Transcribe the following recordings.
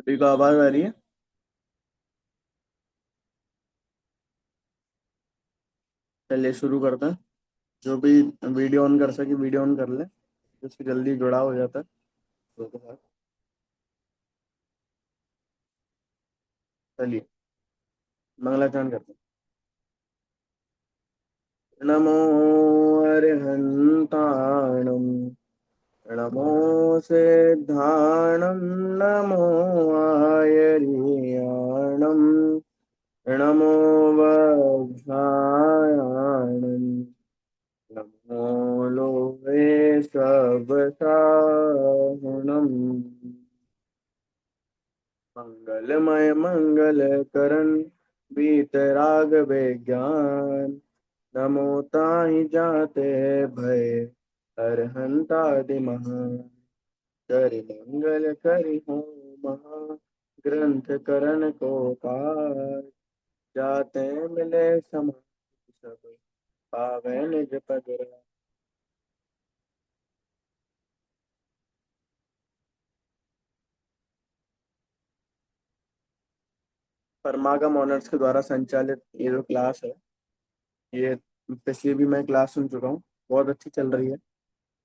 ठीक है, आवाज आ रही है। चलिए शुरू करते हैं। जो भी वीडियो ऑन कर सके वीडियो ऑन कर ले, जिससे जल्दी जुड़ा हो जाता है लोगों के साथ। चलिए मंगलाचरण करते हैं। नमो अरिहंताणम, नमो सिद्धाणम, नमो आयर्याणम, नमो वज्रायाणम, नमो लोहे सबसाहुणम। मंगलमय मंगल करण बीतराग विज्ञान, नमो ताहि जाते भय अरहंतादि महान। कर मंगल करि हो महा, ग्रंथ करण को पार। जाते मिले समाधि सब, पावै निज पद राज। परमागम ऑनर्स के द्वारा संचालित ये जो क्लास है, ये पिछली भी मैं क्लास सुन चुका हूँ, बहुत अच्छी चल रही है।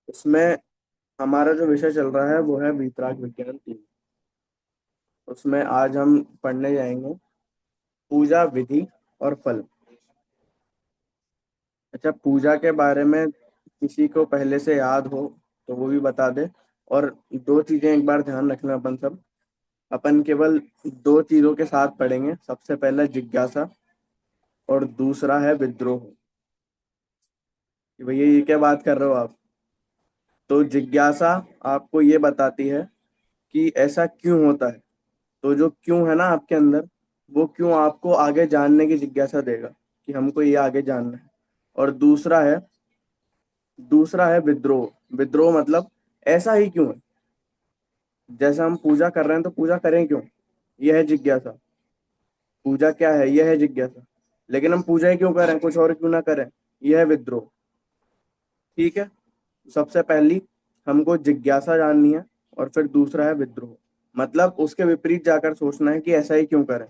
उसमें हमारा जो विषय चल रहा है वो है वीतराग विज्ञान 3। उसमें आज हम पढ़ने जाएंगे पूजा विधि और फल। अच्छा, पूजा के बारे में किसी को पहले से याद हो तो वो भी बता दे। और दो चीजें एक बार ध्यान रखना, अपन केवल दो चीजों के साथ पढ़ेंगे। सबसे पहला जिज्ञासा और दूसरा है विद्रोह। कि भैया ये क्या बात कर रहे हो आप। तो जिज्ञासा आपको ये बताती है कि ऐसा क्यों होता है। तो जो क्यों है ना आपके अंदर, वो क्यों आपको आगे जानने की जिज्ञासा देगा कि हमको ये आगे जानना है। और दूसरा है विद्रोह। विद्रोह मतलब ऐसा ही क्यों है। जैसे हम पूजा कर रहे हैं तो पूजा करें क्यों, यह है जिज्ञासा। पूजा क्या है, यह है जिज्ञासा। लेकिन हम पूजा ही क्यों करें, कुछ और क्यों ना करें, यह है विद्रोह। ठीक है। सबसे पहली हमको जिज्ञासा जाननी है, और फिर दूसरा है विद्रोह। मतलब उसके विपरीत जाकर सोचना है कि ऐसा ही क्यों करें।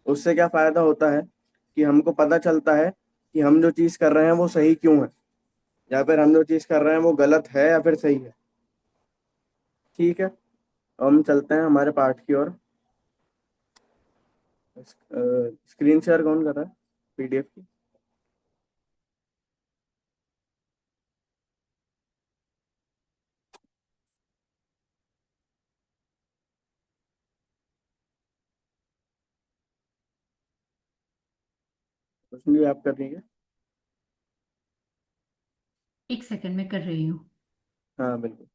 उससे क्या फायदा होता है कि हमको पता चलता है कि हम जो चीज कर रहे हैं वो सही क्यों है, या फिर हम जो चीज कर रहे हैं वो गलत है या फिर सही है। ठीक है, अब हम चलते हैं हमारे पाठ की ओर। स्क्रीन शेयर कौन कर रहा है पीडीएफ की। उसमें भी आप कर रही है। एक सेकंड में कर रही हूँ। हाँ बिल्कुल।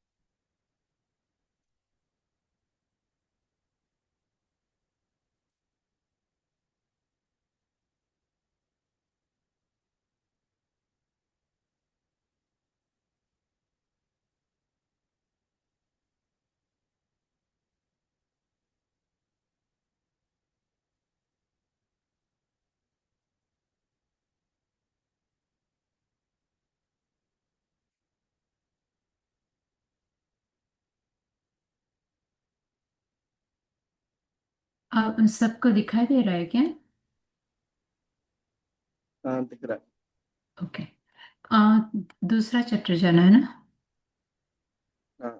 अब सबको दिखाई दे रहा है क्या? हाँ दिख रहा है। ओके। आ, दूसरा चैप्टर जाना है ना? हाँ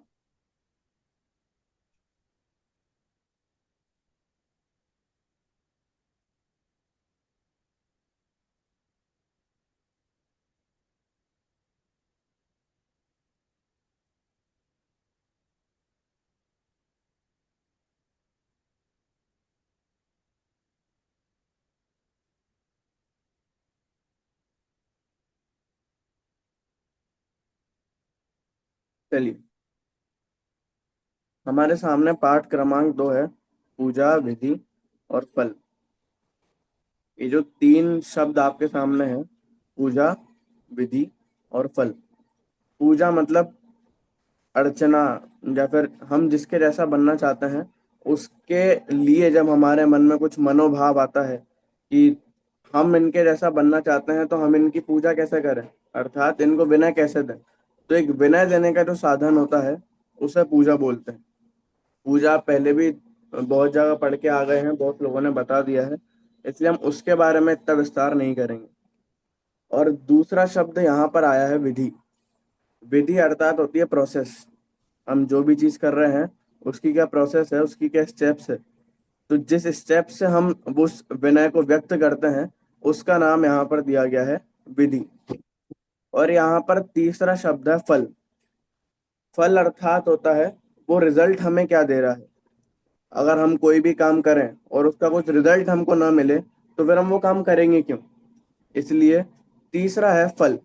चलिए, हमारे सामने पाठ क्रमांक 2 है, पूजा विधि और फल। ये जो तीन शब्द आपके सामने हैं, पूजा विधि और फल। पूजा मतलब अर्चना, या फिर हम जिसके जैसा बनना चाहते हैं उसके लिए जब हमारे मन में कुछ मनोभाव आता है कि हम इनके जैसा बनना चाहते हैं, तो हम इनकी पूजा कैसे करें, अर्थात इनको विनय कैसे दें। तो एक विनय देने का जो साधन होता है उसे पूजा बोलते हैं। पूजा पहले भी बहुत जगह पढ़ के आ गए हैं, बहुत लोगों ने बता दिया है, इसलिए हम उसके बारे में इतना विस्तार नहीं करेंगे। और दूसरा शब्द यहाँ पर आया है विधि। विधि अर्थात होती है प्रोसेस। हम जो भी चीज कर रहे हैं उसकी क्या प्रोसेस है, उसकी क्या स्टेप्स है। तो जिस स्टेप से हम उस विनय को व्यक्त करते हैं उसका नाम यहाँ पर दिया गया है विधि। और यहाँ पर तीसरा शब्द है फल। फल अर्थात होता है वो रिजल्ट हमें क्या दे रहा है। अगर हम कोई भी काम करें और उसका कुछ रिजल्ट हमको ना मिले तो फिर हम वो काम करेंगे क्यों। इसलिए तीसरा है फल।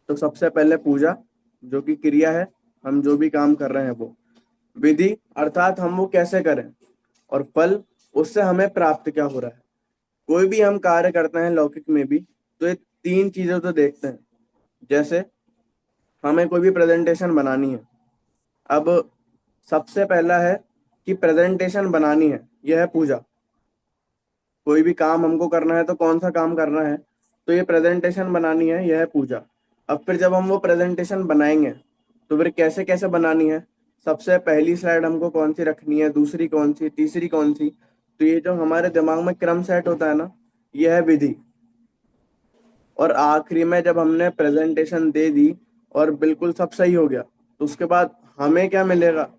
तो सबसे पहले पूजा, जो कि क्रिया है, हम जो भी काम कर रहे हैं वो। विधि अर्थात हम वो कैसे करें। और फल, उससे हमें प्राप्त क्या हो रहा है। कोई भी हम कार्य करते हैं लौकिक में भी, तो ये तीन चीजें तो देखते हैं। जैसे हमें कोई भी प्रेजेंटेशन बनानी है। अब सबसे पहला है कि प्रेजेंटेशन बनानी है, यह है पूजा। कोई भी काम हमको करना है तो कौन सा काम करना है, तो ये प्रेजेंटेशन बनानी है, यह है पूजा। अब फिर जब हम वो प्रेजेंटेशन बनाएंगे तो फिर कैसे कैसे बनानी है, सबसे पहली स्लाइड हमको कौन सी रखनी है, दूसरी कौन सी, तीसरी कौन सी। तो ये जो हमारे दिमाग में क्रम सेट होता है ना, यह है विधि। और आखिरी में जब हमने प्रेजेंटेशन दे दी और बिल्कुल सब सही हो गया, तो उसके बाद हमें क्या मिलेगा,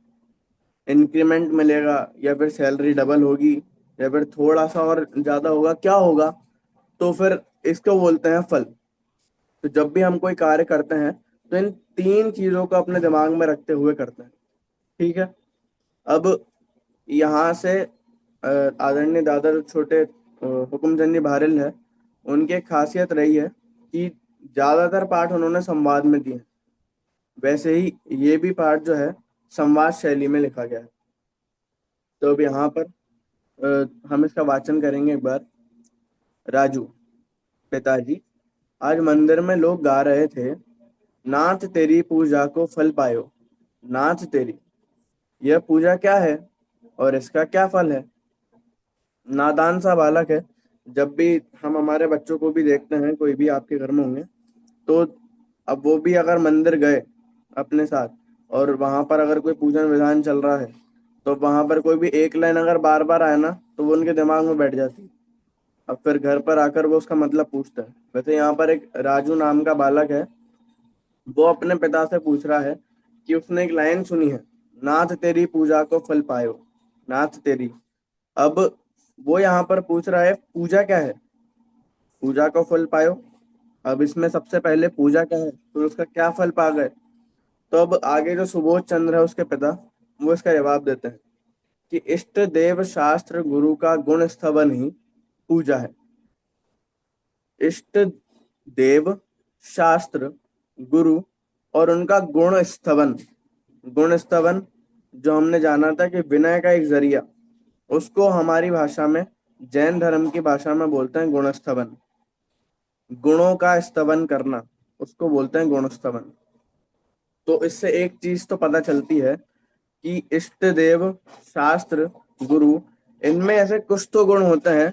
इंक्रीमेंट मिलेगा, या फिर सैलरी डबल होगी, या फिर थोड़ा सा और ज्यादा होगा, क्या होगा, तो फिर इसको बोलते हैं फल। तो जब भी हम कोई कार्य करते हैं तो इन तीन चीजों को अपने दिमाग में रखते हुए करते हैं। ठीक है। अब यहाँ से आदरणीय दादा जो छोटे हुकुमचंद जी भारिल है, उनकी एक खासियत रही है कि ज्यादातर पाठ उन्होंने संवाद में दिए हैं। वैसे ही ये भी पाठ जो है संवाद शैली में लिखा गया है। तो अब यहाँ पर हम इसका वाचन करेंगे एक बार। राजू, पिताजी, आज मंदिर में लोग गा रहे थे, नाथ तेरी पूजा को फल पायो। नाथ तेरी, यह पूजा क्या है और इसका क्या फल है। नादान सा बालक है। जब भी हम हमारे बच्चों को भी देखते हैं, कोई भी आपके घर में होंगे, तो अब वो भी अगर मंदिर गए अपने साथ और वहां पर अगर कोई पूजन विधान चल रहा है, तो वहां पर कोई भी एक लाइन अगर बार बार आए ना, तो वो उनके दिमाग में बैठ जाती है। अब फिर घर पर आकर वो उसका मतलब पूछता है। वैसे यहाँ पर एक राजू नाम का बालक है, वो अपने पिता से पूछ रहा है कि उसने एक लाइन सुनी है, नाथ तेरी पूजा को फल पायो। नाथ तेरी, अब वो यहाँ पर पूछ रहा है पूजा क्या है, पूजा को फल पायो। अब इसमें सबसे पहले पूजा क्या है, तो उसका क्या फल पा गए। तो अब आगे जो सुबोध चंद्र है उसके पिता, वो इसका जवाब देते हैं कि इष्ट देव शास्त्र गुरु का गुण स्तवन ही पूजा है। इष्ट देव, शास्त्र, गुरु और उनका गुण स्तवन। गुण स्तवन, जो हमने जाना था कि विनय का एक जरिया, उसको हमारी भाषा में, जैन धर्म की भाषा में बोलते हैं गुण स्तवन। गुणों का स्तवन करना, उसको बोलते हैं गुण स्तवन। तो इससे एक चीज तो पता चलती है कि इष्ट देव, शास्त्र, गुरु, इनमें ऐसे कुछ तो गुण होते हैं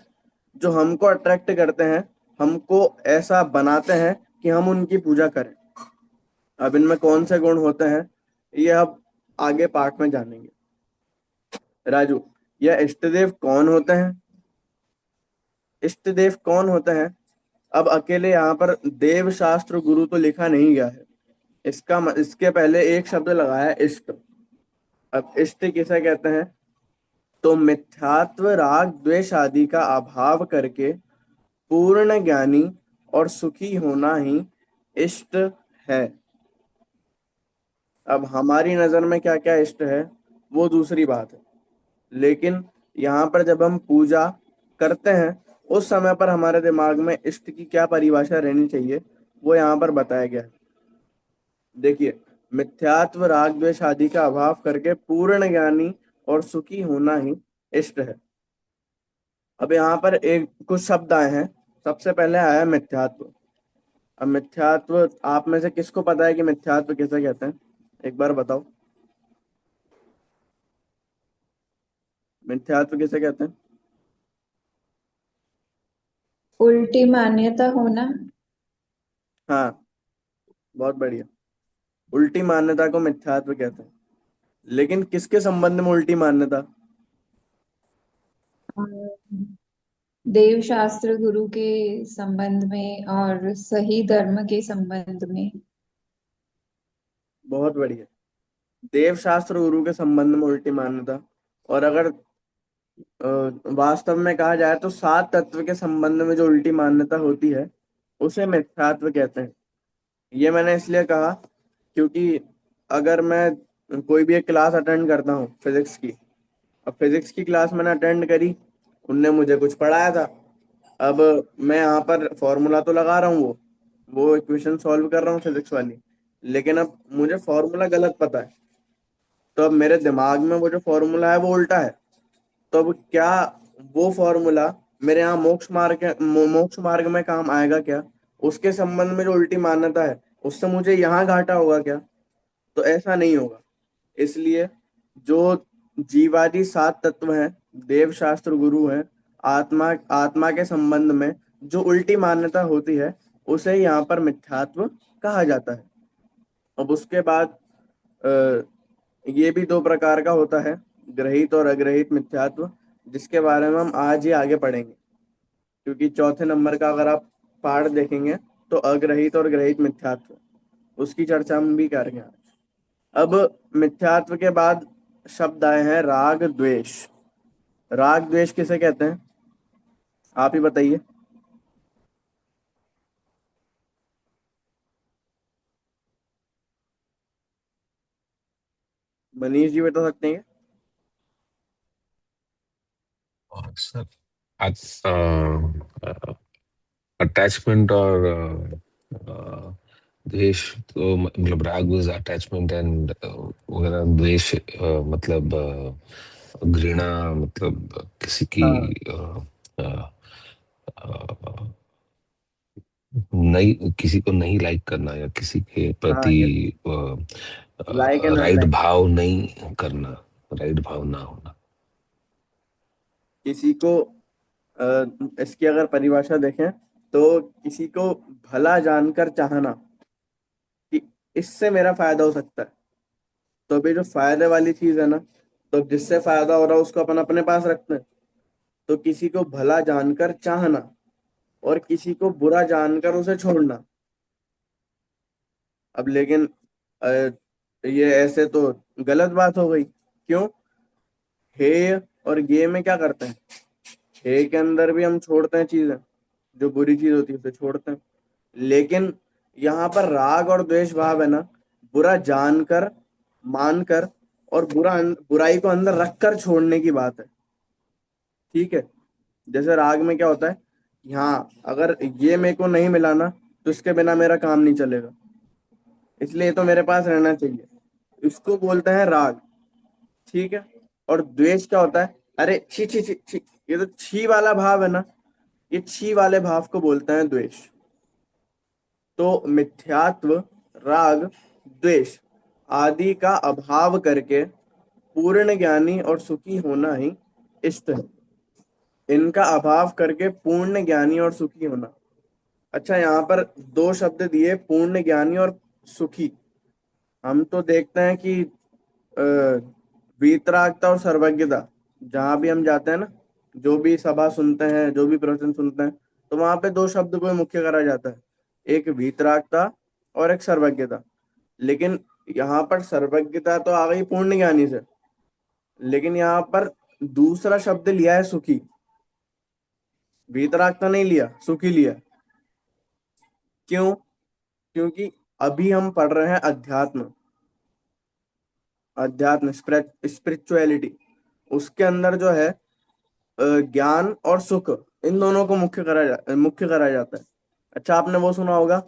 जो हमको अट्रैक्ट करते हैं, हमको ऐसा बनाते हैं कि हम उनकी पूजा करें। अब इनमें कौन से गुण होते हैं, ये अब आगे पार्ट में जानेंगे। राजू, यह इष्ट देव कौन होते हैं। इष्ट देव कौन होते हैं, अब अकेले यहाँ पर देव शास्त्र गुरु तो लिखा नहीं गया है। इसके पहले एक शब्द लगाया है इष्ट। अब इष्ट किसे कहते हैं, तो मिथ्यात्व, राग द्वेष आदि का अभाव करके पूर्ण ज्ञानी और सुखी होना ही इष्ट है। अब हमारी नजर में क्या क्या इष्ट है, वो दूसरी बात है। लेकिन यहाँ पर जब हम पूजा करते हैं, उस समय पर हमारे दिमाग में इष्ट की क्या परिभाषा रहनी चाहिए, वो यहाँ पर बताया गया है। देखिए, मिथ्यात्व, राग द्वेष आदि का अभाव करके पूर्ण ज्ञानी और सुखी होना ही इष्ट है। अब यहाँ पर एक कुछ शब्द आए हैं। सबसे पहले आया है मिथ्यात्व। अब मिथ्यात्व, आप में से किसको पता है कि मिथ्यात्व किसे कहते हैं, एक बार बताओ। मिथ्यात्व किसे कहते हैं। उल्टी मान्यता होना। हाँ, बहुत बढ़िया। उल्टी मान्यता को मिथ्यात्व कहते हैं। लेकिन किसके संबंध में उल्टी मान्यता, देव शास्त्र गुरु के संबंध में और सही धर्म के संबंध में। बहुत बढ़िया। देव शास्त्र गुरु के संबंध में उल्टी मान्यता। और अगर अ, वास्तव में कहा जाए तो सात तत्व के संबंध में जो उल्टी मान्यता होती है उसे मिथ्यात्व कहते हैं। ये मैंने इसलिए कहा क्योंकि अगर मैं कोई भी एक क्लास अटेंड करता हूँ फिजिक्स की, अब फिजिक्स की क्लास मैंने अटेंड करी, उनने मुझे कुछ पढ़ाया था, अब मैं यहाँ पर फॉर्मूला तो लगा रहा हूँ, वो इक्वेशन सॉल्व कर रहा हूँ फिजिक्स वाली, लेकिन अब मुझे फॉर्मूला गलत पता है। तो अब मेरे दिमाग में वो जो फॉर्मूला है वो उल्टा है। तो अब क्या वो फॉर्मूला मेरे यहाँ मोक्ष मार्ग में काम आएगा क्या? उसके संबंध में जो उल्टी मान्यता है उससे मुझे यहाँ घाटा होगा क्या? तो ऐसा नहीं होगा। इसलिए जो जीवादि सात तत्व हैं, देव शास्त्र गुरु हैं, आत्मा आत्मा के संबंध में जो उल्टी मान्यता होती है उसे यहाँ पर मिथ्यात्व कहा जाता है। अब उसके बाद ये भी दो प्रकार का होता है, ग्रहित और अग्रहित मिथ्यात्व, जिसके बारे में हम आज ही आगे पढ़ेंगे। क्योंकि चौथे नंबर का अगर आप पाठ देखेंगे तो अग्रहित और ग्रहित मिथ्यात्व, उसकी चर्चा हम भी करेंगे आज। अब मिथ्यात्व के बाद शब्द आए हैं राग द्वेष। राग द्वेष किसे कहते हैं, आप ही बताइए। मनीष जी बता सकते हैं और सर आज अटैचमेंट और द्वेष, तो मतलब राग वाज अटैचमेंट एंड वगैरह, द्वेष मतलब घृणा, मतलब किसी की हाँ अ, अ, नहीं, किसी को नहीं लाइक करना या किसी के हाँ, प्रति ये लाइक एंड राइट अनलाइक। भाव नहीं करना, राइट भाव ना होना। किसी को इसकी अगर परिभाषा देखें तो किसी को भला जानकर चाहना कि इससे मेरा फायदा हो सकता है। तो अभी जो फायदे वाली चीज है ना, तो जिससे फायदा हो रहा है उसको अपन अपने पास रखते हैं। तो किसी को भला जानकर चाहना और किसी को बुरा जानकर उसे छोड़ना। अब लेकिन अ, ये ऐसे तो गलत बात हो गई। क्यों? हे और ये में क्या करते हैं, हे के अंदर भी हम छोड़ते हैं चीजें, जो बुरी चीज होती है उसे छोड़ते हैं। लेकिन यहाँ पर राग और द्वेष भाव है ना, बुरा जानकर, मानकर और बुराई को अंदर रखकर छोड़ने की बात है। ठीक है। जैसे राग में क्या होता है, हाँ अगर ये मेरे को नहीं मिला ना तो इसके बिना मेरा काम नहीं चलेगा, इसलिए ये तो मेरे पास रहना चाहिए, इसको बोलते हैं राग। ठीक है। और द्वेष क्या होता है, अरे छी छी छी छी, ये तो छी वाला भाव है ना, ये छी वाले भाव को बोलते हैं द्वेष। तो मिथ्यात्व, राग, द्वेष आदि का अभाव करके पूर्ण ज्ञानी और सुखी होना ही इष्ट है। इनका अभाव करके पूर्ण ज्ञानी और सुखी होना। अच्छा, यहाँ पर दो शब्द दिए, पूर्ण ज्ञानी और सुखी। हम तो देखते हैं कि अ, वीतरागता और सर्वज्ञता, जहां भी हम जाते हैं ना, जो भी सभा सुनते हैं, जो भी प्रवचन सुनते हैं, तो वहां पे दो शब्द को मुख्य करा जाता है, एक वीतरागता और एक सर्वज्ञता। लेकिन यहाँ पर सर्वज्ञता तो आ गई पूर्ण ज्ञानी से, लेकिन यहाँ पर दूसरा शब्द लिया है सुखी। वीतरागता नहीं लिया, सुखी लिया। क्यों? क्योंकि अभी हम पढ़ रहे हैं अध्यात्म। अध्यात्म स्पिरिचुअलिटी, उसके अंदर जो है ज्ञान और सुख, इन दोनों को मुख्य करा जाता है। अच्छा, आपने वो सुना होगा,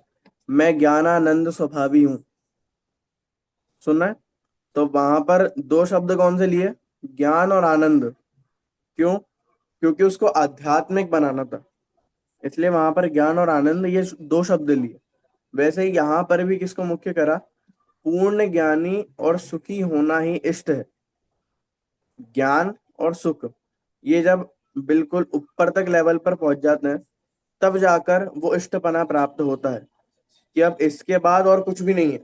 मैं ज्ञानानंद स्वभावी हूँ, सुना है? तो वहां पर दो शब्द कौन से लिए, ज्ञान और आनंद। क्यों? क्योंकि उसको आध्यात्मिक बनाना था, इसलिए वहां पर ज्ञान और आनंद ये दो शब्द लिए। वैसे ही यहाँ पर भी किसको मुख्य करा, पूर्ण ज्ञानी और सुखी होना ही इष्ट है। ज्ञान और सुख, ये जब बिल्कुल ऊपर तक लेवल पर पहुंच जाते हैं तब जाकर वो इष्टपना प्राप्त होता है, कि अब इसके बाद और कुछ भी नहीं है।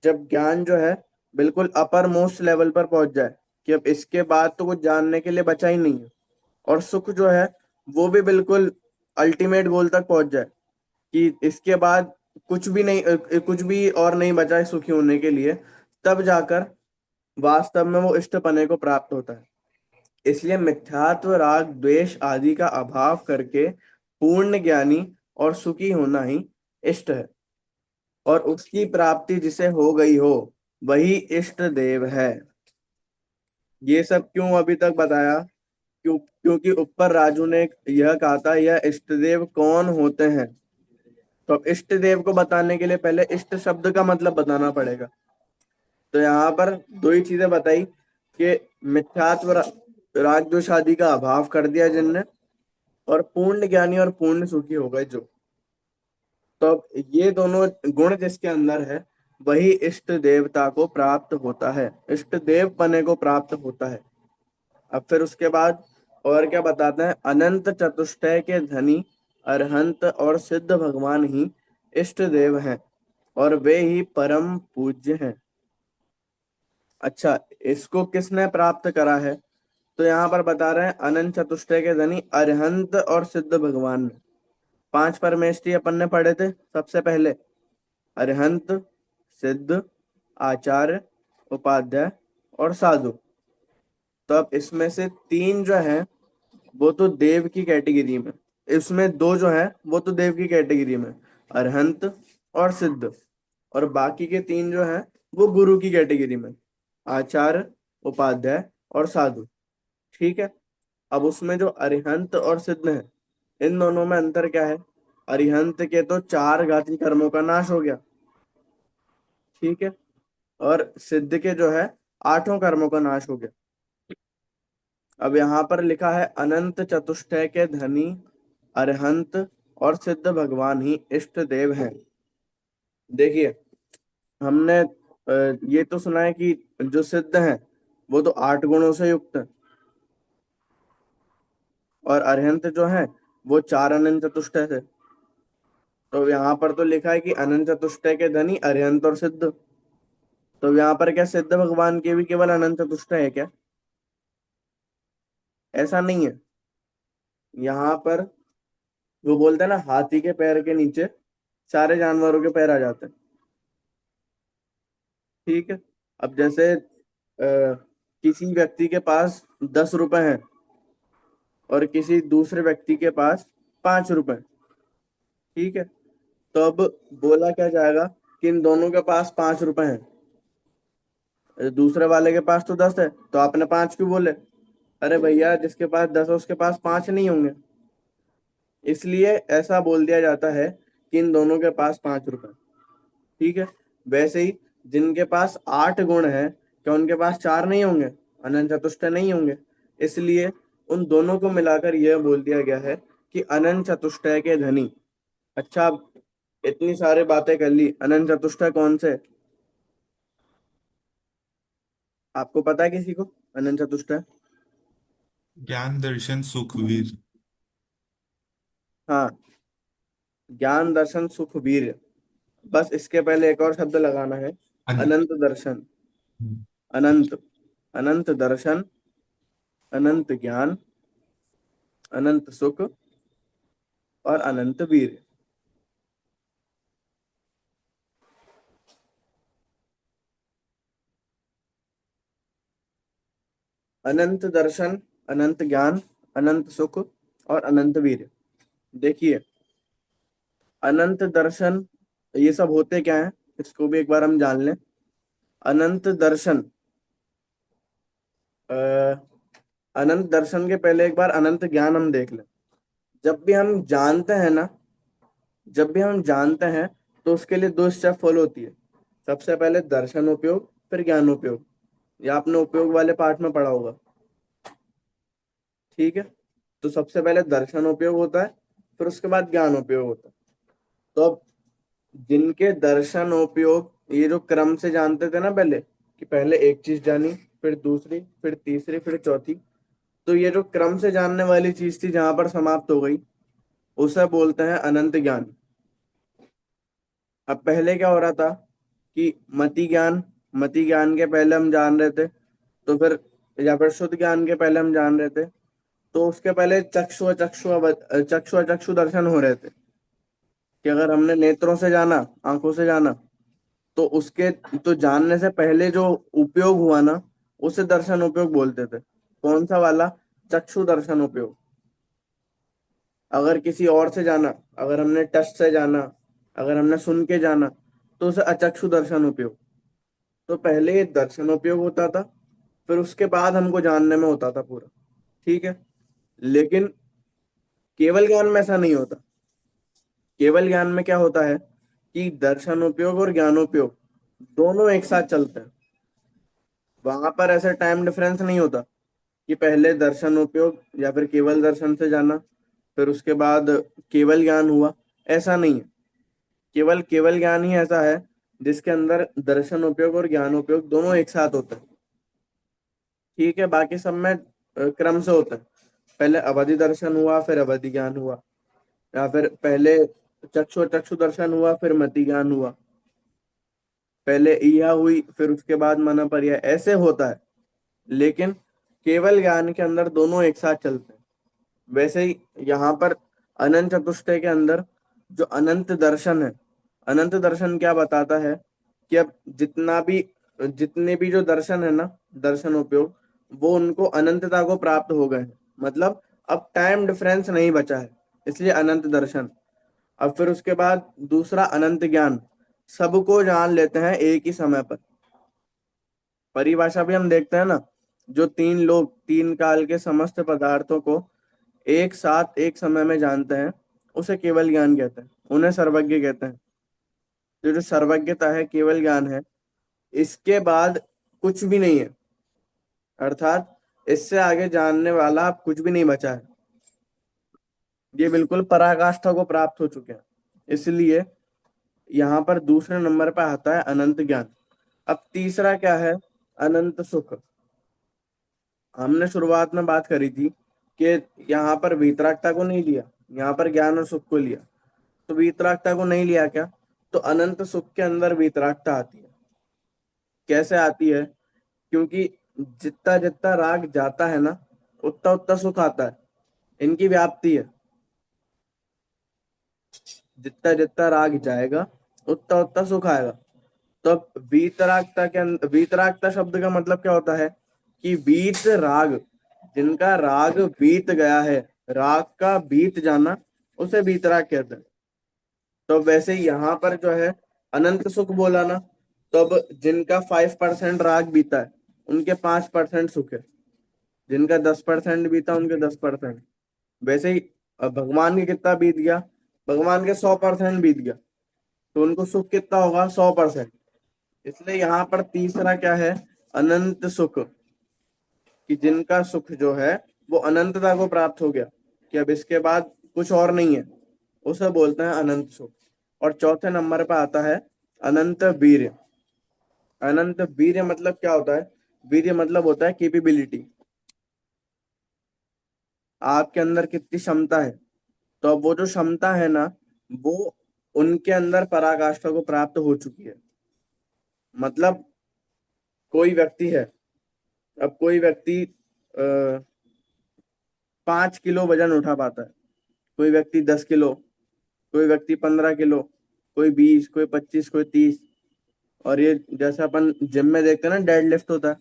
जब ज्ञान जो है बिल्कुल अपर मोस्ट लेवल पर पहुंच जाए कि अब इसके बाद तो कुछ जानने के लिए बचा ही नहीं है, और सुख जो है वो भी बिल्कुल अल्टीमेट गोल तक पहुंच जाए, कि इसके बाद कुछ भी नहीं, कुछ भी और नहीं बचा है सुखी होने के लिए, तब जाकर वास्तव में वो इष्टपने को प्राप्त होता है। इसलिए मिथ्यात्व, राग, द्वेष आदि का अभाव करके पूर्ण ज्ञानी और सुखी होना ही इष्ट है। और उसकी प्राप्ति जिसे हो गई हो वही इष्ट देव है। ये सब क्यों अभी तक बताया? क्योंकि ऊपर राजू ने यह कहा था यह इष्ट देव कौन होते हैं। तो अब इष्ट देव को बताने के लिए पहले इष्ट शब्द का मतलब बताना पड़ेगा। तो यहाँ पर दो ही चीजें बताई कि मिथ्यात्व, राग द्वेष आदि का अभाव कर दिया जिनने, और पूर्ण ज्ञानी और पूर्ण सुखी हो गए जो। तो अब ये दोनों गुण जिसके अंदर है वही इष्ट देवता को प्राप्त होता है, इष्ट देव पने को प्राप्त होता है। अब फिर उसके बाद और क्या बताते हैं? अनंत चतुष्टय के धनी अरहंत और सिद्ध भगवान ही इष्ट देव हैं और वे ही परम पूज्य हैं। अच्छा, इसको किसने प्राप्त करा है? तो यहाँ पर बता रहे हैं अनंत चतुष्टय के धनी अरहंत और सिद्ध भगवान ने। पांच परमेष्टि अपन ने पढ़े थे सबसे पहले, अरहंत, सिद्ध, आचार्य, उपाध्याय और साधु। तो अब इसमें से तीन जो है वो तो देव की कैटेगरी में, इसमें दो जो है वो तो देव की कैटेगरी में, अरहंत और सिद्ध। और बाकी के तीन जो है वो गुरु की कैटेगरी में, आचार्य, उपाध्याय और साधु। ठीक है। अब उसमें जो अरिहंत और सिद्ध है, इन दोनों में अंतर क्या है? अरिहंत के तो चार घाती कर्मों का नाश हो गया, ठीक है, और सिद्ध के जो है आठों कर्मों का नाश हो गया। अब यहाँ पर लिखा है अनंत चतुष्टय के धनी अरहंत और सिद्ध भगवान ही इष्ट देव हैं। देखिए, हमने ये तो सुना है कि जो सिद्ध हैं वो तो आठ गुणों से युक्त है, और अरहंत जो है वो चार अनंत चतुष्टय से। तो यहाँ पर तो लिखा है कि अनंत चतुष्टय के धनी अरहंत और सिद्ध। तो यहाँ पर क्या सिद्ध भगवान के भी केवल अनंत चतुष्टय है क्या? ऐसा नहीं है। यहाँ पर वो बोलते हैं ना, हाथी के पैर के नीचे सारे जानवरों के पैर आ जाते हैं। ठीक है। अब जैसे किसी व्यक्ति के पास 10 रुपए हैं और किसी दूसरे व्यक्ति के पास 5 रुपए, ठीक है, तो अब बोला क्या जाएगा कि इन दोनों के पास 5 रुपए हैं, दूसरे वाले के पास तो 10 है, तो आपने 5 क्यों बोले? अरे भैया, जिसके पास 10 है उसके पास 5 नहीं होंगे, इसलिए ऐसा बोल दिया जाता है कि इन दोनों के पास 5 रुपए। ठीक है। वैसे ही जिनके पास 8 गुण है, क्या उनके पास चार नहीं होंगे, अनंत चतुष्टय नहीं होंगे? इसलिए उन दोनों को मिलाकर यह बोल दिया गया है कि अनंत चतुष्टय के धनी। अच्छा, अब इतनी सारी बातें कर ली, अनंत चतुष्टय कौन से? आपको पता है किसी को अनंत चतुष्टय? ज्ञान दर्शन सुख वीर। हाँ, ज्ञान, दर्शन, सुख, वीर। बस इसके पहले एक और शब्द लगाना है, अन- अनंत दर्शन। अनंत, अनंत दर्शन, अनंत ज्ञान, अनंत सुख और अनंत वीर। अनंत दर्शन, अनंत ज्ञान, अनंत सुख और अनंत वीर। देखिए, अनंत दर्शन, ये सब होते क्या है इसको भी एक बार हम जान लें। अनंत दर्शन, अनंत दर्शन के पहले एक बार अनंत ज्ञान हम देख लें। जब भी हम जानते हैं ना, जब भी हम जानते हैं तो उसके लिए दो स्टेप फॉलो होती है। सबसे पहले दर्शन उपयोग, फिर ज्ञान उपयोग। ये आपने उपयोग वाले पार्ट में पढ़ा होगा। ठीक है। तो सबसे पहले दर्शन उपयोग होता है, फिर उसके बाद ज्ञान उपयोग होता है। तो अब जिनके दर्शन उपयोग, ये जो क्रम से जानते थे ना पहले, कि पहले एक चीज जानी, फिर दूसरी, फिर तीसरी, फिर चौथी, तो ये जो क्रम से जानने वाली चीज थी जहां पर समाप्त हो गई, उसे बोलते हैं अनंत ज्ञान। अब पहले क्या हो रहा था कि मति ज्ञान, मति ज्ञान के पहले हम जान रहे थे, तो फिर, या फिर शुद्ध ज्ञान के पहले हम जान रहे थे, तो उसके पहले चक्षु दर्शन हो रहे थे कि अगर हमने नेत्रों से जाना, आंखों से जाना, तो उसके तो जानने से पहले जो उपयोग हुआ ना, उसे दर्शन उपयोग बोलते थे। कौन सा वाला? चक्षु दर्शन उपयोग। अगर किसी और से जाना, अगर हमने टच से जाना, अगर हमने सुन के जाना, तो उसे अचक्षु दर्शन उपयोग। तो पहले ये दर्शन उपयोग होता था, फिर उसके बाद हमको जानने में होता था पूरा। ठीक है। लेकिन केवल ज्ञान में ऐसा नहीं होता। केवल ज्ञान में क्या होता है कि दर्शन उपयोग और ज्ञानोपयोग दोनों एक साथ चलते हैं। वहां पर ऐसे टाइम डिफरेंस नहीं होता कि पहले दर्शन उपयोग या फिर केवल दर्शन से जाना, फिर उसके बाद केवल ज्ञान हुआ। ऐसा नहीं है। केवल केवल ज्ञान ही ऐसा है जिसके अंदर दर्शन उपयोग और ज्ञान उपयोग दोनों एक साथ होते हैं। ठीक है। बाकी सब में क्रम से होता है। पहले अवधि दर्शन हुआ, फिर अवधि ज्ञान हुआ, या फिर पहले चक्षु चक्षु दर्शन हुआ, फिर मति ज्ञान हुआ, पहले ईहा हुई, फिर उसके बाद मना परिया, ऐसे होता है। लेकिन केवल ज्ञान के अंदर दोनों एक साथ चलते हैं। वैसे ही यहाँ पर अनंत चतुष्टय के अंदर जो अनंत दर्शन है, अनंत दर्शन क्या बताता है कि अब जितने भी जो दर्शन है ना, दर्शन उपयोग, वो उनको अनंतता को प्राप्त हो गए हैं। मतलब अब टाइम डिफरेंस नहीं बचा है, इसलिए अनंत दर्शन। अब फिर उसके बाद दूसरा अनंत ज्ञान, सबको जान लेते हैं एक ही समय पर। परिभाषा भी हम देखते हैं ना, जो तीन लोग तीन काल के समस्त पदार्थों को एक साथ एक समय में जानते हैं, उसे केवल ज्ञान कहते हैं, उन्हें सर्वज्ञ कहते हैं। जो जो सर्वज्ञता है, केवल ज्ञान है, इसके बाद कुछ भी नहीं है। अर्थात इससे आगे जानने वाला अब कुछ भी नहीं बचा है। ये बिल्कुल पराकाष्ठा को प्राप्त हो चुके हैं। इसलिए यहाँ पर दूसरे नंबर पर आता है अनंत ज्ञान। अब तीसरा क्या है? अनंत सुख। हमने शुरुआत में बात करी थी कि यहाँ पर वीतरागता को नहीं लिया, यहाँ पर ज्ञान और सुख को लिया। तो वीतरागता को नहीं लिया क्या? तो अनंत सुख के अंदर वीतरागता आती है। कैसे आती है? क्योंकि जितना जितना राग जाता है ना, उतना उतना सुख आता है। इनकी व्याप्ति है। जितना जितना राग जाएगा, उतना उतना सुख आएगा। तो अब वीतरागता शब्द का मतलब क्या होता है कि वीत राग, जिनका राग बीत गया है, राग का बीत जाना, उसे वीतराग कहते हैं। तो वैसे ही यहाँ पर जो है अनंत सुख बोला ना, तो अब जिनका 5% राग बीता है, उनके 5% सुख है। जिनका 10% बीता, उनके 10%। वैसे ही अब भगवान के कितना बीत गया? भगवान के 100% बीत गया, तो उनको सुख कितना होगा? 100%। इसलिए यहाँ पर तीसरा क्या है? अनंत सुख। कि जिनका सुख जो है वो अनंतता को प्राप्त हो गया, कि अब इसके बाद कुछ और नहीं है, उसे बोलते हैं अनंत सुख। और चौथे नंबर पर आता है अनंत वीर्य। अनंत वीर्य मतलब क्या होता है? वीर्य मतलब होता है केपेबिलिटी। आपके अंदर कितनी क्षमता है। तो अब वो जो क्षमता है ना, वो उनके अंदर पराकाष्ठा को प्राप्त हो चुकी है। मतलब कोई व्यक्ति है, अब कोई व्यक्ति 5 किलो वजन उठा पाता है, कोई व्यक्ति 10 किलो, कोई व्यक्ति 15 किलो, कोई 20, कोई 25, कोई 30। और ये जैसे अपन जिम में देखते हैं ना, डेड लिफ्ट होता है,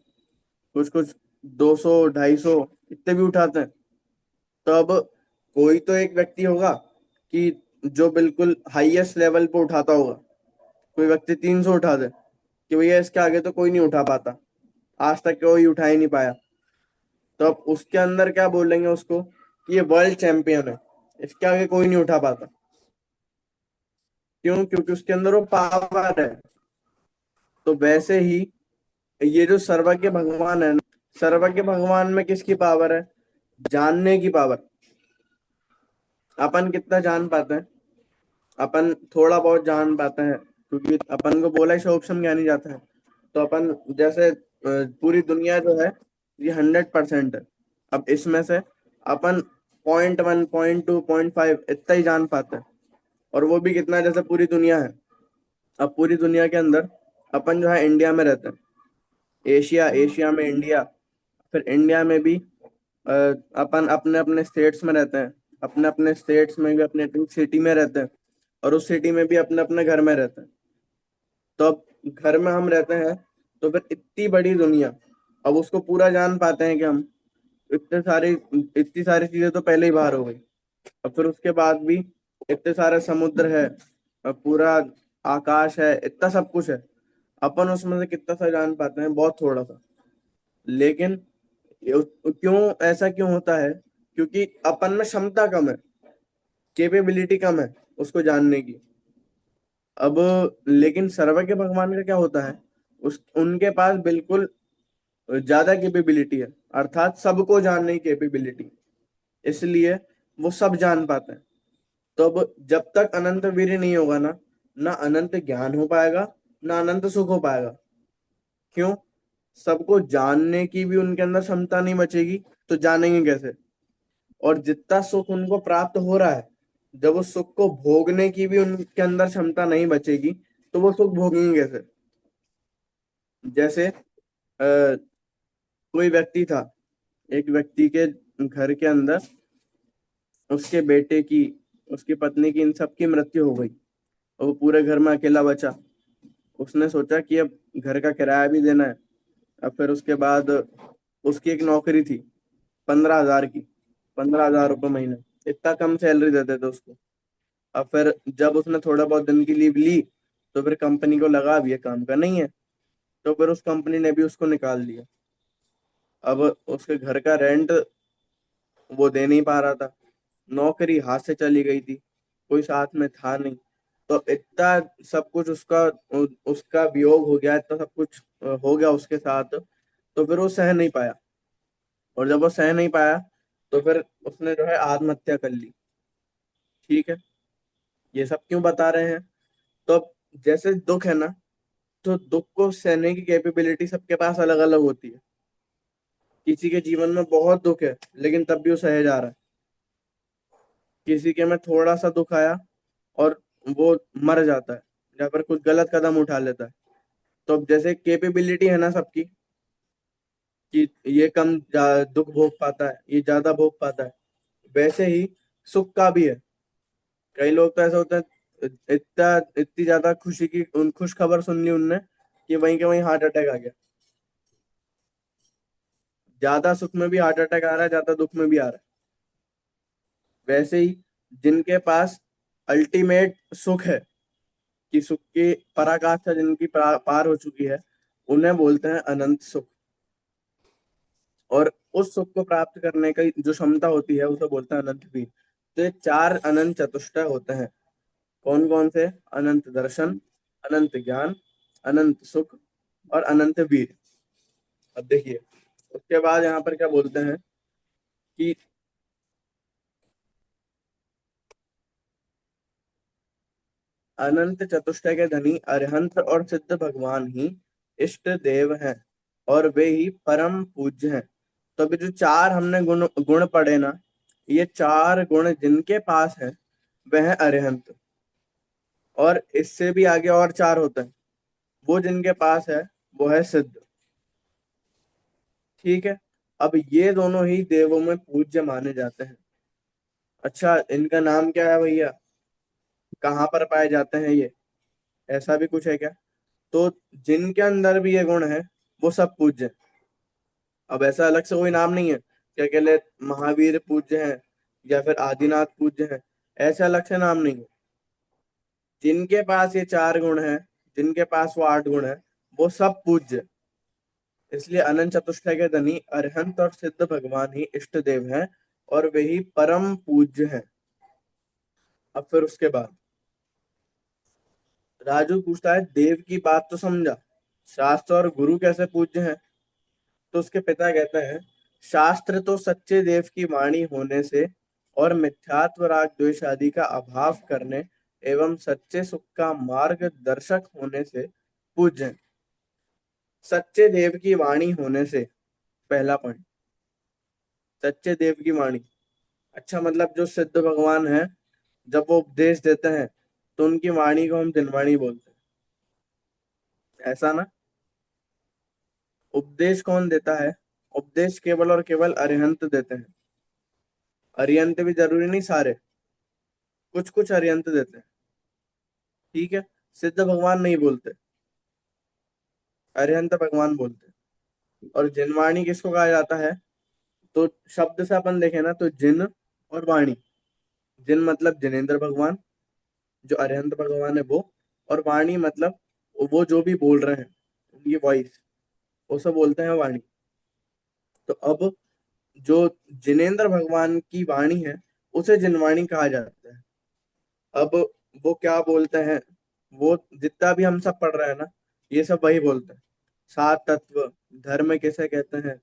कुछ कुछ 200, 250 इतने भी उठाते हैं। तो अब कोई तो एक व्यक्ति होगा कि जो बिल्कुल हाईएस्ट लेवल पे उठाता होगा। कोई व्यक्ति 300 उठा दे कि भैया इसके आगे तो कोई नहीं उठा पाता, आज तक कोई उठा ही नहीं पाया। तो अब उसके अंदर क्या बोलेंगे उसको कि ये वर्ल्ड चैंपियन है, इसके आगे कोई नहीं उठा पाता। क्यों? क्योंकि उसके अंदर वो पावर है। तो वैसे ही ये जो सर्वज्ञ भगवान है, सर्वज्ञ भगवान में किसकी पावर है? जानने की पावर। अपन कितना जान पाते हैं? अपन थोड़ा बहुत जान पाते हैं, क्योंकि अपन को बोला ही सूक्ष्म ज्ञानी जाता है। तो अपन जैसे पूरी दुनिया जो है ये 100% है। अब इसमें से अपन 0.1, 0.2, 0.5 इतना ही जान पाते हैं। और वो भी कितना? जैसे पूरी दुनिया है। अब पूरी दुनिया के अंदर अपन जो है इंडिया में रहते हैं। एशिया में इंडिया, फिर इंडिया में भी अपन अपने अपने स्टेट्स में रहते हैं, अपने अपने स्टेट्स में भी अपने अपनी सिटी में रहते हैं, और उस सिटी में भी अपने अपने घर में रहते हैं। तो अब घर में हम रहते हैं, तो फिर इतनी बड़ी दुनिया, अब उसको पूरा जान पाते हैं कि हम इतनी सारी चीजें तो पहले ही बाहर हो गई। अब फिर उसके बाद भी इतने सारे समुद्र है, पूरा आकाश है, इतना सब कुछ है, अपन उसमें से कितना सा जान पाते हैं? बहुत थोड़ा सा। लेकिन क्यों ऐसा क्यों होता है? क्योंकि अपन में क्षमता कम है, कैपेबिलिटी कम है उसको जानने की। अब लेकिन सर्वज्ञ भगवान का क्या होता है? उस उनके पास बिल्कुल ज्यादा कैपेबिलिटी है, अर्थात सबको जानने की कैपेबिलिटी, इसलिए वो सब जान पाते हैं। तो अब जब तक अनंत वीर्य नहीं होगा ना, ना अनंत ज्ञान हो पाएगा, ना अनंत सुख हो पाएगा। क्यों? सबको जानने की भी उनके अंदर क्षमता नहीं बचेगी, तो जानेंगे कैसे? और जितना सुख उनको प्राप्त हो रहा है, जब उस सुख को भोगने की भी उनके अंदर क्षमता नहीं बचेगी, तो वो सुख भोगेंगे कैसे? जैसे कोई व्यक्ति था, एक व्यक्ति के घर के अंदर उसके बेटे की, उसकी पत्नी की, इन सब की मृत्यु हो गई, और वो पूरे घर में अकेला बचा। उसने सोचा कि अब घर का किराया भी देना है। अब फिर उसके बाद उसकी एक नौकरी थी 15,000 की, 15,000 रुपये महीने, इतना कम सैलरी देते थे उसको। अब फिर जब उसने थोड़ा बहुत दिन की लीव ली, तो फिर कंपनी को लगा अब ये काम का नहीं है, तो फिर उस कंपनी ने भी उसको निकाल दिया। अब उसके घर का रेंट वो दे नहीं पा रहा था, नौकरी हाथ से चली गई थी, कोई साथ में था नहीं। तो इतना सब कुछ उसका उसका वियोग हो गया, इतना सब कुछ हो गया उसके साथ। तो फिर वो सह नहीं पाया, और जब वो सह नहीं पाया, तो फिर उसने जो है आत्महत्या कर ली। ठीक है, ये सब क्यों बता रहे हैं? तो अब जैसे दुख है ना, तो दुख को सहने की कैपेबिलिटी सबके पास अलग अलग होती है। किसी के जीवन में बहुत दुख है, लेकिन तब भी वो सहे जा रहा है। किसी के में थोड़ा सा दुख आया और वो मर जाता है, या फिर कुछ गलत कदम उठा लेता है। तो अब जैसे कैपेबिलिटी है ना सबकी, कि ये दुख भोग पाता है, ये ज्यादा भोग पाता है, वैसे ही सुख का भी है। कई लोग तो ऐसा होता है, इतनी ज्यादा खुशी की खुश खबर सुन ली उनने, कि वहीं के वहीं हार्ट अटैक आ गया। ज्यादा सुख में भी हार्ट अटैक आ रहा है, ज्यादा दुख में भी आ रहा है। वैसे ही जिनके पास अल्टीमेट सुख है, कि सुख की पराकाष्ठा जिनकी पार हो चुकी है, उन्हें बोलते हैं अनंत सुख। और उस सुख को प्राप्त करने की जो क्षमता होती है, उसे बोलते हैं अनंत वीर। तो ये चार अनंत चतुष्टय होते हैं। कौन कौन से? अनंत दर्शन, अनंत ज्ञान, अनंत सुख, और अनंत वीर। अब देखिए, उसके बाद यहाँ पर क्या बोलते हैं कि अनंत चतुष्टय के धनी अरिहंत और सिद्ध भगवान ही इष्ट देव हैं, और वे ही परम पूज्य हैं। तो अभी जो चार हमने गुण गुण पढ़े ना, ये चार गुण जिनके पास है, वह है अरिहंत। और इससे भी आगे और चार होते हैं, वो जिनके पास है वो है सिद्ध। ठीक है, अब ये दोनों ही देवों में पूज्य माने जाते हैं। अच्छा, इनका नाम क्या है भैया? कहाँ पर पाए जाते हैं ये? ऐसा भी कुछ है क्या? तो जिनके अंदर भी ये गुण है, वो सब पूज्य हैं। अब ऐसा अलग से कोई नाम नहीं है क्या के लिए महावीर पूज्य हैं, या फिर आदिनाथ पूज्य हैं, ऐसे अलग से नाम नहीं है। जिनके पास ये चार गुण हैं, जिनके पास वो आठ गुण है, वो सब पूज्य। इसलिए अनंत चतुष्टय के धनी अरिहंत और सिद्ध भगवान ही इष्ट देव हैं, और वे ही परम पूज्य हैं। अब फिर उसके बाद राजू पूछता है, देव की बात तो समझा, शास्त्र और गुरु कैसे पूज्य हैं? तो उसके पिता कहते हैं, शास्त्र तो सच्चे देव की वाणी होने से और मिथ्यात्व राग द्वेष आदि का अभाव करने एवं सच्चे सुख का मार्गदर्शक होने से पूज्य हैं। सच्चे देव की वाणी होने से, पहला पॉइंट, सच्चे देव की वाणी। अच्छा, मतलब जो सिद्ध भगवान है, जब वो उपदेश देते हैं, तो उनकी वाणी को हम दिनवाणी बोलते हैं, ऐसा ना? उपदेश कौन देता है? उपदेश केवल और केवल अरिहंत देते हैं। अरिहंत भी जरूरी नहीं सारे, कुछ कुछ अरिहंत देते हैं, ठीक है। सिद्ध भगवान नहीं बोलते, अरिहंत भगवान बोलते हैं। और जिनवाणी किसको कहा जाता है? तो शब्द से अपन देखें ना तो जिन और वाणी। जिन मतलब जिनेंद्र भगवान, जो अरिहंत भगवान है वो। और वाणी मतलब वो जो भी बोल रहे हैं, उनकी वॉइस, उसे बोलते हैं वाणी। तो अब जो जिनेंद्र भगवान की वाणी है उसे जिनवाणी कहा जाता है। अब वो क्या बोलते हैं? वो जितना भी हम सब पढ़ रहे हैं ना, ये सब वही बोलते हैं। सात तत्व, धर्म किसे कहते हैं,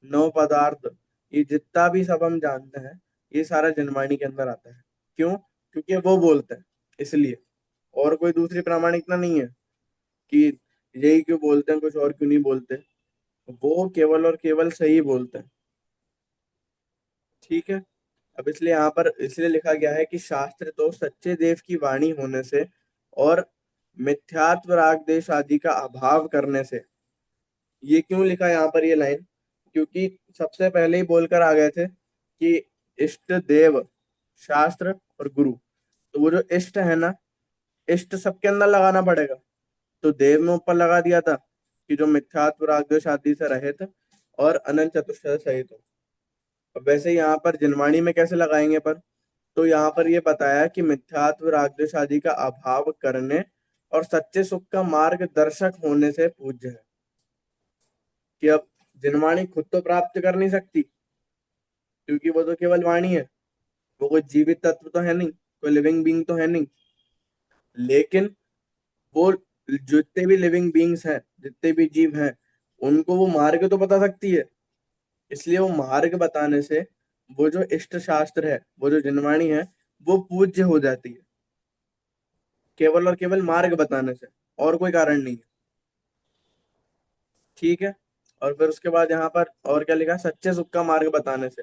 नौ पदार्थ, ये जितना भी सब हम जानते हैं, ये सारा जिनवाणी के अंदर आता है। क्यों? क्योंकि वो बोलते हैं, इसलिए। और कोई दूसरी प्रामाणिकता नहीं है कि यही क्यों बोलते हैं, कुछ और क्यों नहीं बोलते। वो केवल और केवल सही बोलते हैं, ठीक है। अब इसलिए यहाँ पर इसलिए लिखा गया है कि शास्त्र तो सच्चे देव की वाणी होने से और मिथ्यात्व राग देश आदि का अभाव करने से। ये क्यों लिखा यहाँ पर ये लाइन? क्योंकि सबसे पहले ही बोलकर आ गए थे कि इष्ट देव, शास्त्र और गुरु। तो वो जो इष्ट है ना, इष्ट सबके अंदर लगाना पड़ेगा। तो देव में ऊपर लगा दिया था कि जो मिथ्यात्व राग द्वेष आदि से रहित और अनंत चतुष्टय सहित हो। अब वैसे यहाँ पर जिनवाणी में कैसे लगाएंगे पर? तो यहाँ पर ये बताया कि मिथ्यात्व रागद्वेष आदि का अभाव करने और सच्चे सुख का मार्गदर्शक होने से पूज्य है। कि अब जिनवाणी खुद तो प्राप्त कर नहीं सकती, क्योंकि वो तो केवल वाणी है, वो कोई जीवित तत्व तो है नहीं, कोई लिविंग बीइंग तो है नहीं। लेकिन वो जितने भी लिविंग बीइंग्स हैं, जितने भी जीव हैं, उनको वो मार्ग तो बता सकती है। इसलिए वो मार्ग बताने से वो जो इष्ट शास्त्र है, वो जो जिनवाणी है, वो पूज्य हो जाती है, केवल और केवल मार्ग बताने से, और कोई कारण नहीं है, ठीक है। और फिर उसके बाद यहाँ पर और क्या लिखा है? सच्चे सुख का मार्ग बताने से।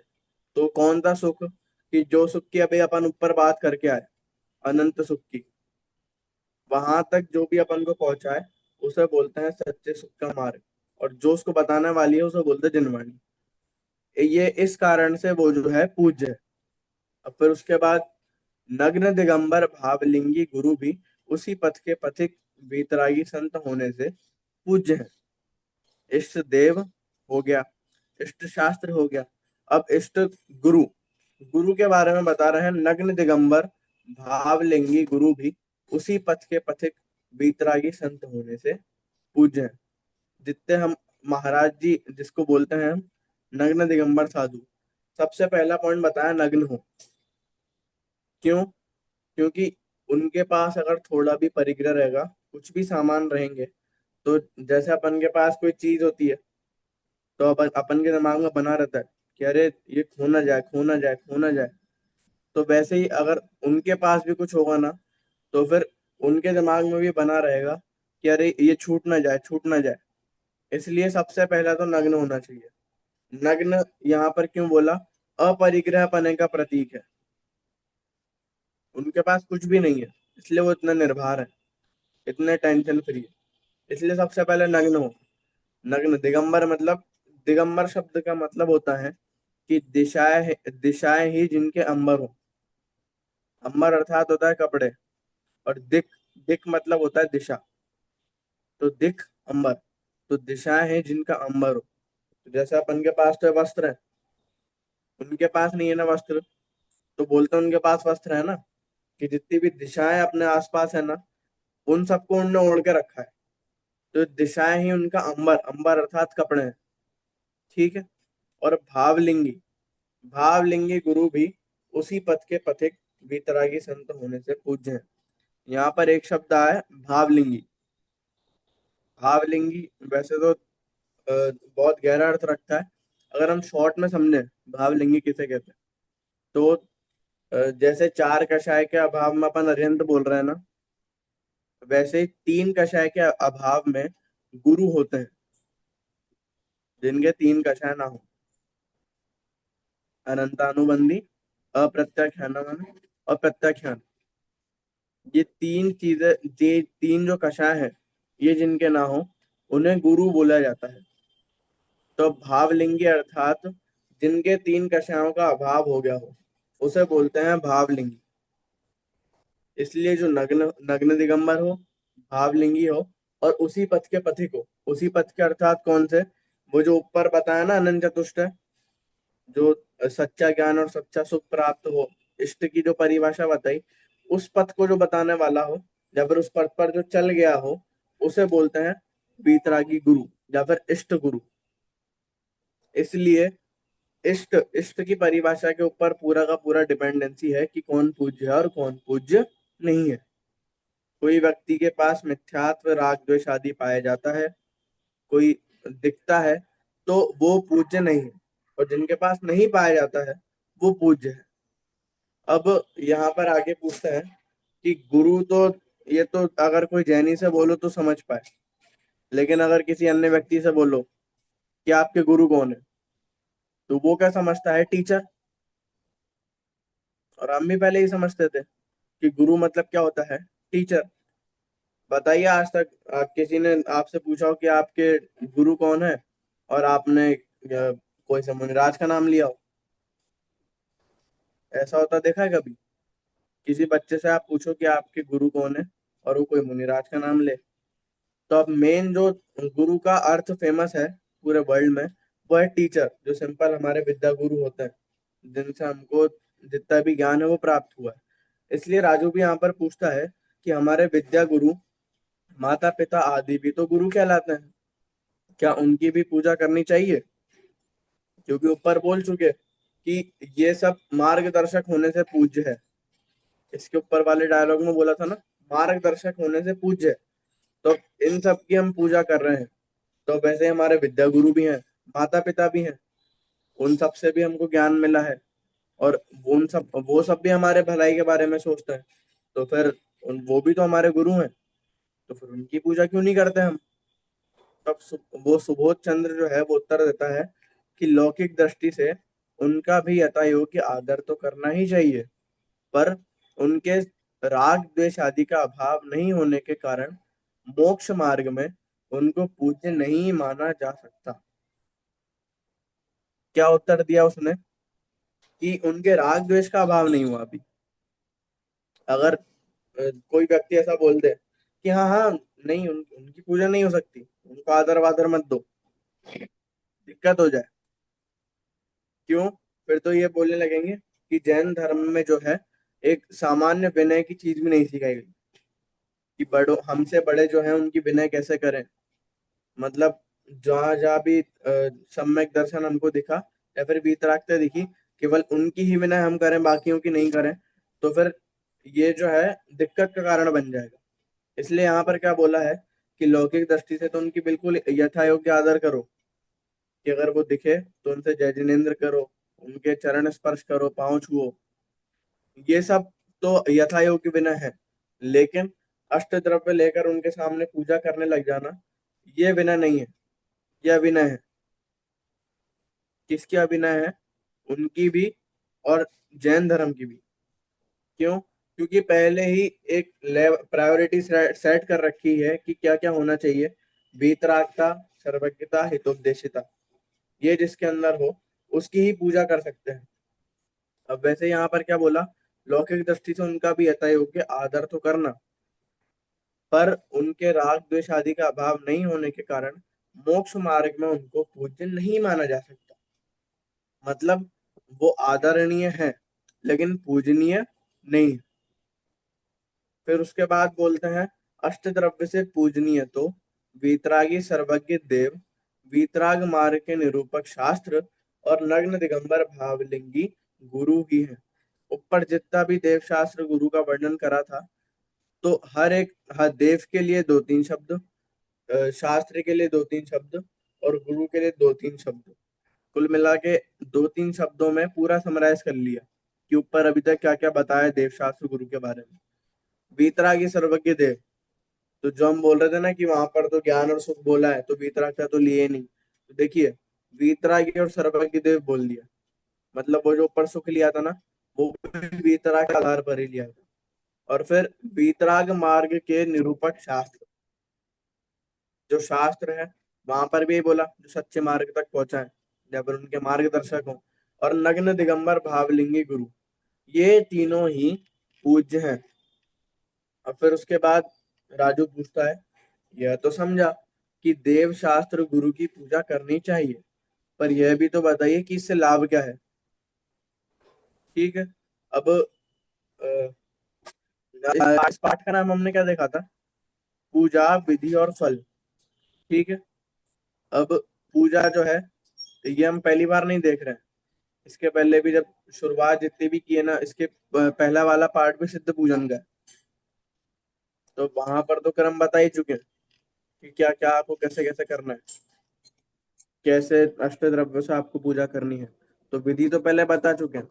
तो कौन सा सुख? कि जो सुख की अभी अपन ऊपर बात करके आए, अनंत सुख की, वहां तक जो भी अपन को पहुंचाए उसे बोलते हैं सच्चे सुख का मार्ग। और जो उसको बताने वाली है उसे बोलते हैं जिनवाणी। ये इस कारण से वो जो है पूज्य है। अब फिर उसके बाद नग्न दिगंबर भावलिंगी गुरु भी उसी पथ के पथिक वीतरागी संत होने से पूज्य है। इष्ट देव हो गया, इष्ट शास्त्र हो गया। अब इष्ट गुरु, गुरु के बारे में बता रहे हैं। नग्न दिगंबर भावलिंगी गुरु भी उसी पथ के पथिक वीतरागी संत होने से पूज्य है। जितने हम महाराज जी जिसको बोलते हैं हम नग्न दिगंबर साधु, सबसे पहला पॉइंट बताया नग्न हो। क्यों? क्योंकि उनके पास अगर थोड़ा भी परिग्रह रहेगा, कुछ भी सामान रहेंगे, तो जैसे अपन के पास कोई चीज होती है, तो अपन के दिमाग में बना रहता है कि अरे ये खो ना जाए, खो ना जाए, खो ना जाए। तो वैसे ही अगर उनके पास भी कुछ होगा ना, तो फिर उनके दिमाग में भी बना रहेगा कि अरे ये छूट ना जाए, छूट ना जाए। इसलिए सबसे पहला तो नग्न होना चाहिए। नग्न यहाँ पर क्यों बोला? अपरिग्रह पने का प्रतीक है। उनके पास कुछ भी नहीं है, इसलिए वो इतना निर्भर है, इतने टेंशन फ्री है। इसलिए सबसे पहले नग्न हो। नग्न दिगंबर मतलब, दिगंबर शब्द का मतलब होता है कि दिशाएं ही जिनके अंबर हो। अंबर अर्थात होता है कपड़े, और दिक, दिक मतलब होता है दिशा। तो दिक, अंबर, तो दिशाएं हैं जिनका अंबर हो। तो जैसे अपन के पास तो वस्त्र है, उनके पास नहीं है ना वस्त्र, तो बोलते हैं उनके पास वस्त्र है ना। कि जितनी भी दिशाएं अपने आसपास है ना, उन सबको उनने ओढ़ के रखा है। तो दिशाएं ही उनका अंबर, अंबर अर्थात कपड़े हैं, ठीक है। और भावलिंगी, भावलिंगी गुरु भी उसी पथ के पथिक वीतरागी संत होने से पूज्य है। यहाँ पर एक शब्द आया है भावलिंगी। भावलिंगी वैसे तो बहुत गहरा अर्थ रखता है। अगर हम शॉर्ट में समझे भावलिंगी किसे कहते हैं, तो जैसे चार कषाय के अभाव में अपन अरिहंत बोल रहे हैं ना, वैसे ही तीन कषाय के अभाव में गुरु होते हैं, जिनके तीन कषाय ना हो। अनंतानुबंधी, अप्रत्याख्यान और प्रत्याख्यान, ये तीन चीजें, ये तीन जो कषाय है, ये जिनके ना हो उन्हें गुरु बोला जाता है। तो भावलिंगी अर्थात जिनके 3 कषायों का अभाव हो गया हो उसे बोलते हैं भावलिंगी। इसलिए जो नग्न नग्न दिगंबर हो, भावलिंगी हो और उसी पथ के पथिक हो, उसी पथ के अर्थात कौन से, वो जो ऊपर बताया ना अनंत चतुष्ट है, जो सच्चा ज्ञान और सच्चा सुख प्राप्त हो, इष्ट की जो परिभाषा बताई, उस पथ को जो बताने वाला हो या फिर उस पथ पर जो चल गया हो उसे बोलते हैं वीतरागी गुरु या फिर इष्ट गुरु। इसलिए इष्ट इष्ट की परिभाषा के ऊपर पूरा का पूरा डिपेंडेंसी है कि कौन पूज्य है और कौन पूज्य नहीं है। कोई व्यक्ति के पास मिथ्यात्व राग द्वेष आदि पाया जाता है, कोई दिखता है, तो वो पूज्य नहीं है, और जिनके पास नहीं पाया जाता है वो पूज्य है। अब यहाँ पर आगे पूछता है कि गुरु तो, ये तो अगर कोई जैनी से बोलो तो समझ पाए, लेकिन अगर किसी अन्य व्यक्ति से बोलो कि आपके गुरु कौन है, तो वो क्या समझता है, टीचर। और हम भी पहले ही समझते थे कि गुरु मतलब क्या होता है, टीचर। बताइए आज तक किसी ने आपसे पूछा हो कि आपके गुरु कौन है और आपने कोई से मुनिराज का नाम लिया हो? ऐसा होता देखा है कभी? किसी बच्चे से आप पूछो कि आपके गुरु कौन है और वो कोई मुनिराज का नाम ले। तो अब मेन जो गुरु का अर्थ फेमस है पूरे वर्ल्ड में, वो है टीचर, जो सिंपल हमारे विद्या गुरु होते हैं, जिनसे हमको जितना भी ज्ञान है वो प्राप्त हुआ है। इसलिए राजू भी यहाँ पर पूछता है कि हमारे विद्या गुरु माता पिता आदि भी तो गुरु कहलाते हैं, क्या उनकी भी पूजा करनी चाहिए? क्योंकि ऊपर बोल चुके कि ये सब मार्गदर्शक होने से पूज्य है। इसके ऊपर वाले डायलॉग में बोला था ना, मार्गदर्शक होने से पूज्य है। तो इन सब की हम पूजा कर रहे हैं। तो वैसे हमारे विद्या गुरु भी हैं, माता पिता भी हैं, उन सब से भी हमको ज्ञान मिला है, और वो सब भी हमारे भलाई के बारे में सोचते हैं। तो फिर वो भी तो हमारे गुरु हैं, तो फिर उनकी पूजा क्यों नहीं करते हम? तब वो सुबोध चंद्र जो है वो उत्तर देता है कि लौकिक दृष्टि से उनका भी यथा योग्य आदर तो करना ही चाहिए, पर उनके राग द्वेष आदि का अभाव नहीं होने के कारण मोक्ष मार्ग में उनको पूज्य नहीं माना जा सकता। क्या उत्तर दिया उसने? कि उनके राग द्वेष का अभाव नहीं हुआ अभी। अगर कोई व्यक्ति ऐसा बोल दे कि हाँ हाँ नहीं, उनकी पूजा नहीं हो सकती, उनको आदर वादर मत दो, दिक्कत हो जाए, क्यों? फिर तो ये बोलने लगेंगे कि जैन धर्म में जो है एक सामान्य विनय की चीज भी नहीं सिखाई गई, कि बड़ों हमसे बड़े जो हैं उनकी विनय कैसे करें। मतलब जहां जहां भी सम्यक दर्शन हमको दिखा या फिर वीतरागता दिखी, केवल उनकी ही विनय हम करें, बाकियों की नहीं करें, तो फिर ये जो है दिक्कत का कारण बन जाएगा। इसलिए यहाँ पर क्या बोला है कि लौकिक दृष्टि से तो उनकी बिल्कुल यथा योग्य आदर करो, कि अगर वो दिखे तो उनसे जय जिनेन्द्र करो, उनके चरण स्पर्श करो, पांव छुओ, ये सब तो यथा योग्य विनय है। लेकिन अष्ट द्रव्य लेकर उनके सामने पूजा करने लग जाना, ये विनय नहीं है, यह विनय है। किसकी अभिनय है? उनकी भी और जैन धर्म की भी। क्यों? क्योंकि पहले ही एक प्रायोरिटी सेट कर रखी है कि क्या क्या होना चाहिए। वीतरागता, सर्वज्ञता, हितोपदेशिता, ये जिसके अंदर हो उसकी ही पूजा कर सकते हैं। अब वैसे यहाँ पर क्या बोला, लौकिक दृष्टि से उनका भी यथा योग्य आदर तो करना, पर उनके राग द्वेष आदि का अभाव नहीं होने के कारण मोक्ष मार्ग में उनको पूज्य नहीं माना जा सकता। मतलब वो आदरणीय है लेकिन पूजनीय नहीं है। फिर उसके बाद बोलते हैं अष्ट द्रव्य से पूजनीय तो वीतरागी सर्वज्ञ देव, वीतराग मार्ग के निरूपक शास्त्र और नग्न दिगंबर भावलिंगी गुरु ही है। ऊपर जितना भी देव शास्त्र गुरु का वर्णन करा था, तो हर देव के लिए 2-3 शब्द, शास्त्र के लिए 2-3 शब्द और गुरु के लिए 2-3 शब्द, कुल मिला के 2-3 शब्दों में पूरा समराइज कर लिया कि ऊपर अभी तक क्या क्या बताया देव शास्त्र गुरु के बारे में। वीतरागी सर्वज्ञ देव, तो जो हम बोल रहे थे ना कि वहां पर तो ज्ञान और सुख बोला है, तो वीतराग का तो लिए नहीं, तो देखिए वीतरागी और सर्वज्ञ देव बोल दिया, मतलब वो जो ऊपर सुख लिया था ना, वो भी वीतराग के आधार पर ही लिया था। और फिर वीतराग मार्ग के निरूपक शास्त्र, जो शास्त्र है वहां पर भी यही बोला, जो सच्चे मार्ग तक पहुंचा है या फिर उनके मार्गदर्शक हो, और नग्न दिगंबर भावलिंगी गुरु, ये तीनों ही पूज्य हैं। अब फिर उसके बाद राजू पूछता है, यह तो समझा कि देव शास्त्र गुरु की पूजा करनी चाहिए, पर यह भी तो बताइए कि इससे लाभ क्या है। ठीक है। अब इस पाठ का नाम हमने क्या देखा था, पूजा विधि और फल। ठीक है। अब पूजा जो है ये हम पहली बार नहीं देख रहे हैं, इसके पहले भी जब शुरुआत जितनी भी की है ना, इसके पहला वाला पार्ट भी सिद्ध पूजन का है, तो वहां पर तो क्रम बता ही चुके हैं कि क्या क्या आपको कैसे कैसे करना है, कैसे अष्टद्रव्यों से आपको पूजा करनी है। तो विधि तो पहले बता चुके हैं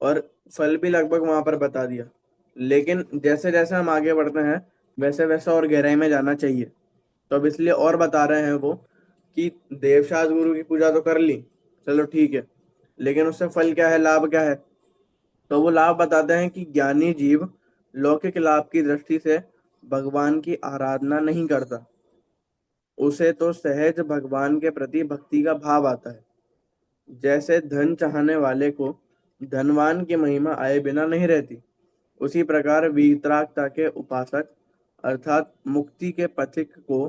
और फल भी लगभग वहां पर बता दिया। लेकिन जैसे जैसे हम आगे बढ़ते हैं वैसे वैसे और गहराई में जाना चाहिए, तो अब इसलिए और बता रहे हैं वो कि देवशास्त्र गुरु की पूजा तो कर ली, चलो ठीक है, लेकिन उससे फल क्या है, लाभ क्या है। तो वो लाभ बताते हैं कि ज्ञानी जीव लौकिक लाभ की दृष्टि से भगवान की आराधना नहीं करता, उसे तो सहज भगवान के प्रति भक्ति का भाव आता है। जैसे धन चाहने वाले को धनवान की महिमा आए बिना नहीं रहती, उसी प्रकार वीतरागता के उपासक अर्थात मुक्ति के पथिक को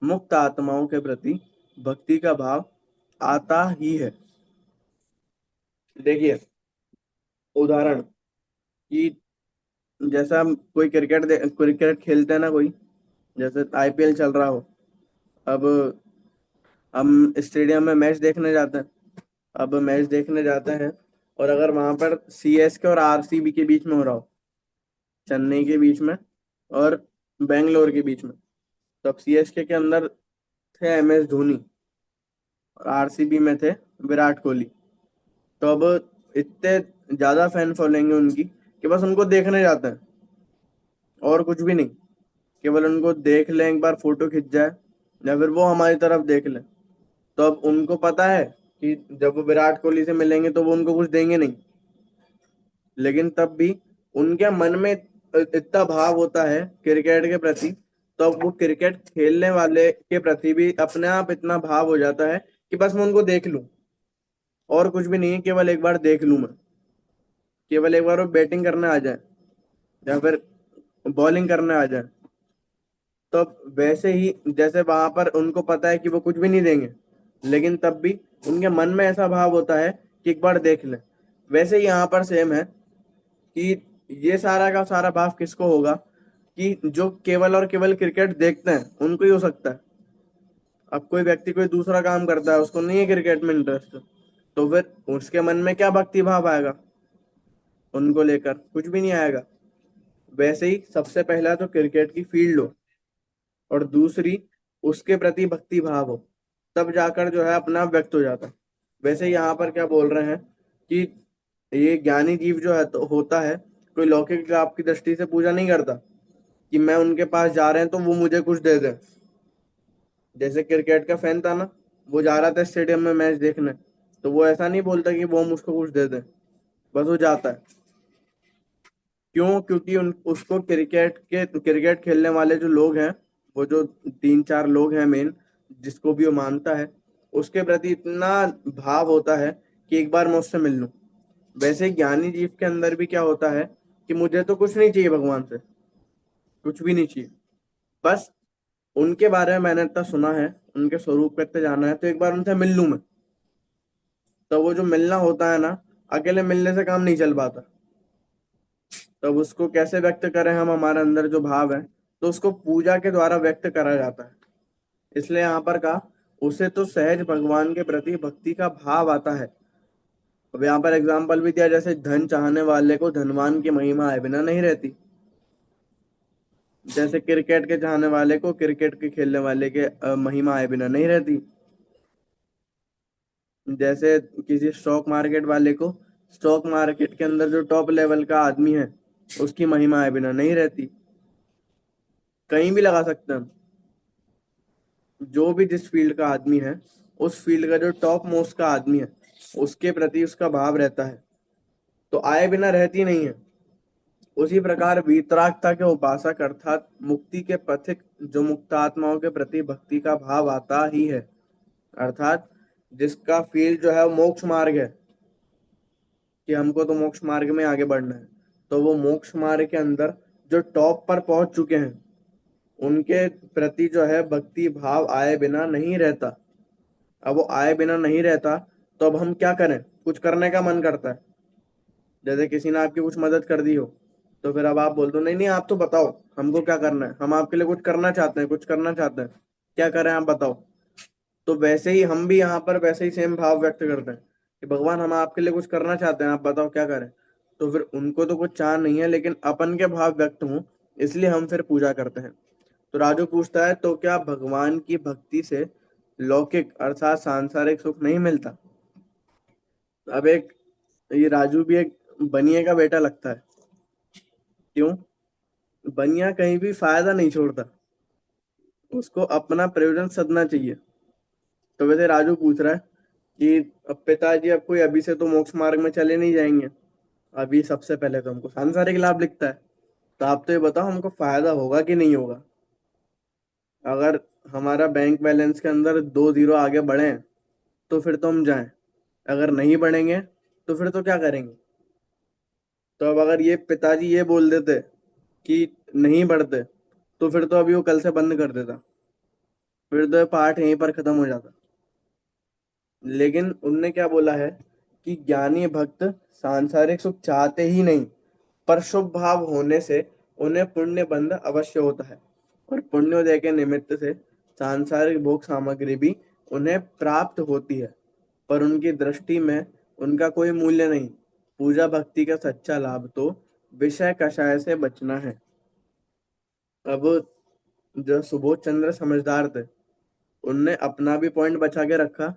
मुक्त आत्माओं के प्रति भक्ति का भाव आता ही है। देखिए उदाहरण कि जैसा हम कोई क्रिकेट खेलते हैं ना, कोई जैसे आईपीएल चल रहा हो, अब हम स्टेडियम में मैच देखने जाते हैं। अब मैच देखने जाते हैं और अगर वहां पर सीएसके और आरसीबी के बीच में हो रहा हो, चेन्नई के बीच में और बेंगलोर के बीच में, तो अब सीएसके के अंदर थे एमएस धोनी और आरसीबी में थे विराट कोहली। तो अब इतने ज्यादा फैन फॉलोइंग है उनकी कि बस उनको देखने जाते हैं और कुछ भी नहीं, केवल उनको देख लें, एक बार फोटो खिंच जाए या फिर वो हमारी तरफ देख लें। तो अब उनको पता है कि जब वो विराट कोहली से मिलेंगे तो वो उनको कुछ देंगे नहीं, लेकिन तब भी उनके मन में इतना भाव होता है क्रिकेट के प्रति, तो अब वो क्रिकेट खेलने वाले के प्रति भी अपने आप इतना भाव हो जाता है कि बस मैं उनको देख लूं और कुछ भी नहीं है, केवल एक बार देख लूं मैं, केवल एक बार वो बैटिंग करने आ जाए या फिर बॉलिंग करने आ जाए। तो अब वैसे ही जैसे वहां पर उनको पता है कि वो कुछ भी नहीं देंगे, लेकिन तब भी उनके मन में ऐसा भाव होता है कि एक बार देख लें। वैसे ही यहाँ पर सेम है कि ये सारा का सारा भाव किसको होगा, कि जो केवल और केवल क्रिकेट देखते हैं उनको ही हो सकता है। अब कोई व्यक्ति कोई दूसरा काम करता है, उसको नहीं है क्रिकेट में इंटरेस्ट, तो फिर उसके मन में क्या भक्ति भाव आएगा, उनको लेकर कुछ भी नहीं आएगा। वैसे ही सबसे पहला तो क्रिकेट की फील्ड हो और दूसरी उसके प्रति भक्ति भाव हो, तब जाकर जो है अपना आप व्यक्त हो जाता है। वैसे ही यहाँ पर क्या बोल रहे हैं कि ये ज्ञानी जीव जो है तो होता है, कोई लौकिक लाभ की दृष्टि से पूजा नहीं करता कि मैं उनके पास जा रहे हैं तो वो मुझे कुछ दे दे। जैसे क्रिकेट का फैन था ना, वो जा रहा था स्टेडियम में मैच देखने, तो वो ऐसा नहीं बोलता कि वो मुझको कुछ दे दे, बस वो जाता है। क्यों? क्योंकि उसको क्रिकेट खेलने वाले जो लोग हैं, वो जो तीन चार लोग हैं मेन, जिसको भी वो मानता है, उसके प्रति इतना भाव होता है कि एक बार मैं उससे मिल लूं। वैसे ही ज्ञानी जीव के अंदर भी क्या होता है कि मुझे तो कुछ नहीं चाहिए भगवान से, कुछ भी नहीं चाहिए, बस उनके बारे में मैंने इतना सुना है, उनके स्वरूप पे इतना जाना है, तो एक बार उनसे मिल लूं मैं। तो वो जो मिलना होता है ना, अकेले मिलने से काम नहीं चल पाता। तब उसको कैसे व्यक्त करें हम, हमारे अंदर जो भाव है, तो उसको पूजा के द्वारा व्यक्त करा जाता है। इसलिए यहाँ पर कहा, उसे तो सहज भगवान के प्रति भक्ति का भाव आता है। अब यहाँ पर एग्जाम्पल भी दिया, जैसे धन चाहने वाले को धनवान की महिमा आए बिना नहीं रहती, जैसे क्रिकेट के चाहने वाले को क्रिकेट के खेलने वाले के महिमा आए बिना नहीं रहती, जैसे किसी स्टॉक मार्केट वाले को स्टॉक मार्केट के अंदर जो टॉप लेवल का आदमी है उसकी महिमा आए बिना नहीं रहती। कहीं भी लगा सकते हैं हम, जो भी जिस फील्ड का आदमी है, उस फील्ड का जो टॉप मोस्ट का आदमी है उसके प्रति उसका भाव रहता है, तो आए बिना रहती नहीं है। उसी प्रकार वीतरागता के उपासक अर्थात मुक्ति के पथिक जो मुक्त आत्माओं के प्रति भक्ति का भाव आता ही है। अर्थात जिसका फील्ड जो है वो मोक्ष मार्ग है, कि हमको तो मोक्ष मार्ग में आगे बढ़ना है, तो वो मोक्ष मार्ग के अंदर जो टॉप पर पहुंच चुके हैं उनके प्रति जो है भक्ति भाव आए बिना नहीं रहता। अब वो आए बिना नहीं रहता तो अब हम क्या करें, कुछ करने का मन करता है। जैसे किसी ने आपकी कुछ मदद कर दी हो, तो फिर अब आप बोल दो नहीं नहीं आप तो बताओ हमको क्या करना है, हम आपके लिए कुछ करना चाहते हैं, कुछ करना चाहते हैं, क्या करें आप बताओ। तो वैसे ही हम भी यहाँ पर वैसे ही सेम भाव व्यक्त करते हैं कि भगवान हम आपके लिए कुछ करना चाहते हैं, आप बताओ क्या करें। तो फिर उनको तो कुछ चाह नहीं है, लेकिन अपन के भाव व्यक्त हों इसलिए हम फिर पूजा करते हैं। तो राजू पूछता है तो क्या भगवान की भक्ति से लौकिक अर्थात सांसारिक सुख नहीं मिलता। अब एक ये राजू भी एक बनिए का बेटा लगता है। क्यों? बनिया कहीं भी फायदा नहीं छोड़ता, उसको अपना प्रयोजन सदना चाहिए। तो वैसे राजू पूछ रहा है कि अब पिताजी अब कोई अभी से तो मोक्ष मार्ग में चले नहीं जाएंगे, अभी सबसे पहले तो हमको सांसारिक लाभ लिखता है। तो आप तो ये बताओ हमको फायदा होगा कि नहीं होगा। अगर हमारा बैंक बैलेंस के अंदर 2 जीरो आगे बढ़े तो फिर तो हम जाएं, अगर नहीं बढ़ेंगे तो फिर तो क्या करेंगे। तो अब अगर ये पिताजी ये बोल देते कि नहीं बढ़ते तो फिर तो अभी वो कल से बंद कर देता, फिर तो ये पाठ यहीं पर खत्म हो जाता। लेकिन उनने क्या बोला है कि ज्ञानी भक्त सांसारिक सुख चाहते ही नहीं, पर शुभ भाव होने से उन्हें पुण्य बंध अवश्य होता है, और पुण्योदय के निमित्त से सांसारिक भोग सामग्री भी उन्हें प्राप्त होती है, पर उनकी दृष्टि में उनका कोई मूल्य नहीं। पूजा भक्ति का सच्चा लाभ तो विषय कषाय से बचना है। अब जो सुबोध चंद्र समझदार थे, उनने अपना भी पॉइंट बचा के रखा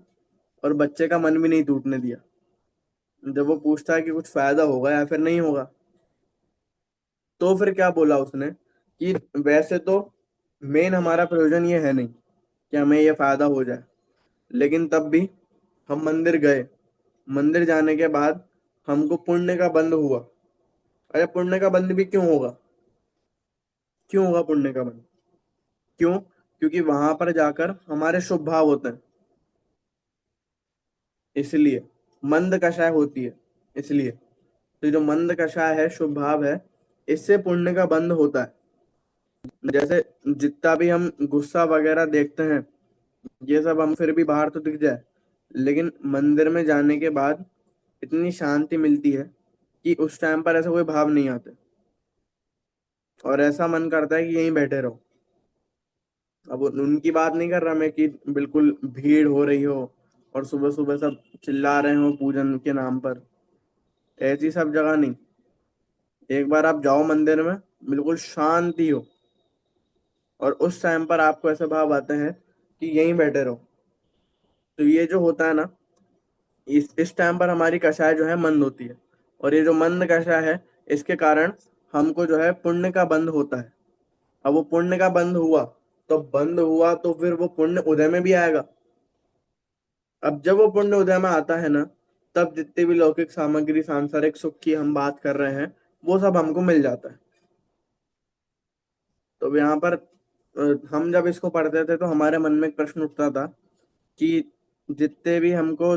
और बच्चे का मन भी नहीं टूटने दिया। जब वो पूछता है कि कुछ फायदा होगा या फिर नहीं होगा, तो फिर क्या बोला उसने कि वैसे तो मेन हमारा प्रयोजन ये है नहीं कि हमें ये फायदा हो जाए, लेकिन तब भी हम मंदिर गए, मंदिर जाने के बाद हमको पुण्य का बंध हुआ। अरे पुण्य का बंध भी क्यों होगा, क्यों होगा पुण्य का बंध? क्यों? क्योंकि वहां पर जाकर हमारे शुभ भाव होते हैं, इसलिए मंद कषाय होती है, इसलिए। तो जो मंद कषाय है, शुभ भाव है, इससे पुण्य का बंध होता है। जैसे जितना भी हम गुस्सा वगैरह देखते हैं, ये सब हम फिर भी बाहर तो दिख जाए, लेकिन मंदिर में जाने के बाद इतनी शांति मिलती है कि उस टाइम पर ऐसा कोई भाव नहीं आते, और ऐसा मन करता है कि यहीं बैठे रहो। अब उनकी बात नहीं कर रहा मैं कि बिल्कुल भीड़ हो रही हो और सुबह सुबह सब चिल्ला रहे हो पूजन के नाम पर, ऐसी सब जगह नहीं। एक बार आप जाओ मंदिर में, बिल्कुल शांति हो, और उस टाइम पर आपको ऐसे भाव आते हैं कि यहीं बैठे रहो। तो ये जो होता है ना, इस टाइम पर हमारी कषाय जो है मंद होती है, और ये जो मंद कषाय है इसके कारण हमको जो है पुण्य का बंध होता है। अब वो पुण्य का बंध हुआ, तो बंद हुआ तो फिर वो पुण्य उदय में भी आएगा। अब जब वो पुण्य उदय में आता है ना, तब जितनी भी लौकिक सामग्री सांसारिक सुख की हम बात कर रहे हैं वो सब हमको मिल जाता है। तो यहाँ पर हम जब इसको पढ़ते थे तो हमारे मन में एक प्रश्न उठता था कि जितने भी हमको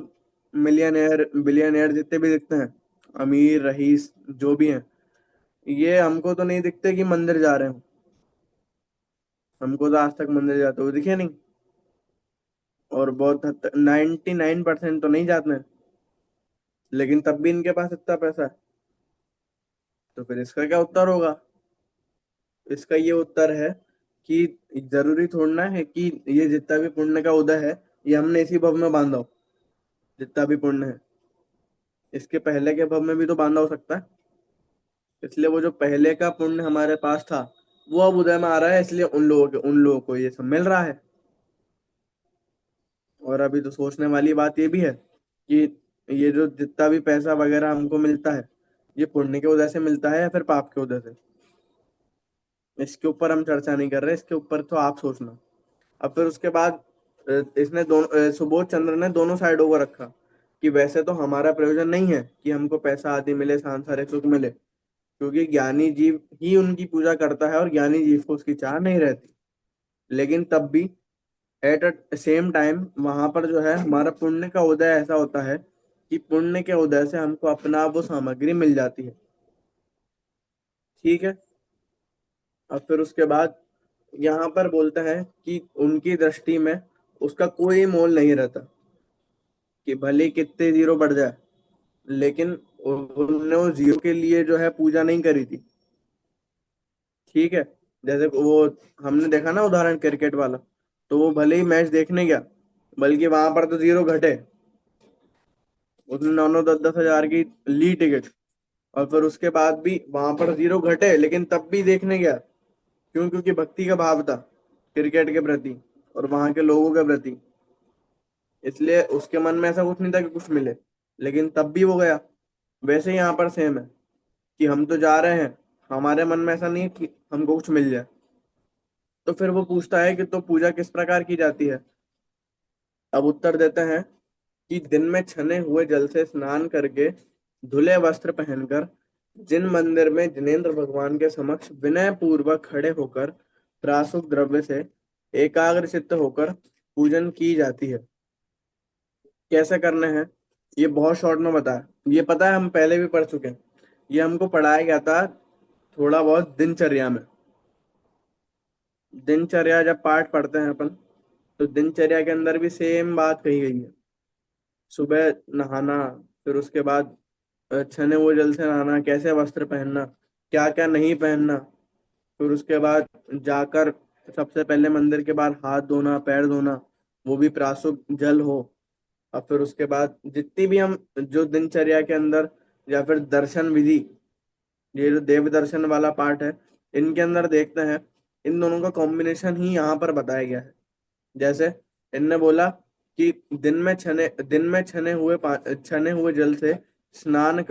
मिलियनेयर बिलियनेयर जितने भी दिखते हैं, अमीर रईस जो भी हैं, ये हमको तो नहीं दिखते कि मंदिर जा रहे हो। हमको तो आज तक मंदिर जाते हुए दिखे नहीं, और बहुत हद तक 99% तो नहीं जाते हैं, लेकिन तब भी इनके पास इतना पैसा है। तो फिर इसका क्या उत्तर होगा? इसका ये उत्तर है कि जरूरी थोड़ना है कि ये जितना भी पुण्य का उदय है ये हमने इसी भव में बांधा हो। जितना भी पुण्य है इसके पहले के भव में भी तो बांधा हो सकता है, इसलिए वो जो पहले का पुण्य हमारे पास था वो अब उदय में आ रहा है, इसलिए उन लोगों को ये सब मिल रहा है। और अभी तो सोचने वाली बात ये भी है कि ये जो जितना भी पैसा वगैरह हमको मिलता है, ये पुण्य के उदय से मिलता है या फिर पाप के उदय से। इसके ऊपर हम चर्चा नहीं कर रहे, इसके ऊपर तो आप सोचना। अब फिर उसके बाद इसने दोनों सुबोध चंद्र ने दोनों साइडों को रखा कि वैसे तो हमारा प्रयोजन नहीं है कि हमको पैसा आदि मिले, सांसारिक सुख मिले, क्योंकि ज्ञानी जीव ही उनकी पूजा करता है और ज्ञानी जीव को उसकी चाह नहीं रहती। लेकिन तब भी एट अ सेम टाइम वहां पर जो है हमारा पुण्य का उदय ऐसा होता है कि पुण्य के उदय से हमको अपना वो सामग्री मिल जाती है। ठीक है। अब फिर उसके बाद यहाँ पर बोलता है कि उनकी दृष्टि में उसका कोई मोल नहीं रहता, कि भले ही कितने जीरो बढ़ जाए, लेकिन उन्होंने वो जीरो के लिए जो है पूजा नहीं करी थी। ठीक है। जैसे वो हमने देखा ना उदाहरण क्रिकेट वाला, तो वो भले ही मैच देखने गया, बल्कि वहां पर तो जीरो घटे, उसने 9-9 10-10 हजार की ली टिकट, और फिर उसके बाद भी वहां पर जीरो घटे, लेकिन तब भी देखने गया। क्यों? क्योंकि भक्ति का भाव था क्रिकेट के प्रति और वहां के लोगों के प्रति, इसलिए उसके मन में ऐसा कुछ नहीं था कि कुछ मिले, लेकिन तब भी वो गया। वैसे ही यहाँ पर सेम है कि हम तो जा रहे हैं, हमारे मन में ऐसा नहीं है कि हमको कुछ मिल जाए। तो फिर वो पूछता है कि तो पूजा किस प्रकार की जाती है। अब उत्तर देते हैं कि दिन में छने हुए जल से स्नान करके, धुले वस्त्र पहनकर, जिन मंदिर में जिनेंद्र भगवान के समक्ष विनय पूर्वक खड़े होकर प्राशुक द्रव्य से एकाग्र चित्त होकर पूजन की जाती है। कैसे करने हैं ये बहुत शॉर्ट में बताया, ये पता है हम पहले भी पढ़ चुके हैं, ये हमको पढ़ाया गया था थोड़ा बहुत दिनचर्या में। दिनचर्या जब पाठ पढ़ते हैं अपन, तो दिनचर्या के अंदर भी सेम बात कही गई है। सुबह नहाना, फिर उसके बाद छने हुए जल से नहाना, कैसे वस्त्र पहनना, क्या क्या नहीं पहनना, फिर उसके बाद जाकर सबसे पहले मंदिर के बाहर हाथ धोना, पैर धोना, वो भी प्राशुद्ध जल हो। और फिर उसके बाद जितनी भी हम जो दिनचर्या के अंदर, या फिर दर्शन विधि, ये जो देव दर्शन वाला पार्ट है, इनके अंदर देखते हैं, इन दोनों का कॉम्बिनेशन ही यहाँ पर बताया गया है। जैसे इनने बोला कि छने हुए जल से स्नान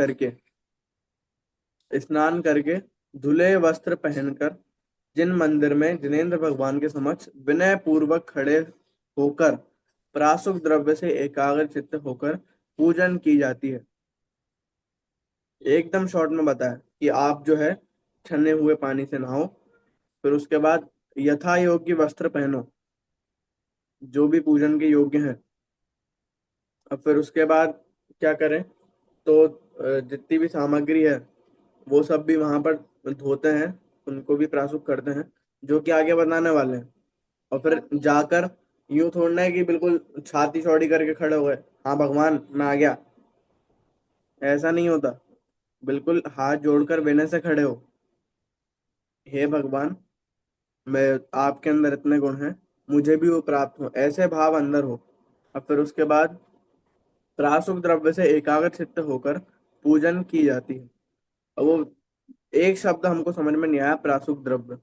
करके धुले वस्त्र पहनकर, जिन मंदिर में जिनेंद्र भगवान के समक्ष विनय पूर्वक खड़े होकर प्राशुक द्रव्य से एकाग्र चित्त होकर पूजन की जाती है। एकदम शॉर्ट में बताया कि आप जो है छने हुए पानी से नहाओ, फिर उसके बाद यथा योग्य वस्त्र पहनो जो भी पूजन के योग्य हैं। अब फिर उसके बाद क्या करें, तो जितनी भी सामग्री है वो सब भी वहां पर धोते हैं, उनको भी प्राशुद्ध करते हैं, जो कि आगे बताने वाले हैं। और फिर जाकर यूं थोड़ना है कि बिल्कुल छाती चौड़ी करके खड़े हुए, हाँ भगवान मैं आ गया, ऐसा नहीं होता। बिल्कुल हाथ जोड़कर विनय से खड़े हो, हे भगवान मैं, आपके अंदर इतने गुण हैं, मुझे भी वो प्राप्त हो, ऐसे भाव अंदर हो। अब फिर उसके बाद प्राशुद्ध द्रव्य से एकाग्र चित्त होकर पूजन की जाती है। अब वो एक शब्द हमको समझ में नहीं आया, प्राशुद्ध द्रव्य।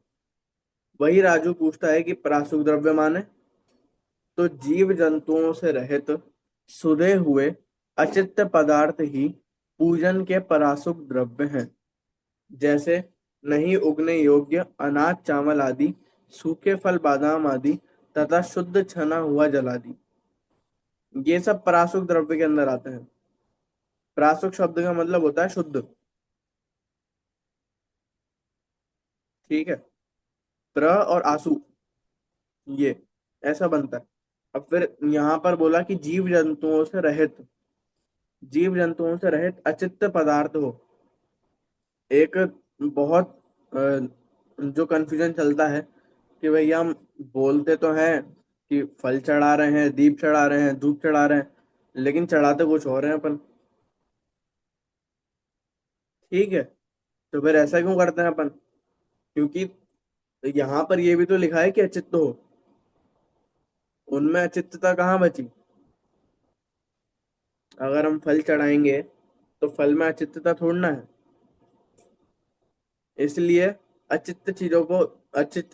वही राजू पूछता है कि प्राशुद्ध द्रव्य माने, तो जीव जंतुओं से रहित सुधे हुए अचित्त पदार्थ ही पूजन के पराशुद्ध द्रव्य हैं। जैसे नहीं उगने योग्य अनाज चावल आदि, सूखे फल बादाम आदि, तथा शुद्ध छना हुआ जल आदि, ये सब पराशुद्ध द्रव्य के अंदर आते हैं। पराशुद्ध शब्द का मतलब होता है शुद्ध। ठीक है। प्र और आसु, ये ऐसा बनता है। अब फिर यहाँ पर बोला कि जीव जंतुओं से रहित अचित्त पदार्थ हो। एक बहुत जो कंफ्यूजन चलता है कि भैया हम बोलते तो हैं कि फल चढ़ा रहे हैं, दीप चढ़ा रहे हैं, धूप चढ़ा रहे हैं, लेकिन चढ़ाते कुछ और हैं अपन। ठीक है। तो फिर ऐसा क्यों करते हैं अपन? क्योंकि यहाँ पर ये भी तो लिखा है कि अचित्त हो, उनमें अचित्तता कहाँ बची? अगर हम फल चढ़ाएंगे तो फल में अचित्तता थोड़ना है, इसलिए अचित्त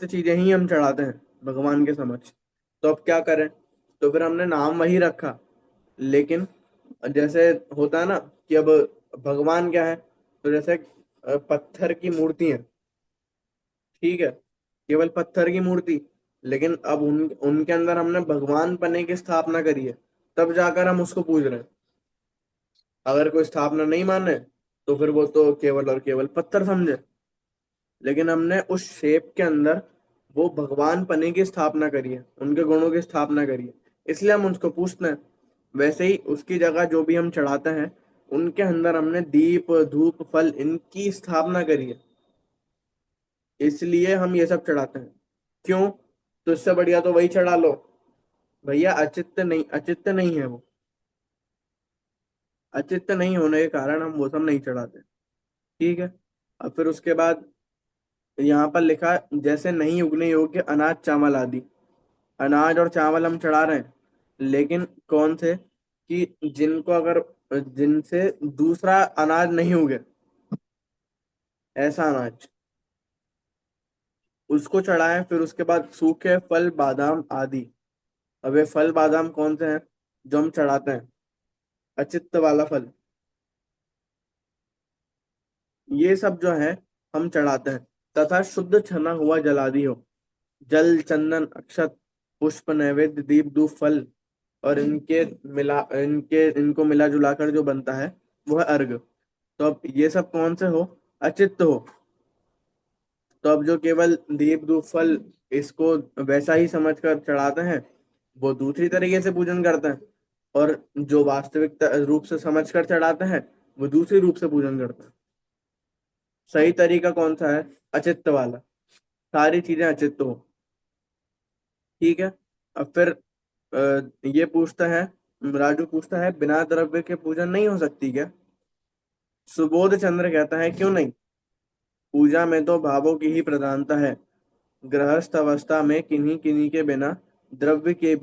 चीजें ही हम चढ़ाते हैं भगवान के समक्ष। तो अब क्या करें? तो फिर हमने नाम वही रखा, लेकिन जैसे होता है ना कि अब भगवान क्या है, तो जैसे पत्थर की मूर्ति है, ठीक है, केवल पत्थर की मूर्ति, लेकिन अब उनके अंदर हमने भगवान पने की स्थापना करी है, तब जाकर हम उसको पूज रहे हैं। अगर कोई स्थापना नहीं माने तो फिर वो तो केवल और केवल पत्थर समझे, लेकिन हमने उस शेप के अंदर वो भगवान पने की स्थापना करिए, उनके गुणों की स्थापना करिए, इसलिए हम उसको पूछते हैं। वैसे ही उसकी जगह जो भी हम चढ़ाते हैं, उनके अंदर हमने दीप धूप फल इनकी स्थापना करी है, इसलिए हम ये सब चढ़ाते हैं। क्यों? तो इससे बढ़िया तो वही चढ़ा लो। भैया अचित्त नहीं है वो। अचित्त नहीं होने के कारण हम वो सब नहीं चढ़ाते। ठीक है। अब फिर उसके बाद यहाँ पर लिखा है, जैसे नहीं उगने योग्य अनाज चावल आदि। अनाज और चावल हम चढ़ा रहे हैं, लेकिन कौन से? कि जिनको अगर जिनसे दूसरा अनाज नहीं उगे, ऐसा अनाज, उसको चढ़ाएं। फिर उसके बाद सूखे फल बादाम आदि। अब ये फल बादाम कौन से हैं जो हम चढ़ाते हैं? अचित्त वाला फल, ये सब जो है हम चढ़ाते हैं। तथा शुद्ध छना हुआ जलादि हो, जल चंदन अक्षत पुष्प नैवेद्य दीप धूप फल, और इनको मिला जुलाकर जो बनता है वो है अर्घ। तो अब ये सब कौन से हो? अचित्त हो। तो अब जो केवल दीप धूप फल इसको वैसा ही समझकर चढ़ाते हैं, वो दूसरी तरीके से पूजन करते हैं। और जो वास्तविक रूप से समझकर चढ़ाते हैं, वो दूसरी रूप से पूजन करते हैं। सही तरीका कौन सा है? अचित्त वाला। सारी चीजें अचित्त हो। ठीक है। अब फिर ये पूछता है, राजू पूछता है, बिना द्रव्य के पूजन नहीं हो सकती क्या? सुबोध चंद्र कहता है, क्यों नहीं? पूजा में तो भावों की ही प्रधानता है। गृहस्थ अवस्था में किन्हीं किन्हीं के बिना द्रव्य के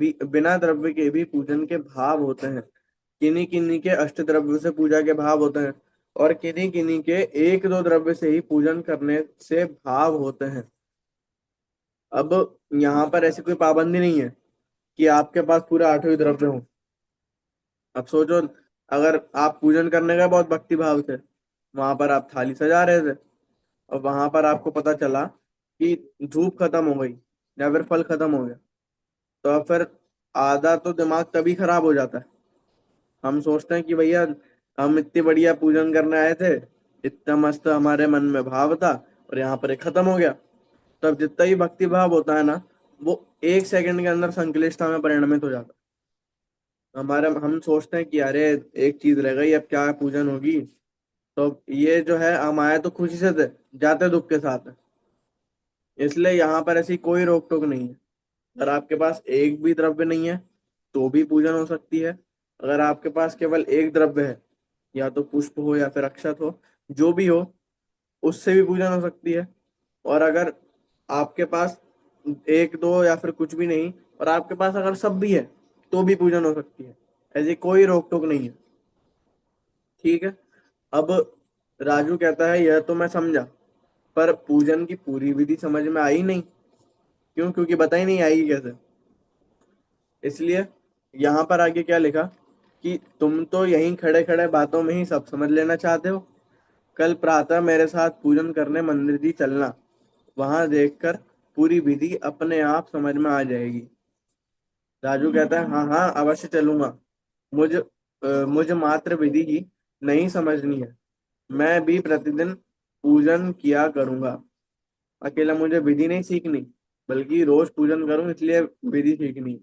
भी पूजन के भाव होते हैं। किन्हीं किन्हीं के अष्ट द्रव्य से पूजा के भाव होते हैं, और किन्हीं किन्हीं के एक दो द्रव्य से ही पूजन करने से भाव होते हैं। अब यहाँ पर ऐसी कोई पाबंदी नहीं है कि आपके पास पूरे आठों ही द्रव्य हो। अब सोचो, अगर आप पूजन करने का बहुत भक्ति भाव से, वहां पर आप थाली सजा रहे थे, और वहां पर आपको पता चला कि धूप खत्म हो गई या फिर फल खत्म हो गया, तो अब फिर आधा तो दिमाग तभी खराब हो जाता है। हम सोचते हैं कि भैया हम इतनी बढ़िया पूजन करने आए थे, इतना मस्त हमारे मन में भाव था, और यहाँ पर ये खत्म हो गया। तब जितना ही भक्ति भाव होता है ना, वो एक सेकंड के अंदर संक्लिष्टता में परिणमित हो जाता है। हम सोचते हैं कि अरे एक चीज रह गई, अब क्या पूजन होगी। तो ये जो है, हम आए तो खुशी से थे, जाते दुख के साथ है। इसलिए यहाँ पर ऐसी कोई रोक टोक नहीं है। अगर आपके पास एक भी द्रव्य नहीं है तो भी पूजन हो सकती है। अगर आपके पास केवल एक द्रव्य है, या तो पुष्प हो या फिर अक्षत हो, जो भी हो, उससे भी पूजन हो सकती है। और अगर आपके पास एक दो या फिर कुछ भी नहीं, और आपके पास अगर सब भी है, तो भी पूजन हो सकती है। ऐसी कोई रोक टोक नहीं है। ठीक है। अब राजू कहता है, यह तो मैं समझा, पर पूजन की पूरी विधि समझ में आई नहीं। क्यों? क्योंकि बता ही नहीं आएगी कैसे। इसलिए यहाँ पर आगे क्या लिखा कि तुम तो यहीं खड़े खड़े बातों में ही सब समझ लेना चाहते हो। कल प्रातः मेरे साथ पूजन करने मंदिर जी चलना, वहां देखकर पूरी विधि अपने आप समझ में आ जाएगी। राजू कहता है, हाँ हाँ अवश्य चलूंगा। मुझ मात्र विधि ही नहीं समझनी है, मैं भी प्रतिदिन पूजन किया करूंगा। अकेला मुझे विधि नहीं सीखनी, बल्कि रोज पूजन करूं, इसलिए विधि सीखनी।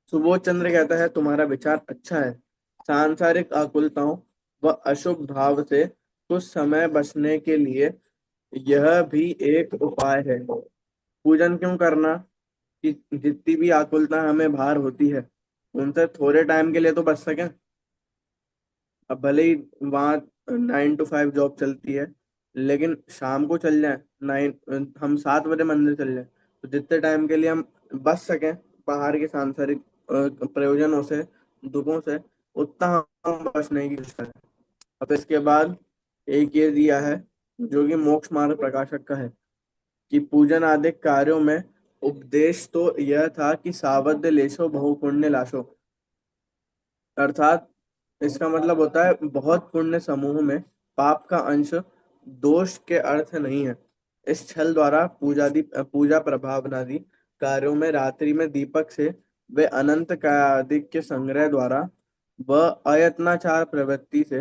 सुबोध चंद्र कहता है, तुम्हारा विचार अच्छा है। सांसारिक आकुलताओं व अशुभ भाव से कुछ समय बचने के लिए यह भी एक उपाय है। पूजन क्यों करना? कि जितनी भी आकुलता हमें बाहर होती है, उनसे थोड़े टाइम के लिए तो बच सकें। अब भले ही वहाँ 9 to 5 जॉब चलती है, लेकिन शाम को चल जाए, हम 7 बजे मंदिर चल जाए, तो जितने टाइम के लिए हम बच सकें बाहर के सांसारिक प्रयोजनों से, दुखों से, उतना हम बचने की कोशिश करें। अब इसके बाद एक ये दिया है, जो कि मोक्ष मार्ग प्रकाशक का है, कि पूजन आदि कार्यों में उपदेश तो यह था कि सावध लेशो बहु पुण्य लाशो। अर्थात इसका मतलब होता है, बहुत पुण्य समूह में पाप का अंश दोष के अर्थ नहीं है। इस छल द्वारा पूजा प्रभावनादि कार्यों में रात्रि में दीपक से वे अनंत कायादि के संग्रह द्वारा व अयत्नाचार प्रवृत्ति से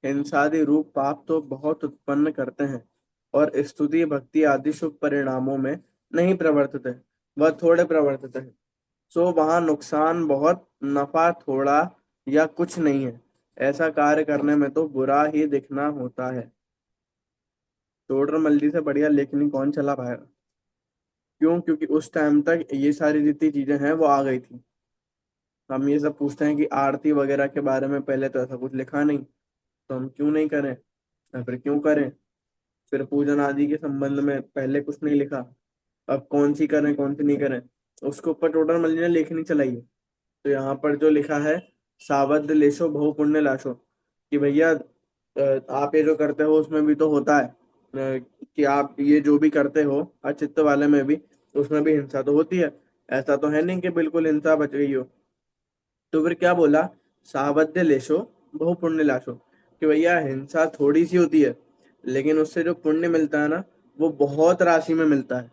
हिंसादि रूप पाप तो बहुत उत्पन्न करते हैं, और स्तुति भक्ति आदि शुभ परिणामों में नहीं प्रवर्तित है, वह थोड़े प्रवर्तित है। सो वहां नुकसान बहुत, नफा थोड़ा या कुछ नहीं है। ऐसा कार्य करने में तो बुरा ही दिखना होता है। टोडर मल्ली से बढ़िया लेखनी कौन चला पाएगा? क्यों? क्योंकि उस टाइम तक ये सारी जितनी चीजें हैं वो आ गई थी। हम ये सब पूछते हैं कि आरती वगैरह के बारे में पहले तो ऐसा कुछ लिखा नहीं, तो हम क्यों नहीं करें, या फिर क्यों करें? फिर पूजन आदि के संबंध में पहले कुछ नहीं लिखा, अब कौन सी करें कौन सी नहीं करें, उसके ऊपर टोडर मल्ली ने लेखनी चलाई है। तो यहाँ पर जो लिखा है, सावध लेशो बहु पुण्य लाशो, कि भैया आप ये जो करते हो उसमें भी तो होता है कि आप ये जो भी करते हो अचित्त वाले में भी, उसमें भी हिंसा तो होती है। ऐसा तो है नहीं कि बिल्कुल हिंसा बच गई हो। तो फिर क्या बोला? सावध्य लेशो बहु पुण्य लाशो, कि भैया हिंसा थोड़ी सी होती है, लेकिन उससे जो पुण्य मिलता है ना, वो बहुत राशि में मिलता है।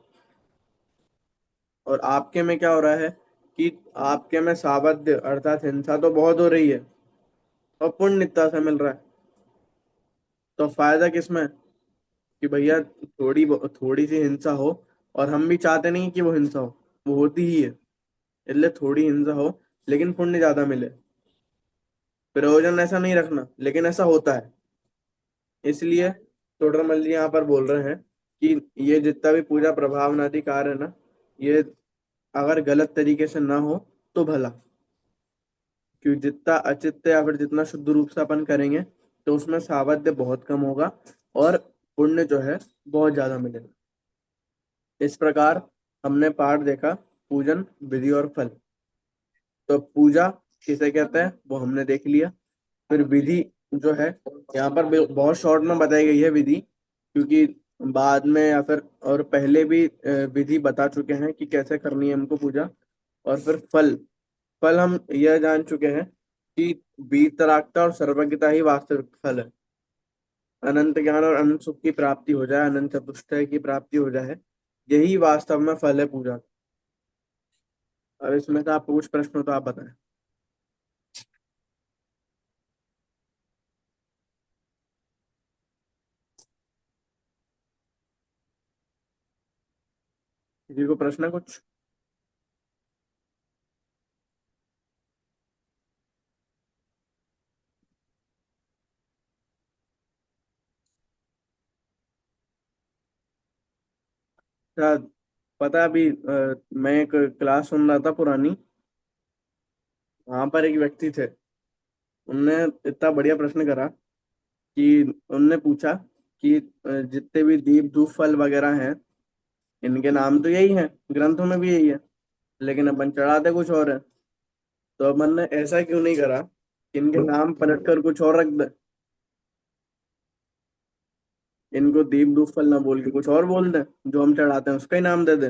और आपके में क्या हो रहा है कि आपके में सावध्य अर्थात हिंसा तो बहुत हो रही है और पुण्य इतना सा मिल रहा है। तो फायदा किसमें? कि भैया थोड़ी सी हिंसा हो, और हम भी चाहते नहीं कि वो हिंसा हो, वो होती ही है, इसलिए थोड़ी हिंसा हो लेकिन पुण्य ज्यादा मिले। प्रयोजन ऐसा नहीं रखना, लेकिन ऐसा होता है। इसलिए तोडरमल जी यहाँ पर बोल रहे हैं कि ये जितना भी पूजा प्रभाव आदि कार्य है ना, ये अगर गलत तरीके से ना हो तो भला। क्योंकि जितना अचित्त या फिर जितना शुद्ध रूप से अपन करेंगे, तो उसमें सावध्य बहुत कम होगा और पुण्य जो है बहुत ज्यादा मिलेगा। इस प्रकार हमने पाठ देखा, पूजन, विधि और फल। तो पूजा किसे कहते हैं वो हमने देख लिया। फिर विधि जो है, यहाँ पर बहुत शॉर्ट में बताई गई है विधि, क्योंकि बाद में या फिर और पहले भी विधि बता चुके हैं कि कैसे करनी है हमको पूजा। और फिर फल, फल हम यह जान चुके हैं कि वीतरागता और सर्वज्ञता ही वास्तविक फल है। अनंत ज्ञान और अनंत सुख की प्राप्ति हो जाए, अनंत चतुष्टय की प्राप्ति हो जाए, यही वास्तव में फल है पूजा। अब इसमें से आपको कुछ प्रश्न हो तो आप बताएं। किसी को प्रश्न है कुछ? शायद पता है, अभी मैं एक क्लास सुन रहा था पुरानी, वहां पर एक व्यक्ति थे, उनने इतना बढ़िया प्रश्न करा कि उनने पूछा कि जितने भी दीप धूप फल वगैरह हैं, इनके नाम तो यही हैं, ग्रंथों में भी यही है, लेकिन अपन चढ़ाते कुछ और है। तो अपन ने ऐसा क्यों नहीं करा कि इनके नाम पलट कर कुछ और रख दे, इनको दीप धूप फल ना बोल के कुछ और बोल दे, जो हम चढ़ाते हैं उसका ही नाम दे दे।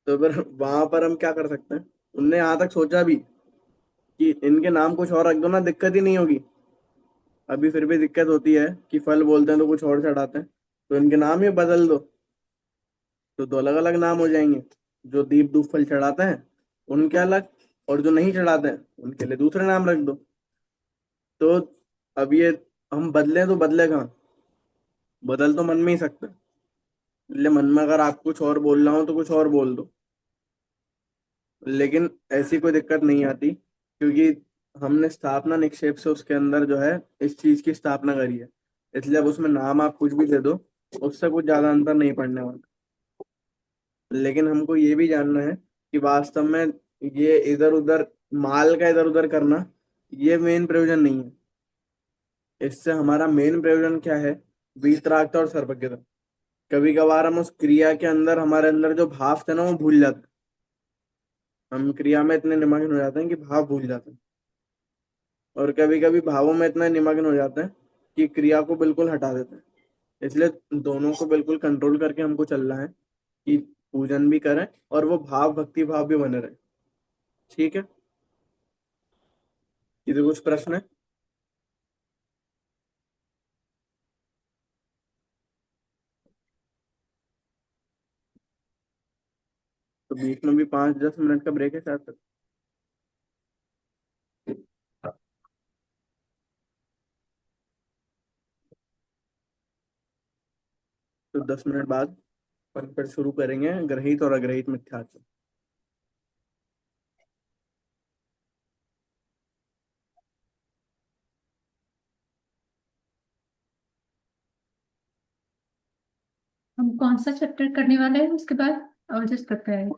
तो फिर वहां पर हम क्या कर सकते हैं? उनने यहाँ तक सोचा भी कि इनके नाम कुछ और रख दो ना, दिक्कत ही नहीं होगी। अभी फिर भी दिक्कत होती है कि फल बोलते हैं तो कुछ और चढ़ाते हैं, तो इनके नाम ही बदल दो, तो दो अलग अलग नाम हो जाएंगे। जो दीप धूप फल चढ़ाते हैं उनके अलग, और जो नहीं चढ़ाते हैं उनके लिए दूसरे नाम रख दो। तो अब ये हम बदले तो बदले कहाँ? बदल तो मन में ही सकते हैं। इसलिए मन में अगर आप कुछ और बोल रहा हो तो कुछ और बोल दो, लेकिन ऐसी कोई दिक्कत नहीं आती, क्योंकि हमने स्थापना निक्षेप से उसके अंदर जो है इस चीज की स्थापना करी है। इसलिए अब उसमें नाम आप कुछ भी दे दो, उससे कुछ ज्यादा अंतर नहीं पड़ने वाला। लेकिन हमको ये भी जानना है कि वास्तव में ये इधर उधर माल का इधर उधर करना, ये मेन प्रयोजन नहीं है। इससे हमारा मेन प्रयोजन क्या है? वीतरागता और सर्वज्ञता। कभी कभार हम उस क्रिया के अंदर, हमारे अंदर जो भाव थे ना, वो भूल जाते हैं। हम क्रिया में इतने निमग्न हो जाते हैं कि भाव भूल जाते हैं, और कभी कभी भावों में इतना निमग्न हो जाते हैं कि क्रिया को बिल्कुल हटा देते हैं। इसलिए दोनों को बिल्कुल कंट्रोल करके हमको चलना है कि पूजन भी करें और वो भाव, भक्ति भाव भी बने रहे। ठीक है, इधर कुछ प्रश्न है? तो बीच में भी 5-10 मिनट का ब्रेक है शायद। तो 10 मिनट बाद अपन फिर शुरू करेंगे ग्रहित और अग्रहित मिथ्यात्व। हम कौन सा चैप्टर करने वाले हैं उसके बाद? और जस्ट प्रिपेयर।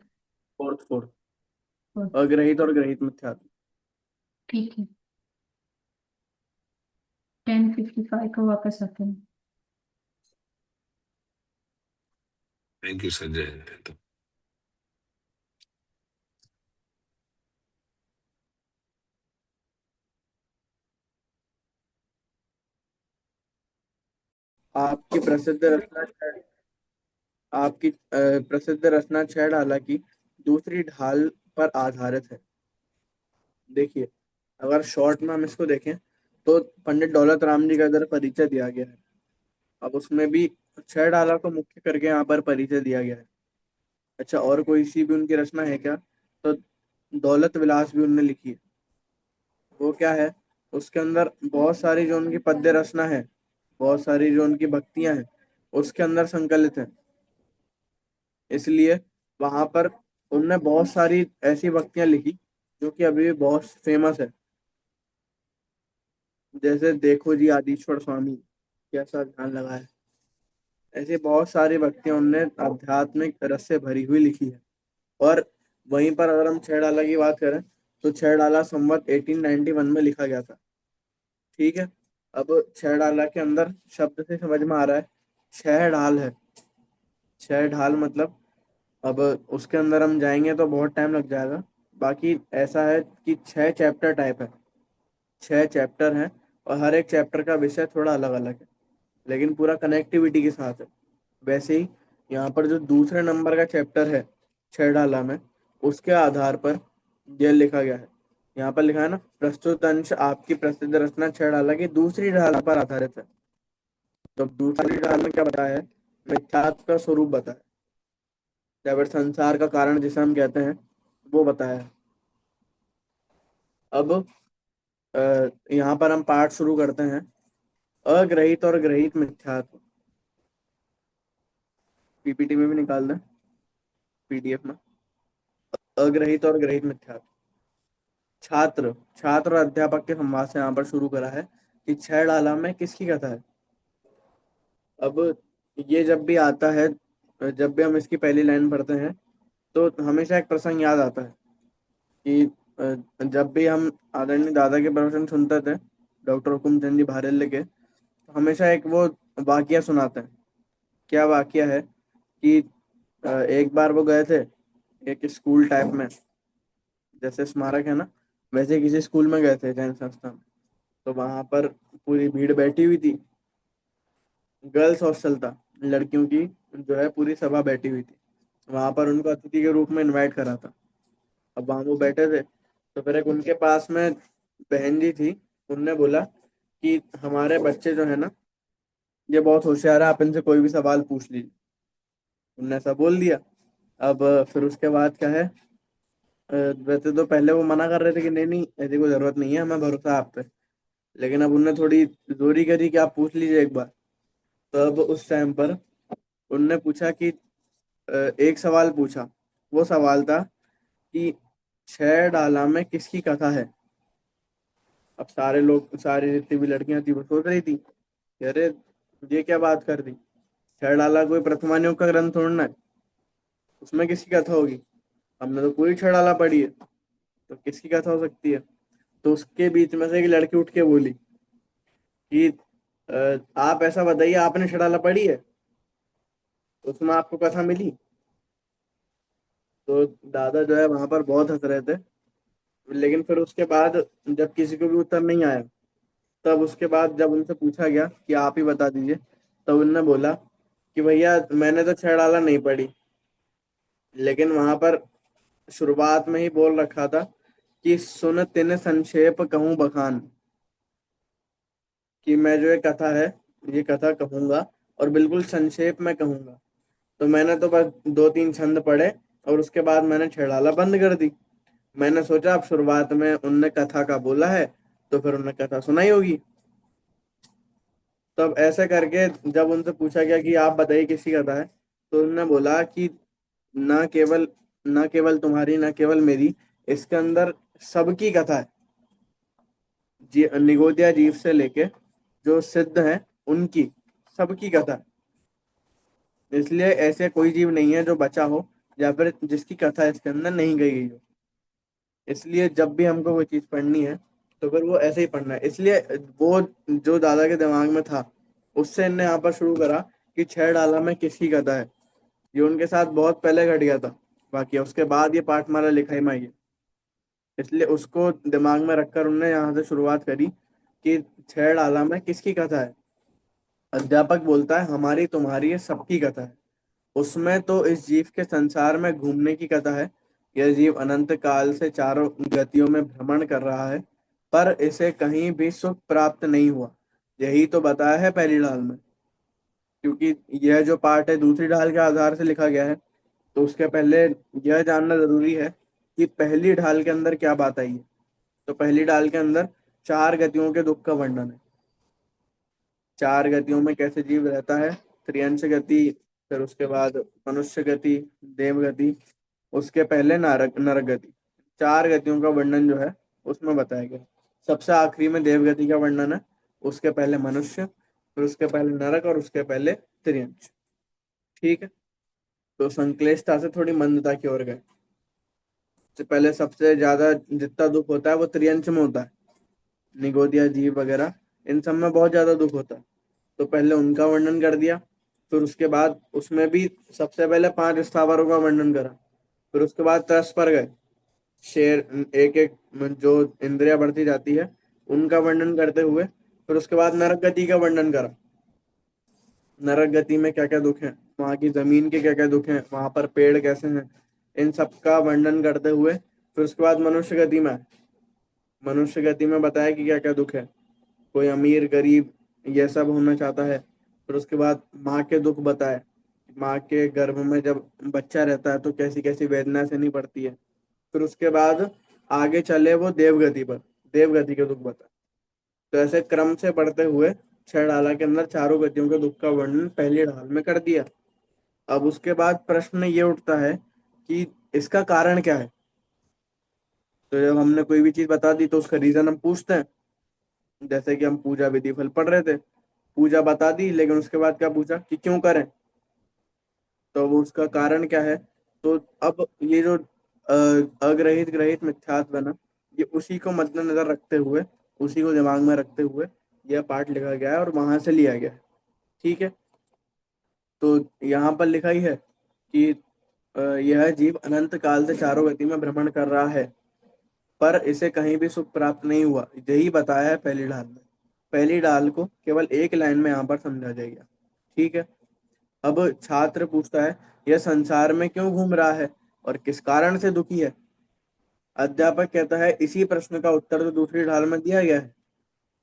फोर्थ अग्रहित और ग्रहित मिथ्यात्व। ठीक है, 10:55 को वापस आते हैं। थैंक यू सर, जय हिंद। तो आपकी प्रसिद्ध रचना आपकी प्रसिद्ध रचना छह ढाला की दूसरी ढाल पर आधारित है। देखिए, अगर शॉर्ट में हम इसको देखें तो पंडित दौलत राम जी का इधर परिचय दिया गया है। अब उसमें भी छह ढाला को मुख्य करके यहाँ पर परिचय दिया गया है। अच्छा, और कोई सी भी उनकी रचना है क्या? तो दौलत विलास भी उनने लिखी है। वो क्या है, उसके अंदर बहुत सारी जो उनकी पद्य रचना है, बहुत सारी जो उनकी भक्तियां हैं, उसके अंदर संकलित है। इसलिए वहां पर उनने बहुत सारी ऐसी भक्तियां लिखी जो कि अभी भी बहुत फेमस है। जैसे देखो जी आदिश्वर स्वामी कैसा ध्यान लगा है, ऐसी बहुत सारी भक्तियां उनने आध्यात्मिक रस से भरी हुई लिखी है। और वहीं पर अगर हम छह डाला की बात करें तो छह डाला संवत 1891 में लिखा गया था। ठीक है। अब छह डाला के अंदर शब्द से समझ में आ रहा है छह ढाल है। छह ढाल मतलब, अब उसके अंदर हम जाएंगे तो बहुत टाइम लग जाएगा। बाकी ऐसा है कि 6 चैप्टर टाइप है, 6 चैप्टर हैं, और हर एक चैप्टर का विषय थोड़ा अलग अलग है, लेकिन पूरा कनेक्टिविटी के साथ है। वैसे ही यहाँ पर जो दूसरे नंबर का चैप्टर है छह डाला में, उसके आधार पर यह लिखा गया है। यहाँ पर लिखा है ना, प्रस्तुत अंश आपकी प्रसिद्ध रचना छह डाला की दूसरी ढाल पर आधारित है। तो दूसरी ढाल में क्या बताया है? मिथ्यात्व का स्वरूप बताया है, या फिर संसार का कारण जिसे हम कहते हैं वो बताया है। अब यहाँ पर हम पाठ शुरू करते हैं। अग्रहित और ग्रहित मिथ्यात्व। पीपीटी में भी निकाल दें, पीडीएफ में। अग्रहित और ग्रहित मिथ्यात्व। छात्र छात्र और अध्यापक के संवाद से यहाँ पर शुरू करा है कि छह डाला में किसकी कथा है। अब ये जब भी आता है, जब भी हम इसकी पहली लाइन पढ़ते हैं तो हमेशा एक प्रसंग याद आता है कि जब भी हम आदरणीय दादा के प्रवचन सुनते थे, डॉक्टर हुकुम चंद जी भारल्य के, तो हमेशा एक वो वाकया सुनाते हैं। क्या वाकया है कि एक बार वो गए थे एक स्कूल टाइप में, जैसे स्मारक है ना, वैसे किसी स्कूल में गए थे जैन संस्था में। तो वहां पर पूरी भीड़ बैठी हुई थी, गर्ल्स हॉस्टल था, लड़कियों की जो है पूरी सभा बैठी हुई थी। वहां पर उनको अतिथि के रूप में इनवाइट करा था। अब वहां वो बैठे थे, तो फिर एक उनके पास में बहन जी थी, उनने बोला कि हमारे बच्चे जो है ना, ये बहुत होशियार है, आप इनसे कोई भी सवाल पूछ लीजिए। उनने ऐसा बोल दिया। अब फिर उसके बाद क्या है, वैसे तो पहले वो मना कर रहे थे कि नहीं नहीं ऐसी कोई जरूरत नहीं है, हमें भरोसा है आप पे। लेकिन अब उनने थोड़ी जोरी करी कि आप पूछ लीजिए एक बार। तो अब उस टाइम पर उनने पूछा कि एक सवाल पूछा। वो सवाल था कि छह डाला में किसकी कथा है। अब सारे लोग, सारी जितनी भी लड़कियां थी वो सोच रही थी कि अरे ये क्या बात कर दी, छह डाला कोई प्रथमानुग का ग्रंथ थोड़ना है, उसमें किसकी कथा होगी? हमने तो पूरी छह डाला पढ़ी है, तो किसकी कथा हो सकती है? तो उसके बीच में से एक लड़की उठ के बोली कि आप ऐसा बताइए, आपने छह डाला पढ़ी है, तो उसमें आपको कथा मिली? तो दादा जो है वहां पर बहुत हंस रहे थे। लेकिन फिर उसके बाद जब किसी को भी उत्तर नहीं आया, तब उसके बाद जब उनसे पूछा गया कि आप ही बता दीजिए, तब उनने बोला कि भैया मैंने तो छह डाला नहीं पढ़ी, लेकिन वहां पर शुरुआत में ही बोल रखा था कि सुन तिन संक्षेप कहूं बखान, कि मैं जो ये कथा है, ये कथा कहूंगा और बिल्कुल संक्षेप में कहूंगा। तो मैंने तो बस 2-3 छंद पढ़े और उसके बाद मैंने छह डाला बंद कर दी। मैंने सोचा अब शुरुआत में उनने कथा का बोला है तो फिर उन्होंने कथा सुनाई होगी। तब ऐसे करके जब उनसे पूछा गया कि आप बताइए किसकी कथा है, तो उन्होंने बोला कि ना केवल ना केवल तुम्हारी, ना केवल मेरी, इसके अंदर सबकी कथा है। निगोदिया जीव से लेके जो सिद्ध है उनकी, सबकी कथा है। इसलिए ऐसे कोई जीव नहीं है जो बचा हो या फिर जिसकी कथा इसके अंदर नहीं गई गई हो। इसलिए जब भी हमको कोई चीज पढ़नी है तो फिर वो ऐसे ही पढ़ना है। इसलिए वो जो दादा के दिमाग में था उससे इनने यहाँ पर शुरू करा कि छह डाला में किसकी कथा है। ये उनके साथ बहुत पहले घट गया था, बाकी उसके बाद ये पाठमाला लिखाई में आई है। इसलिए उसको दिमाग में रखकर उनने यहाँ से शुरुआत करी कि छह डाला में किसकी कथा है। अध्यापक बोलता है हमारी तुम्हारी ये सबकी कथा है। उसमें तो इस जीव के संसार में घूमने की कथा है। यह जीव अनंत काल से चारों गतियों में भ्रमण कर रहा है, पर इसे कहीं भी सुख प्राप्त नहीं हुआ। यही तो बताया है पहली ढाल में। क्योंकि यह जो पाठ है दूसरी ढाल के आधार से लिखा गया है, तो उसके पहले यह जानना जरूरी है कि पहली ढाल के अंदर क्या बात आई है। तो पहली ढाल के अंदर चार गतियों के दुख का वर्णन है। चार गतियों में कैसे जीव रहता है, त्रियंश गति, फिर उसके बाद मनुष्य गति, देव गति, उसके पहले नरक नरक गति। चार गतियों का वर्णन जो है उसमें बताया गया। सबसे आखिरी में देव गति का वर्णन है, उसके पहले मनुष्य, फिर उसके पहले नरक और उसके पहले त्रियंश। ठीक है, तो संक्लिष्टता से थोड़ी मंदता की ओर गए। सबसे पहले सबसे ज्यादा जितना दुख होता है वो त्रियंश में होता है। निगोदिया जीव वगैरह इन सब में बहुत ज्यादा दुख होता है, तो पहले उनका वर्णन कर दिया। फिर उसके बाद उसमें भी सबसे पहले पांच स्थावरों का वर्णन करा। फिर उसके बाद त्रस पर गए, शेर, एक एक जो इंद्रिया बढ़ती जाती है उनका वर्णन करते हुए फिर उसके बाद नरक गति का वर्णन करा। नरक गति में क्या क्या दुख है, वहां की जमीन के क्या क्या दुख हैं, वहां पर पेड़ कैसे हैं, इन सब का वर्णन करते हुए फिर उसके बाद मनुष्य गति में आए। मनुष्य गति में बताया कि क्या क्या दुख है, कोई अमीर गरीब ये सब होना चाहता है। फिर उसके बाद माँ के दुख बताए, माँ के गर्भ में जब बच्चा रहता है तो कैसी कैसी वेदना सहनी पड़ती है। फिर उसके बाद आगे चले वो देवगति पर, देवगति के दुख बताए। तो ऐसे क्रम से बढ़ते हुए छह डाला के अंदर चारों गतियों के दुख का वर्णन पहली ढाल में कर दिया। अब उसके बाद प्रश्न ये उठता है कि इसका कारण क्या है। तो जब हमने कोई भी चीज बता दी तो उसका रीजन हम पूछते हैं। जैसे कि हम पूजा विधि फल पढ़ रहे थे, पूजा बता दी लेकिन उसके बाद क्या पूछा कि क्यों करें, तो वो उसका कारण क्या है। तो अब ये जो अग्रहित ग्रहित मिथ्यात्व है ना, ये उसी को मद्देनजर रखते हुए, उसी को दिमाग में रखते हुए यह पाठ लिखा गया है और वहां से लिया गया है। ठीक है, तो यहाँ पर लिखा ही है कि यह जीव अनंत काल से चारों गति में भ्रमण कर रहा है, पर इसे कहीं भी सुख प्राप्त नहीं हुआ। यही बताया है पहली ढाल में। पहली ढाल को केवल एक लाइन में यहाँ पर समझा जाएगा। ठीक है, अब छात्र पूछता है यह संसार में क्यों घूम रहा है और किस कारण से दुखी है। अध्यापक कहता है इसी प्रश्न का उत्तर तो दूसरी ढाल में दिया गया है।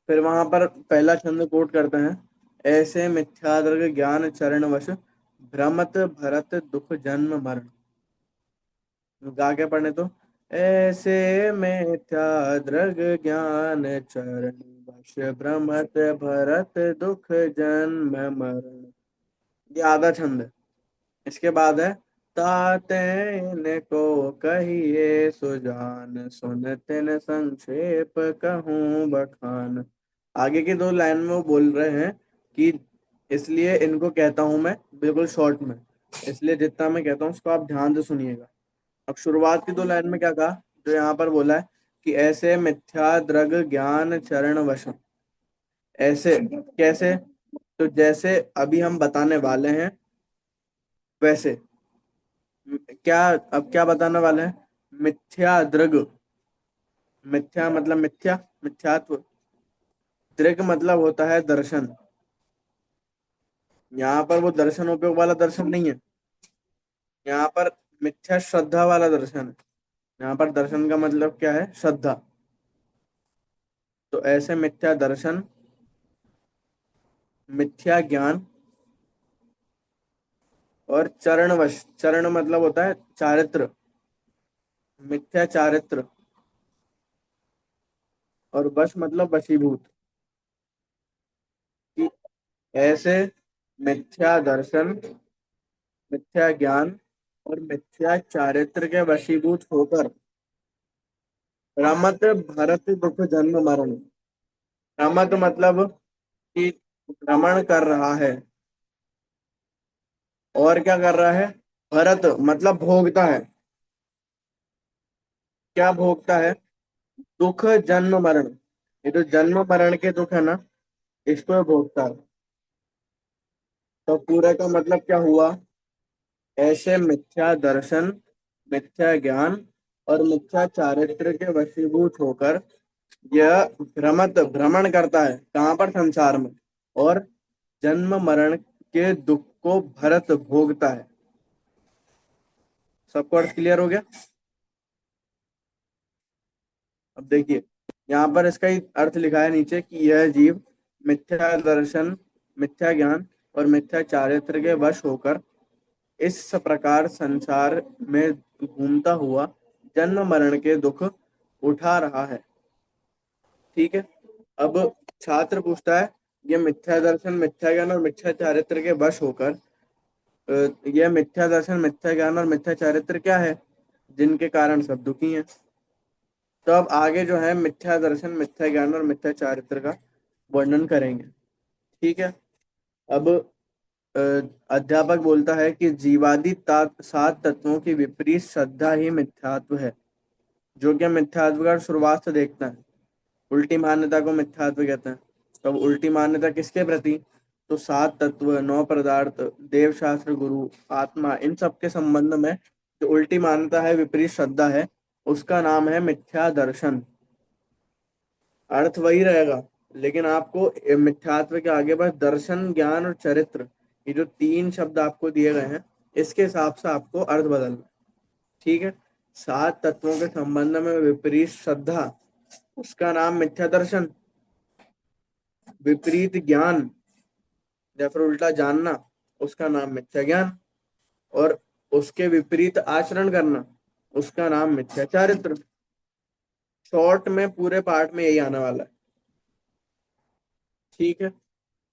फिर वहां पर पहला छंद कोट करते हैं, ऐसे मिथ्यादृग ज्ञान चरण वश भ्रमत भरत दुख जन्म मरण। गा के पढ़ने तो, ऐसे मिथ्यादृग ज्ञान चरण वश भ्रमत भरत दुख जन्म मरण। ये आधा छंद है। इसके बाद है, ताते को कहिए सुजान सुन तिन संक्षेप कहूँ बखान। आगे की दो लाइन में वो बोल रहे हैं कि इसलिए इनको कहता हूं मैं बिल्कुल शॉर्ट में, इसलिए जितना मैं कहता हूँ उसको आप ध्यान से सुनिएगा। अब शुरुआत की दो लाइन में क्या कहा, जो यहाँ पर बोला है कि ऐसे मिथ्या द्रग ज्ञान चरण वश। ऐसे कैसे, तो जैसे अभी हम बताने वाले हैं वैसे। क्या, अब क्या बताने वाले हैं, मिथ्या दृग, मिथ्या मतलब मिथ्या, मिथ्यात्व, दृग मतलब होता है दर्शन। यहाँ पर वो दर्शन उपयोग वाला दर्शन नहीं है, यहाँ पर मिथ्या श्रद्धा वाला दर्शन है। यहाँ पर दर्शन का मतलब क्या है, श्रद्धा। तो ऐसे मिथ्या दर्शन, मिथ्या ज्ञान और चरणवश, चरण मतलब होता है चारित्र, मिथ्या चारित्र, और वश मतलब वशीभूत। कि ऐसे मिथ्या दर्शन, मिथ्या ज्ञान और मिथ्या चारित्र के वशीभूत होकर रमत भरत दुख जन्म मरण। रमत मतलब कि भ्रमण कर रहा है, और क्या कर रहा है? भरत मतलब भोगता है। क्या भोगता है? दुख जन्म मरण। ये जो जन्म मरण के दुख है ना, इसको ये भोगता है। तो पूरे का मतलब क्या हुआ? ऐसे मिथ्या दर्शन, मिथ्या ज्ञान और मिथ्या चारित्र के वशीभूत होकर यह भ्रमत भ्रमण करता है, कहाँ पर? संसार में। और जन्म मरण के दुख को भरत भोगता है। सबको अर्थ क्लियर हो गया? अब देखिए, यहाँ पर इसका ही अर्थ लिखा है नीचे कि यह जीव मिथ्या दर्शन, मिथ्या ज्ञान और मिथ्या चारित्र के वश होकर इस प्रकार संसार में घूमता हुआ जन्म मरण के दुख उठा रहा है। ठीक है। अब छात्र पूछता है, ये मिथ्या दर्शन, मिथ्या ज्ञान और मिथ्या चारित्र के वश होकर, यह मिथ्या दर्शन, मिथ्या ज्ञान और मिथ्या चारित्र क्या है जिनके कारण सब दुखी हैं? तो अब आगे जो है मिथ्या दर्शन, मिथ्या ज्ञान और मिथ्या चारित्र का वर्णन करेंगे। ठीक है। अब अ, अध्यापक बोलता है कि जीवादि सात तत्वों की विपरीत श्रद्धा ही मिथ्यात्व है। जो कि मिथ्यात्व का शुरुआत से देखता है, उल्टी मान्यता को मिथ्यात्व कहते हैं। तो अब उल्टी मान्यता किसके प्रति? तो सात तत्व, नौ पदार्थ, देव शास्त्र, गुरु, आत्मा, इन सब के संबंध में जो उल्टी मान्यता है, विपरीत श्रद्धा है, उसका नाम है मिथ्या दर्शन। अर्थ वही रहेगा, लेकिन आपको मिथ्यात्व के आगे बस दर्शन, ज्ञान और चरित्र, ये जो तीन शब्द आपको दिए गए हैं, इसके हिसाब से आपको अर्थ बदलना है। ठीक है। सात तत्वों के संबंध में विपरीत श्रद्धा, उसका नाम मिथ्या दर्शन। विपरीत ज्ञान या फिर उल्टा जानना, उसका नाम मिथ्या ज्ञान। और उसके विपरीत आचरण करना, उसका नाम मिथ्या चारित्र। शॉर्ट में पूरे पाठ में यही आने वाला है। ठीक है।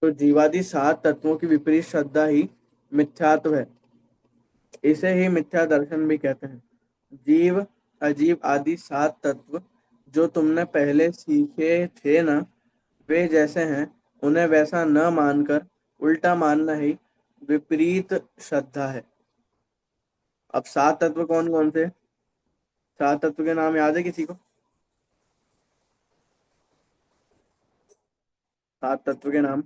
तो जीवादि सात तत्वों की विपरीत श्रद्धा ही मिथ्यात्व है। इसे ही मिथ्या दर्शन भी कहते हैं। जीव, अजीव आदि सात तत्व जो तुमने पहले सीखे थे ना, वे जैसे हैं उन्हें वैसा न मानकर उल्टा मानना ही विपरीत श्रद्धा है। अब सात तत्व कौन कौन से? सात तत्व के नाम याद है किसी को? सात तत्व के नाम?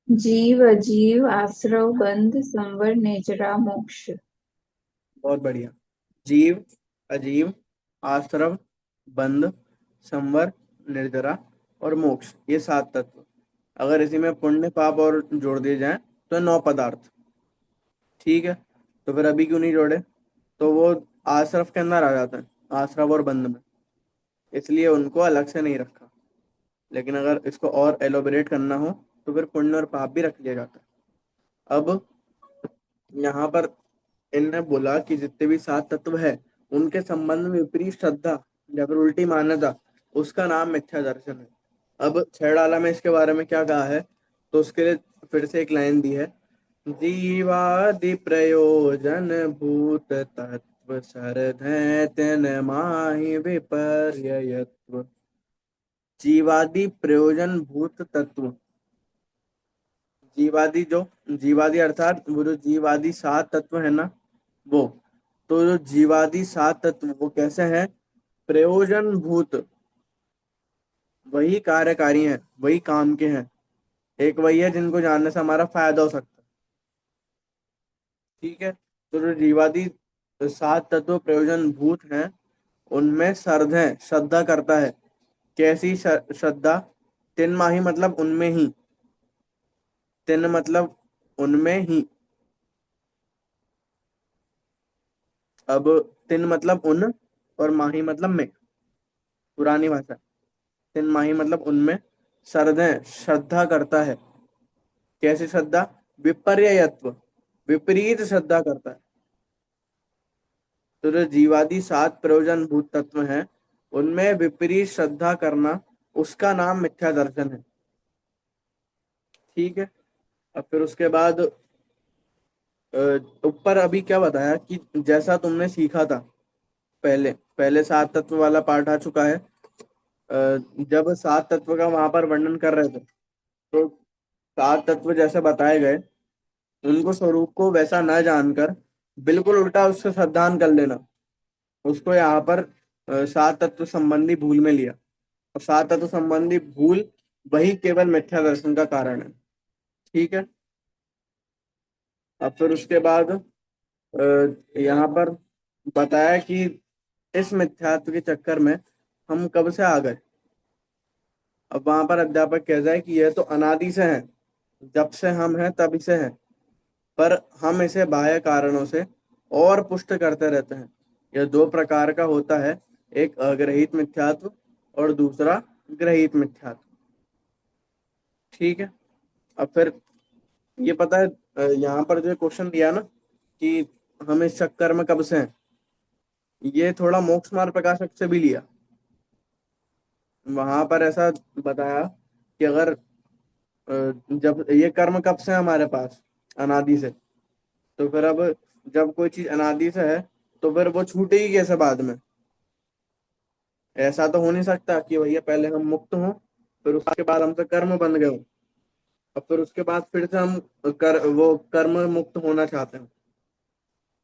जीव, अजीव, आश्रव, बंध, संवर, नेजरा, मोक्ष। बहुत बढ़िया। जीव, अजीव, आश्रव, बंध, संवर, निर्जरा और मोक्ष, ये सात तत्व। अगर इसी में पुण्य पाप और जोड़ दिए जाए तो नौ पदार्थ। ठीक है। तो फिर अभी क्यों नहीं जोड़े? तो वो आश्रव के अंदर आ जाता है, आश्रव और बंध में, इसलिए उनको अलग से नहीं रखा। लेकिन अगर इसको और एलोबरेट करना हो तो फिर पुण्य और पाप भी रख लिया जाता है। अब यहाँ पर इनने बोला कि जितने भी सात तत्व है, उनके संबंध में विपरीत श्रद्धा या फिर उल्टी मान्यता, उसका नाम मिथ्या दर्शन है। अब छेड़ाला में इसके बारे में क्या कहा है, तो उसके लिए फिर से एक लाइन दी है। जीवादि प्रयोजन भूत तत्व सरधैतन माहि विपर्ययत्व। जीवादि प्रयोजन भूत तत्व, जीवादि जो, जीवादि अर्थात वो जो जीवादि सात तत्व है ना, वो, तो जो जीवादि सात तत्व वो कैसे हैं? प्रयोजन भूत, वही कार्यकारी हैं, वही काम के हैं। एक वही है जिनको जानने से हमारा फायदा हो सकता है। ठीक है। तो जो जीवादि सात तत्व प्रयोजन भूत हैं, उनमें सर्ध है, श्रद्धा करता है। कैसी श्रद्धा? तिन माही मतलब उनमें ही, तिन मतलब उनमें ही। अब तिन मतलब उन और माही मतलब में, पुरानी भाषा। तिन माही मतलब उनमें, सरदय श्रद्धा करता है। कैसी श्रद्धा? विपर्ययत्व, विपरीत श्रद्धा करता है। तो जो जीवादि सात प्रयोजन भूत तत्व हैं, उनमें विपरीत श्रद्धा करना, उसका नाम मिथ्या दर्शन है। ठीक है। अब फिर उसके बाद ऊपर अभी क्या बताया कि जैसा तुमने सीखा था, पहले पहले सात तत्व वाला पाठ आ चुका है। जब सात तत्व का वहां पर वर्णन कर रहे थे, तो सात तत्व जैसे बताए गए, उनको स्वरूप को वैसा न जानकर बिल्कुल उल्टा उससे श्रद्धान कर लेना, उसको यहाँ पर सात तत्व संबंधी भूल में लिया। और सात तत्व संबंधी भूल वही केवल मिथ्या दर्शन का कारण है। ठीक है। अब फिर उसके बाद यहाँ पर बताया कि इस मिथ्यात्व के चक्कर में हम कब से आ गए। अब वहां पर अध्यापक कहता है कि यह तो अनादि से है, जब से हम हैं तब से है, पर हम इसे बाह्य कारणों से और पुष्ट करते रहते हैं। यह दो प्रकार का होता है, एक अग्रहित मिथ्यात्व और दूसरा ग्रहित मिथ्यात्व। ठीक है। अब फिर ये पता है, यहाँ पर जो क्वेश्चन दिया ना कि हम इस चक्कर में कब से हैं, ये थोड़ा मोक्ष मार्ग प्रकाशक से भी लिया। वहां पर ऐसा बताया कि अगर जब ये कर्म कब से है हमारे पास, अनादि से, तो फिर अब जब कोई चीज अनादि से है तो फिर वो छूटेगी कैसे बाद में। ऐसा तो हो नहीं सकता कि भैया पहले हम मुक्त हों, फिर उसके बाद हमसे कर्म बन गए हों, और फिर उसके बाद फिर से हम वो कर्म मुक्त होना चाहते हैं।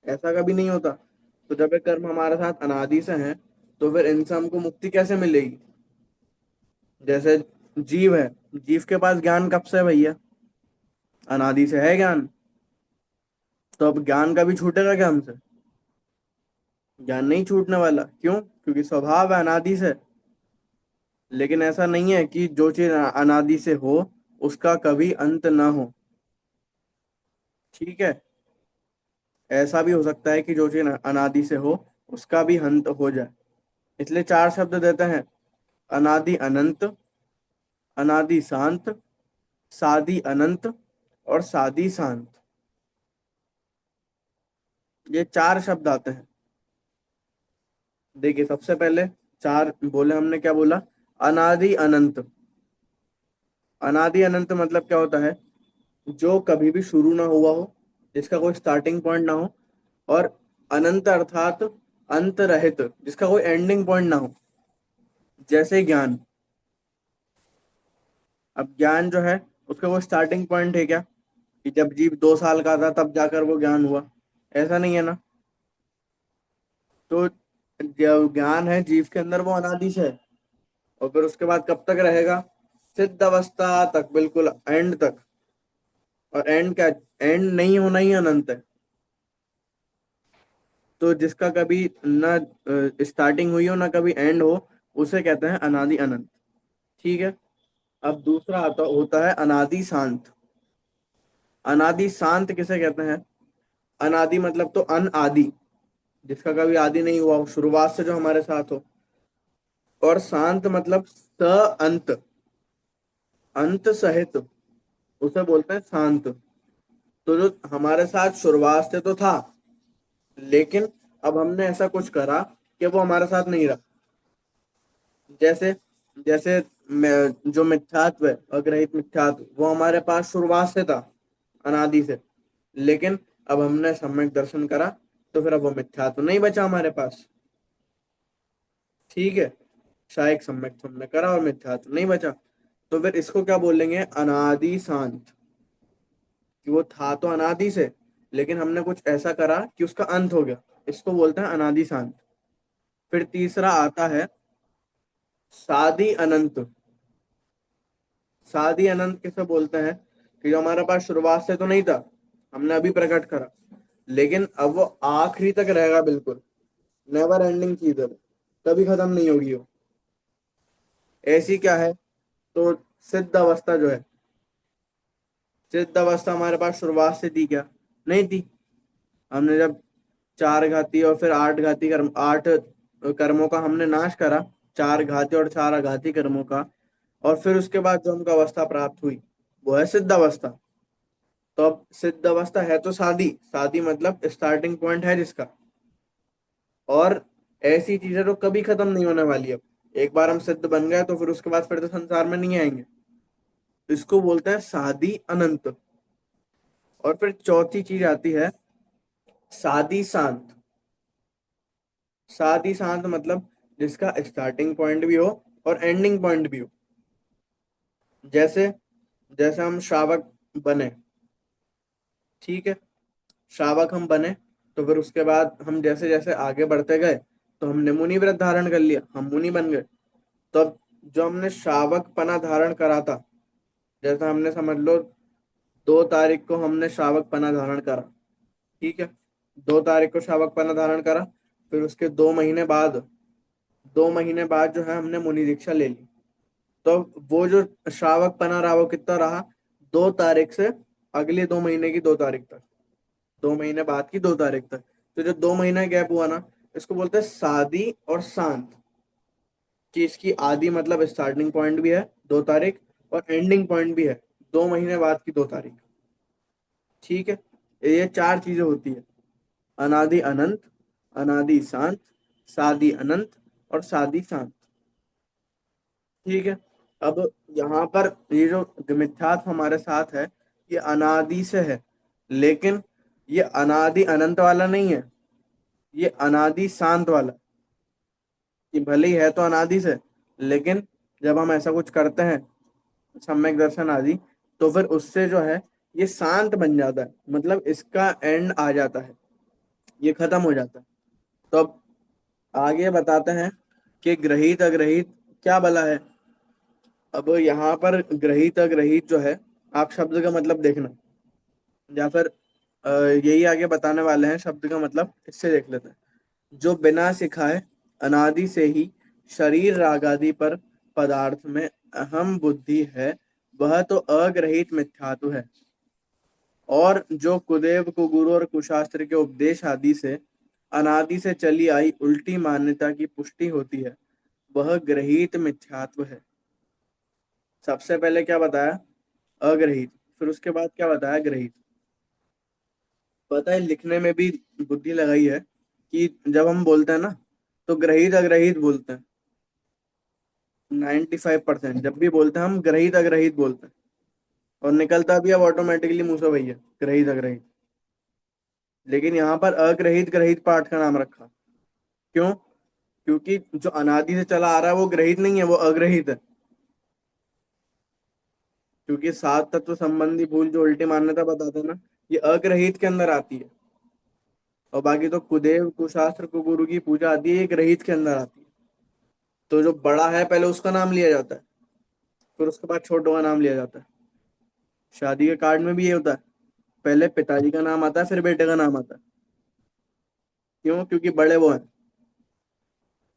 ऐसा कभी नहीं होता। तो जब ये कर्म हमारे साथ अनादि से हैं, तो फिर इनसे हमको मुक्ति कैसे मिलेगी। जैसे जीव है, जीव के पास ज्ञान कब से है भैया, अनादि से है ज्ञान। तो अब ज्ञान कभी छूटेगा क्या हमसे, ज्ञान नहीं छूटने वाला। क्यों? क्योंकि स्वभाव है अनादि से। लेकिन ऐसा नहीं है कि जो चीज अनादि से हो उसका कभी अंत ना हो। ठीक है। ऐसा भी हो सकता है कि जो चीज अनादि से हो उसका भी अंत हो जाए। इसलिए चार शब्द देते हैं, अनादि अनंत, अनादि शांत, सादि अनंत और सादि शांत। ये चार शब्द आते हैं। देखिए सबसे पहले चार बोले हमने, क्या बोला, अनादि अनंत। अनादि अनंत मतलब क्या होता है, जो कभी भी शुरू ना हुआ हो, जिसका कोई स्टार्टिंग पॉइंट ना हो। और अनंत अर्थात अंत रहित, जिसका कोई एंडिंग पॉइंट ना हो। जैसे ज्ञान, अब ज्ञान जो है उसका कोई स्टार्टिंग पॉइंट है क्या, कि जब जीव 2 साल का था तब जाकर वो ज्ञान हुआ, ऐसा नहीं है ना। तो जो ज्ञान है जीव के अंदर वो अनादि से है। और फिर उसके बाद कब तक रहेगा, सिद्ध अवस्था तक, बिल्कुल एंड तक। और एंड क्या, एंड नहीं होना ही अनंत है। तो जिसका कभी ना स्टार्टिंग हुई हो ना कभी एंड हो, उसे कहते हैं अनादि अनंत। ठीक है। अब दूसरा आता होता है अनादि शांत। अनादि शांत किसे कहते हैं, अनादि मतलब तो अनआदि, जिसका कभी आदि नहीं हुआ हो, शुरुआत से जो हमारे साथ हो। और शांत मतलब स अंत, अंत सहित, उसे बोलते हैं शांत। तो जो हमारे साथ शुरुआत से तो था, लेकिन अब हमने ऐसा कुछ करा कि वो हमारे साथ नहीं रहा। जैसे जैसे जो मिथ्यात्व है, अग्रहित मिथ्यात्व, वो हमारे पास शुरुआत से था, अनादि से। लेकिन अब हमने सम्यक दर्शन करा, तो फिर अब वो मिथ्यात्व नहीं बचा हमारे पास। ठीक है। शायद सम्यक हमने करा और मिथ्यात्व नहीं बचा, तो फिर इसको क्या बोलेंगे, अनादि शांत। कि वो था तो अनादि से, लेकिन हमने कुछ ऐसा करा कि उसका अंत हो गया, इसको बोलते हैं अनादि शांत। फिर तीसरा आता है सादि अनंत। सादि अनंत किसे बोलते हैं, कि जो हमारे पास शुरुआत से तो नहीं था, हमने अभी प्रकट करा, लेकिन अब वो आखिरी तक रहेगा, बिल्कुल नेवर एंडिंग चीज है वो, कभी खत्म नहीं होगी वो। ऐसी क्या है, तो सिद्ध अवस्था जो है, सिद्ध अवस्था हमारे पास शुरुआत से थी क्या, नहीं थी। हमने जब चार घाती और फिर आठ घाती कर्म, आठ कर्मों का हमने नाश करा, चार घाती और चार आघाती कर्मों का, और फिर उसके बाद जो हमको अवस्था प्राप्त हुई, वो है सिद्ध अवस्था। तो अब सिद्ध अवस्था है तो सादी, सादी मतलब स्टार्टिंग पॉइंट है जिसका। और ऐसी चीजें तो कभी खत्म नहीं होने वाली। अब एक बार हम सिद्ध बन गए तो फिर उसके बाद फिर तो संसार में नहीं आएंगे। इसको बोलते हैं सादी अनंत। और फिर चौथी चीज आती है सादी शांत। सादी शांत मतलब जिसका स्टार्टिंग पॉइंट भी हो और एंडिंग पॉइंट भी हो। जैसे जैसे हम श्रावक बने, ठीक है, श्रावक हम बने, तो फिर उसके बाद हम जैसे जैसे आगे बढ़ते गए तो हमने मुनि व्रत धारण कर लिया, हम मुनि बन गए। तो अब जो हमने श्रावक पना धारण करा था, जैसा हमने समझ लो 2 तारीख को हमने श्रावक पना धारण करा, ठीक है, 2 तारीख को श्रावक पना धारण करा, फिर उसके 2 महीने बाद जो है हमने मुनि दीक्षा ले ली। तो वो जो श्रावक पना रहा वो कितना रहा, 2 तारीख से अगले 2 महीने की 2 तारीख तक, 2 महीने बाद की 2 तारीख तक। तो जो 2 महीना गैप हुआ ना, इसको बोलते हैं सादी और शांत। कि इसकी आदि मतलब स्टार्टिंग पॉइंट भी है 2 तारीख, और एंडिंग पॉइंट भी है 2 महीने बाद की 2 तारीख। ठीक है, ये 4 चीजें होती है, अनादि अनंत, अनादि शांत, सादी अनंत और सादी शांत। ठीक है। अब यहाँ पर ये जो मिथ्यात्व हमारे साथ है, ये अनादि से है, लेकिन ये अनादि अनंत वाला नहीं है, ये अनादि शांत वाला। कि भले ही है तो अनादि से, लेकिन जब हम ऐसा कुछ करते हैं सम्यक दर्शन आदि, तो फिर उससे जो है ये शांत बन जाता है, मतलब इसका एंड आ जाता है, ये खत्म हो जाता है। तो अब आगे बताते हैं कि ग्रहित अग्रहित क्या भला है। अब यहाँ पर ग्रहित अग्रहित जो है, आप शब्द का मतलब देखना, या फिर यही आगे बताने वाले हैं शब्द का मतलब, इससे देख लेते हैं। जो बिना सिखाए अनादि से ही शरीर रागादि पर पदार्थ में अहम बुद्धि है, वह तो अग्रहित मिथ्यात्व है। और जो कुदेव कुगुरु और कुशास्त्र के उपदेश आदि से अनादि से चली आई उल्टी मान्यता की पुष्टि होती है, वह ग्रहित मिथ्यात्व है। सबसे पहले क्या बताया, अग्रहित, फिर उसके बाद क्या बताया, ग्रहित। पता है लिखने में भी बुद्धि लगाई है कि जब हम बोलते हैं ना, तो ग्रहित अग्रहित बोलते हैं। 95% जब भी बोलते हैं हम ग्रहित अग्रहित बोलते हैं, और निकलता भी अब ऑटोमेटिकली मुंह से भैया ग्रहित अग्रहित। लेकिन यहाँ पर अग्रहित ग्रहित पाठ का नाम रखा, क्यों? क्योंकि जो अनादि से चला आ रहा है वो ग्रहित नहीं है, वो अग्रहित है। क्योंकि 7 तत्व संबंधी भूल जो उल्टी मान्यता बताते हैं ना, ये अग्रहित के अंदर आती है। और बाकी तो कुदेव कुशास्त्र कुगुरु की पूजा आती है, ये ग्रहित के अंदर आती है। तो जो बड़ा है पहले उसका नाम लिया जाता है, फिर उसके बाद छोटों का नाम लिया जाता है। शादी के कार्ड में भी ये होता है, पहले पिताजी का नाम आता है फिर बेटे का नाम आता है। क्यों? क्योंकि बड़े वो हैं।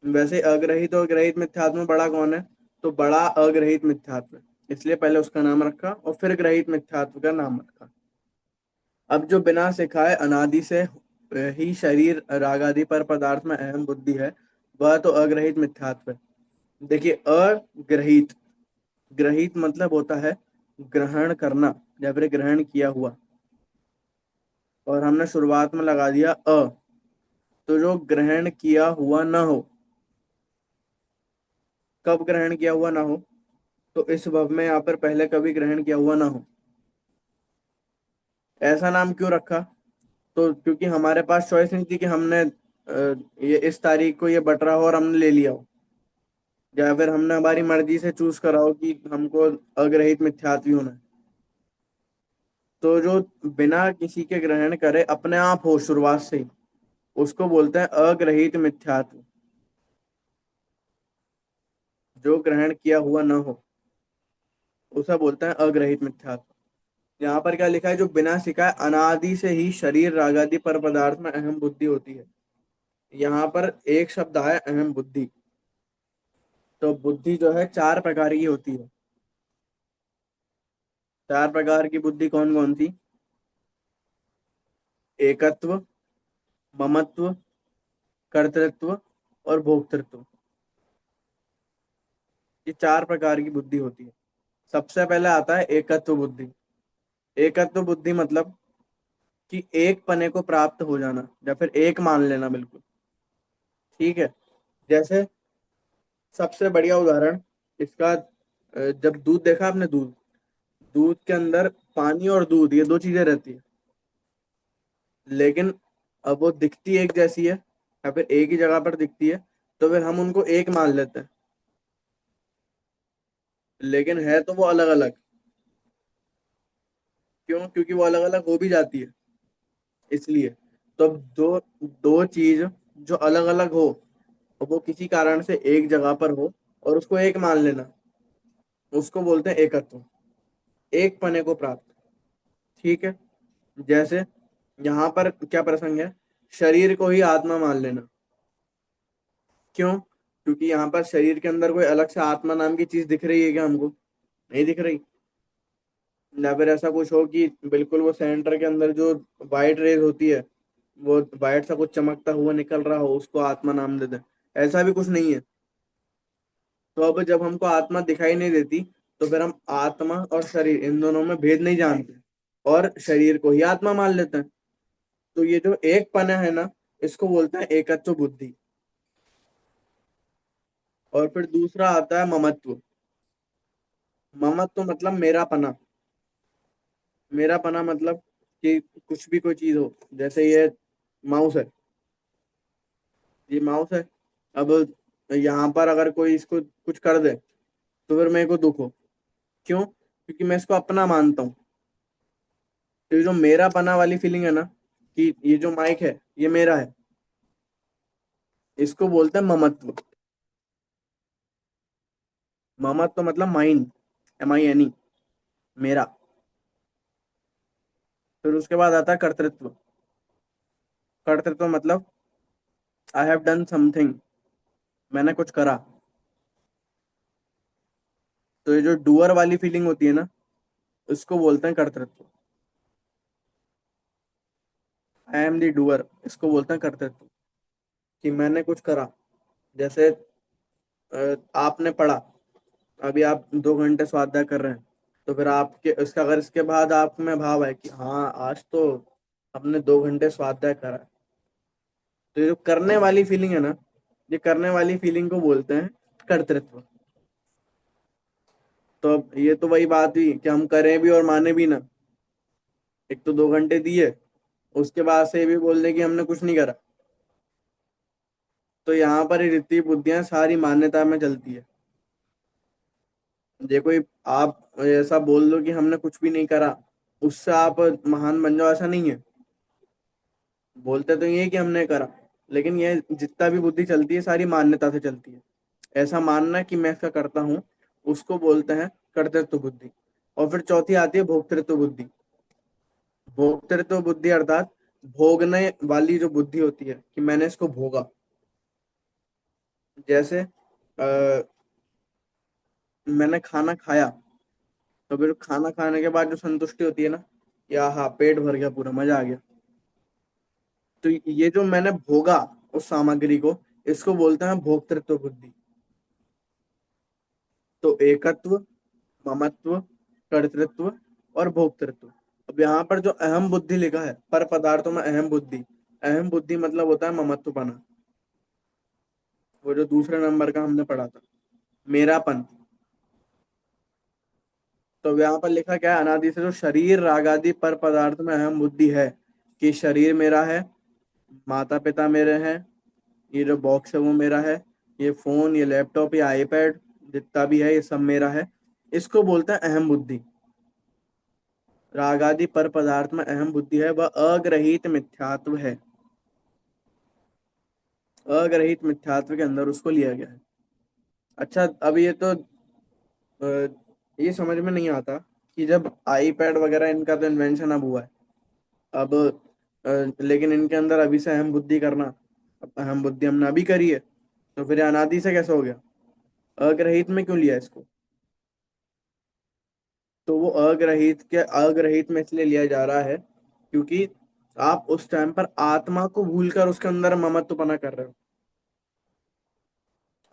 वैसे अग्रहित और ग्रहित मिथ्यात्व में बड़ा कौन है, तो बड़ा अग्रहित मिथ्यात्व है, इसलिए पहले उसका नाम रखा और फिर ग्रहित मिथ्यात्व का नाम रखा। अब जो बिना सिखाए अनादि से ही शरीर रागादि पर पदार्थ में अहम बुद्धि है, वह तो अग्रहित मिथ्यात्व है। देखिए, अग्रहित, ग्रहित मतलब होता है ग्रहण करना या फिर ग्रहण किया हुआ, और हमने शुरुआत में लगा दिया तो जो ग्रहण किया हुआ ना हो, कब ग्रहण किया हुआ ना हो, तो इस भव में यहाँ पर पहले कभी ग्रहण किया हुआ ना हो। ऐसा नाम क्यों रखा? तो क्योंकि हमारे पास चॉइस नहीं थी कि हमने ये इस तारीख को ये बट रहा हो और हमने ले लिया हो, या फिर हमने हमारी मर्जी से चूज करा हो कि हमको अग्रहित मिथ्यात्व होना है। तो जो बिना किसी के ग्रहण करे अपने आप हो शुरुआत से ही, उसको बोलते हैं अग्रहित मिथ्यात्व। जो ग्रहण किया हुआ न हो उसे बोलते हैं अग्रहित मिथ्यात्व। यहाँ पर क्या लिखा है, जो बिना सिखाए अनादि से ही शरीर रागादि पर पदार्थ में अहम बुद्धि होती है। यहाँ पर एक शब्द आया अहम बुद्धि। तो बुद्धि जो है 4 प्रकार की होती है। 4 प्रकार की बुद्धि कौन कौन सी? एकत्व, ममत्व, कर्तृत्व और भोक्तृत्व। ये 4 प्रकार की बुद्धि होती है। सबसे पहले आता है एकत्व बुद्धि। एकत्व बुद्धि मतलब कि एक पने को प्राप्त हो जाना या फिर एक मान लेना बिल्कुल। ठीक है। जैसे सबसे बढ़िया उदाहरण इसका, जब दूध देखा आपने, दूध, दूध के अंदर पानी और दूध, ये दो चीजें रहती है, लेकिन अब वो दिखती एक जैसी है या फिर एक ही जगह पर दिखती है, तो फिर हम उनको एक मान लेते हैं, लेकिन है तो वो अलग अलग। क्यों? क्योंकि वो अलग अलग हो भी जाती है, इसलिए। तो अब दो दो चीज जो अलग अलग हो और वो किसी कारण से एक जगह पर हो और उसको एक मान लेना, उसको बोलते हैं एकत्व, एक पने को प्राप्त। ठीक है। जैसे यहाँ पर क्या प्रसंग है, शरीर को ही आत्मा मान लेना। क्यों? क्योंकि यहाँ पर शरीर के अंदर कोई अलग से आत्मा नाम की चीज दिख रही है क्या हमको? नहीं दिख रही। या फिर ऐसा कुछ हो कि बिल्कुल वो सेंटर के अंदर जो वाइट रेज होती है, वो वाइट सा कुछ चमकता हुआ निकल रहा हो, उसको आत्मा नाम दे दें, ऐसा भी कुछ नहीं है। तो अब जब हमको आत्मा दिखाई नहीं देती, तो फिर हम आत्मा और शरीर इन दोनों में भेद नहीं जानते और शरीर को ही आत्मा मान लेते हैं। तो ये जो एक पना है ना, इसको बोलते हैं एकत्व बुद्धि। और फिर दूसरा आता है ममत्व। ममत्व मतलब मेरा पना। मेरा पना मतलब कि कुछ भी कोई चीज हो, जैसे ये माउस है, ये माउस है। अब यहाँ पर अगर कोई इसको कुछ कर दे तो फिर मेरे को दुख हो। क्यों? क्योंकि मैं इसको अपना मानता हूँ। तो ये जो मेरा पना वाली फीलिंग है ना, कि ये जो माइक है ये मेरा है, इसको बोलते हैं ममत्व। ममत्व मतलब माइंड, MINE, मेरा। फिर उसके बाद आता है कर्तृत्व। कर्तृत्व मतलब आई हैव डन समथिंग, मैंने कुछ करा। तो ये जो डूअर वाली फीलिंग होती है ना, उसको बोलते हैं कर्तृत्व। आई एम दी डूअर, इसको बोलते हैं कर्तृत्व, कि मैंने कुछ करा। जैसे आपने पढ़ा, अभी आप 2 घंटे स्वाध्याय कर रहे हैं, तो फिर आपके उसका अगर इसके बाद आप में भाव है कि हाँ आज तो हमने 2 घंटे स्वाध्याय करा, तो ये जो करने वाली फीलिंग है ना, ये करने वाली फीलिंग को बोलते हैं कर्तृत्व। तो अब ये तो वही बात हुई कि हम करें भी और माने भी ना। एक तो 2 घंटे दिए, उसके बाद से ये भी बोल दे कि हमने कुछ नहीं करा। तो यहाँ पर ये जितनी बुद्धियां सारी मान्यता में चलती है। ये कोई आप ऐसा बोल दो कि हमने कुछ भी नहीं करा, उससे आप महान बन जाओ, ऐसा नहीं है। बोलते तो ये कि हमने करा, लेकिन ये जितना भी बुद्धि चलती है सारी मान्यता से चलती है। ऐसा मानना कि मैं इसका करता हूँ, उसको बोलते हैं कर्तृत्व बुद्धि। और फिर चौथी आती है भोक्तृत्व बुद्धि। भोक्तृत्व बुद्धि अर्थात भोगने वाली जो बुद्धि होती है, कि मैंने इसको भोगा। जैसे मैंने खाना खाया, तो फिर खाना खाने के बाद जो संतुष्टि होती है ना, या हाँ पेट भर गया, पूरा मजा आ गया, तो ये जो मैंने भोगा उस सामग्री को, इसको बोलते हैं भोक्तृत्व बुद्धि। तो एकत्व, ममत्व, कर्तृत्व और भोक्तृत्व। अब यहाँ पर जो अहम बुद्धि लिखा है, पर पदार्थों में अहम बुद्धि, अहम बुद्धि मतलब होता है ममत्वपना। वो जो दूसरे नंबर का हमने पढ़ा था, मेरापन। तो यहाँ पर लिखा क्या है, अनादि से जो शरीर राग आदि पर पदार्थ में अहम बुद्धि है, कि शरीर मेरा है, माता पिता मेरे हैं, ये जो बॉक्स है वो मेरा है, ये फोन, ये लैपटॉप, ये आईपैड, जितना भी है ये सब मेरा है, इसको बोलते हैं अहम बुद्धि। राग आदि पर पदार्थ में अहम बुद्धि है, वह अग्रहित मिथ्यात्व है। अग्रहित मिथ्यात्व के अंदर उसको लिया गया है। अच्छा, अब ये तो ये समझ में नहीं आता कि जब आईपैड वगैरह इनका तो इन्वेंशन अब हुआ है, अब लेकिन इनके अंदर अभी से अहम बुद्धि करना, अब अहम बुद्धि हमने अभी करी है, तो फिर ये अनादि से कैसे हो गया? अग्रहित में क्यों लिया इसको? तो वो अग्रहित के अग्रहित में इसलिए लिया जा रहा है क्योंकि आप उस टाइम पर आत्मा को भूलकर उसके अंदर ममत्वपना कर रहे हो।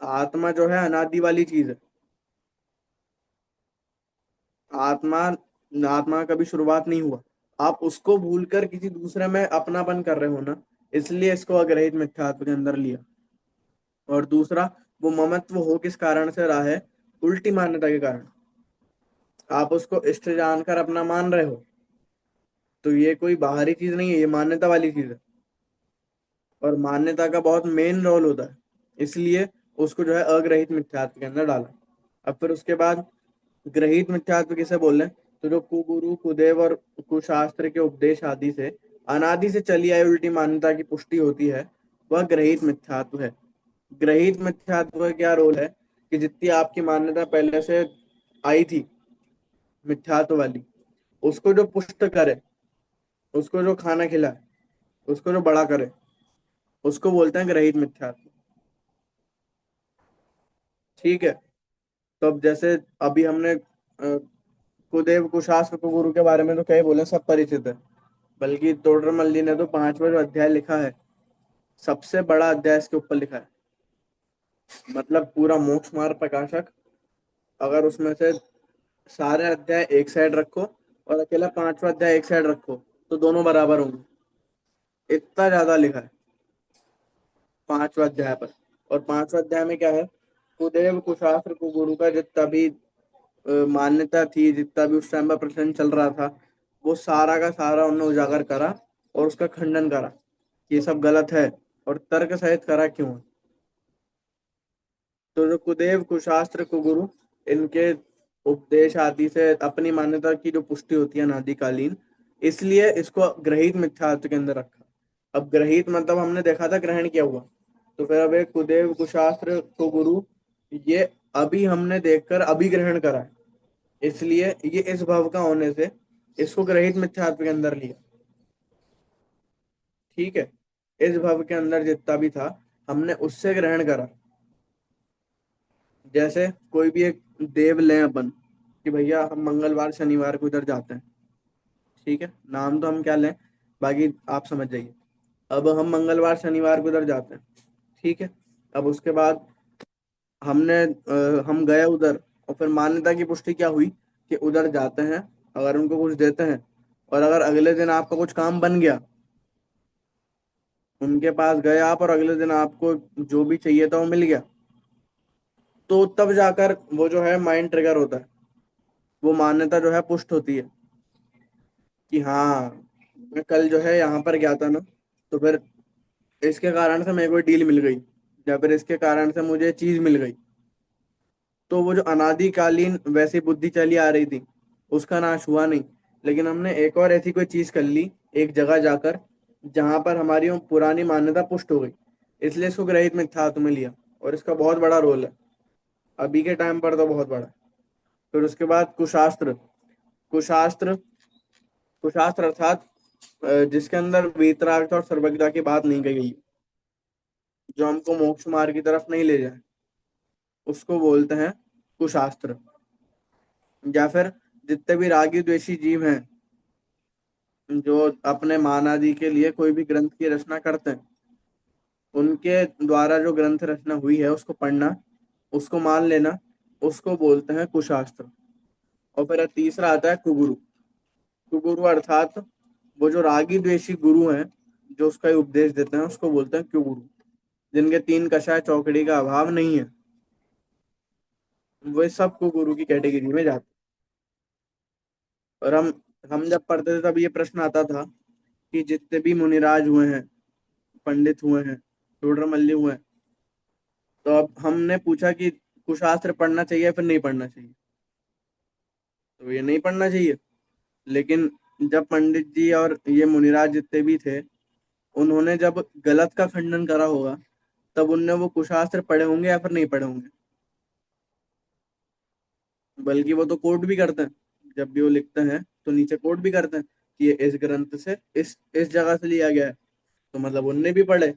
आत्मा जो है अनादि वाली चीज है। आत्मा आत्मा का कभी शुरुआत नहीं हुआ, आप उसको भूलकर किसी दूसरे में अपनापन कर रहे हो ना, इसलिए इसको अग्रहित मिथ्यात्व के अंदर लिया। और दूसरा, वो ममत्व हो किस कारण से रहा है? उल्टी मान्यता के कारण। आप उसको इष्ट जानकर अपना मान रहे हो, तो ये कोई बाहरी चीज नहीं है, ये मान्यता वाली चीज है। और मान्यता का बहुत मेन रोल होता है, इसलिए उसको जो है अग्रहित मिथ्यात्व के अंदर डाला। अब फिर उसके बाद ग्रहित मिथ्यात्व किसे बोल रहे हैं? तो जो कुगुरु कुदेव और कुशास्त्र के उपदेश आदि से अनादि से चली आई उल्टी मान्यता की पुष्टि होती है, वह ग्रहित मिथ्यात्व है। ग्रहित मिथ्यात्व का क्या रोल है कि जितनी आपकी मान्यता पहले से आई थी मिथ्यात्व वाली, उसको जो पुष्ट करे, उसको जो खाना खिलाए, उसको जो बड़ा करे, उसको बोलते हैं ग्रहित मिथ्यात्व। ठीक है। तो अब जैसे अभी हमने कुदेव कुशास्त्र कुगुरु के बारे में तो क्या ही बोले, सब परिचित है। बल्कि तोडर मल्ली ने तो 5वां जो अध्याय लिखा है, सबसे बड़ा अध्याय इसके ऊपर लिखा है। मतलब पूरा मोक्ष मार्ग प्रकाशक, अगर उसमें से सारे अध्याय एक साइड रखो और अकेला 5वां अध्याय एक साइड रखो, तो दोनों बराबर होंगे। इतना ज्यादा लिखा है 5वां अध्याय पर। और 5वां अध्याय में क्या है? कुदेव कुशास्त्र कुगुरु का जितना भी मान्यता थी, जितना भी उस टाइम पर प्रचलन चल रहा था, वो सारा का सारा उन्होंने उजागर करा और उसका खंडन करा कि ये सब गलत है, और तर्क सहित करा क्यों है। तो जो कुदेव कुशास्त्र कुगुरु, इनके उपदेश आदि से अपनी मान्यता की जो पुष्टि होती है अनादिकालीन, इसलिए इसको ग्रहित मिथ्यात्व के अंदर रखा। अब ग्रहित मतलब हमने देखा था ग्रहण किया हुआ, तो फिर अब एक कुदेव कुशास्त्र कुगुरु, ये अभी हमने देखकर अभी ग्रहण करा है, इसलिए ये इस भाव का होने से इसको ग्रहित मिथ्यात्व के अंदर लिया। ठीक है। इस भाव के अंदर जितना भी था हमने उससे ग्रहण करा। जैसे कोई भी एक देव लें अपन, कि भैया हम मंगलवार शनिवार को इधर जाते हैं। ठीक है, नाम तो हम क्या लें, बाकी आप समझ जाइए। अब हम मंगलवार शनिवार को उधर जाते हैं। ठीक है। अब उसके बाद हम गए उधर, और फिर मान्यता की पुष्टि क्या हुई कि उधर जाते हैं, अगर उनको कुछ देते हैं, और अगर अगले दिन आपका कुछ काम बन गया, उनके पास गए आप और अगले दिन आपको जो भी चाहिए था वो मिल गया, तो तब जाकर वो जो है माइंड ट्रिगर होता है, वो मान्यता जो है पुष्ट होती है कि हाँ, मैं कल जो है यहाँ पर गया था ना, तो फिर इसके कारण से मेरे को डील मिल गई, या फिर इसके कारण से मुझे चीज मिल गई। तो वो जो अनादिकालीन वैसी बुद्धि चली आ रही थी, उसका नाश हुआ नहीं, लेकिन हमने एक और ऐसी कोई चीज कर ली एक जगह जाकर, जहां पर हमारी वो पुरानी मान्यता पुष्ट हो गई, इसलिए इसको ग्रहित मिथ्यात्व में लिया। और इसका बहुत बड़ा रोल है अभी के टाइम पर, तो बहुत बड़ा है। फिर उसके बाद कुशास्त्र। कुशास्त्र कुशास्त्र अर्थात जिसके अंदर वीतरागता और सर्वज्ञता की बात नहीं कही गई, जो हमको मोक्ष मार्ग की तरफ नहीं ले जाए, उसको बोलते हैं कुशास्त्र। या फिर जितने भी रागी द्वेषी जीव हैं, जो अपने मान आदि के लिए कोई भी ग्रंथ की रचना करते हैं, उनके द्वारा जो ग्रंथ रचना हुई है उसको पढ़ना, उसको मान लेना, उसको बोलते हैं कुशास्त्र। और फिर तीसरा आता है कुगुरु। कुगुरु अर्थात वो जो रागी द्वेषी गुरु हैं, जो उसका ही उपदेश देते हैं, उसको बोलते हैं कुगुरु, जिनके 3 कषाय चौकड़ी का अभाव नहीं है, वे सब कुगुरु की कैटेगरी में जाते हैं। और हम जब पढ़ते थे तब ये प्रश्न आता था कि जितने भी मुनिराज हुए हैं, पंडित हुए हैं, टोडरमल्ली हुए हैं, तो अब हमने पूछा कि कुशास्त्र पढ़ना चाहिए फिर नहीं पढ़ना चाहिए, तो ये नहीं पढ़ना चाहिए। लेकिन जब पंडित जी और ये मुनिराज जितने भी थे, उन्होंने जब गलत का खंडन करा होगा, तब उनने वो कुशास्त्र पढ़े होंगे या फिर नहीं पढ़े होंगे। बल्कि वो तो कोट भी करते हैं, जब भी वो लिखते हैं तो नीचे कोट भी करते हैं कि ये इस ग्रंथ से इस जगह से लिया गया है। तो मतलब उनने भी पढ़े,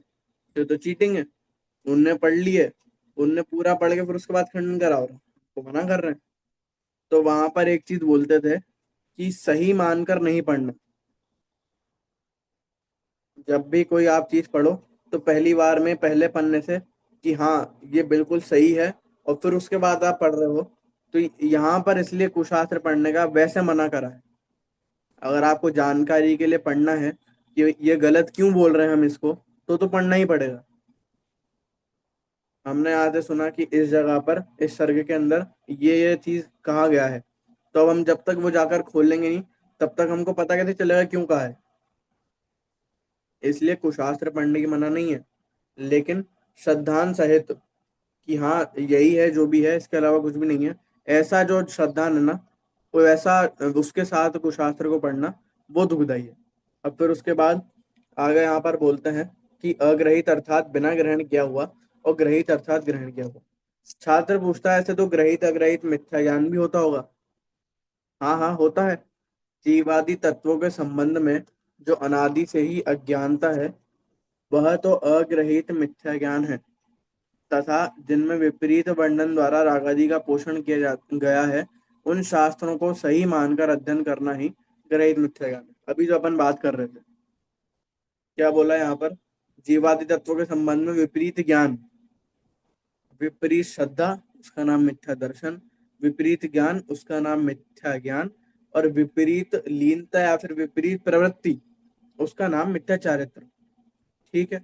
तो चीटिंग है। उनने पढ़ लिए, उनने पूरा पढ़ के फिर उसके बाद खंडन करा, और तो मना कर रहे हैं। तो वहां पर एक चीज बोलते थे कि सही मानकर नहीं पढ़ना। जब भी कोई आप चीज पढ़ो, तो पहली बार में पहले पन्ने से कि हाँ ये बिल्कुल सही है, और फिर उसके बाद आप पढ़ रहे हो, तो यहाँ पर इसलिए कुशास्त्र पढ़ने का वैसे मना करा है। अगर आपको जानकारी के लिए पढ़ना है कि ये गलत क्यों बोल रहे हैं हम इसको, तो पढ़ना ही पड़ेगा। हमने आज सुना कि इस जगह पर इस सर्ग के अंदर ये चीज कहा गया है, तो अब हम जब तक वो जाकर खोलेंगे नहीं, तब तक हमको पता कैसे चलेगा क्यों कहा है। इसलिए कुशास्त्र पढ़ने की मना नहीं है, लेकिन श्रद्धान सहित कि हाँ यही है जो भी है, इसके अलावा कुछ भी नहीं है, ऐसा जो श्रद्धान है ना, वो ऐसा उसके साथ कुशास्त्र को पढ़ना वो दुखदाई है। अब फिर उसके बाद आगे यहाँ पर बोलते हैं कि अग्रहित अर्थात बिना ग्रहण किया हुआ, और ग्रहित अर्थात ग्रहण किया हुआ। छात्र पूछता है ऐसे तो ग्रहित अग्रहित मिथ्या ज्ञान भी होता होगा। हाँ हाँ होता है। जीवादि तत्वों के संबंध में जो अनादि से ही अज्ञानता है, वह तो अग्रहित मिथ्या ज्ञान है, तथा जिनमें विपरीत वर्णन द्वारा रागादि का पोषण किया गया है, उन शास्त्रों को सही मानकर अध्ययन करना ही ग्रहित मिथ्या ज्ञान है। अभी जो अपन बात कर रहे थे, क्या बोला यहाँ पर, जीवादि तत्वों के संबंध में विपरीत ज्ञान, विपरीत श्रद्धा उसका नाम मिथ्या दर्शन, विपरीत ज्ञान उसका नाम मिथ्या ज्ञान, और विपरीत लीनता या फिर विपरीत प्रवृत्ति उसका नाम मिथ्या चारित्र। ठीक है।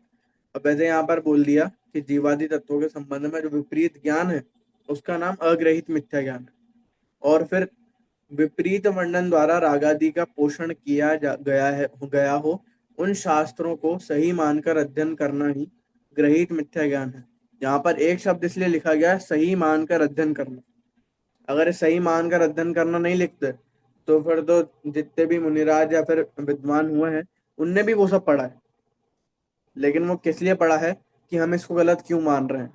अब ऐसे यहाँ पर बोल दिया कि जीवादि तत्वों के संबंध में जो विपरीत ज्ञान है उसका नाम अग्रहित मिथ्या ज्ञान है, और फिर विपरीत वर्णन द्वारा रागादि का पोषण गया हो, उन शास्त्रों को सही मानकर अध्ययन करना ही ग्रहित मिथ्या ज्ञान है। यहाँ पर एक शब्द इसलिए लिखा गया है, सही मानकर अध्ययन करना। अगर सही मानकर अध्ययन करना नहीं लिखते तो फिर तो जितने भी मुनिराज या फिर विद्वान हुए हैं उनने भी वो सब पढ़ा है, लेकिन वो किस लिए पढ़ा है कि हम इसको गलत क्यों मान रहे हैं,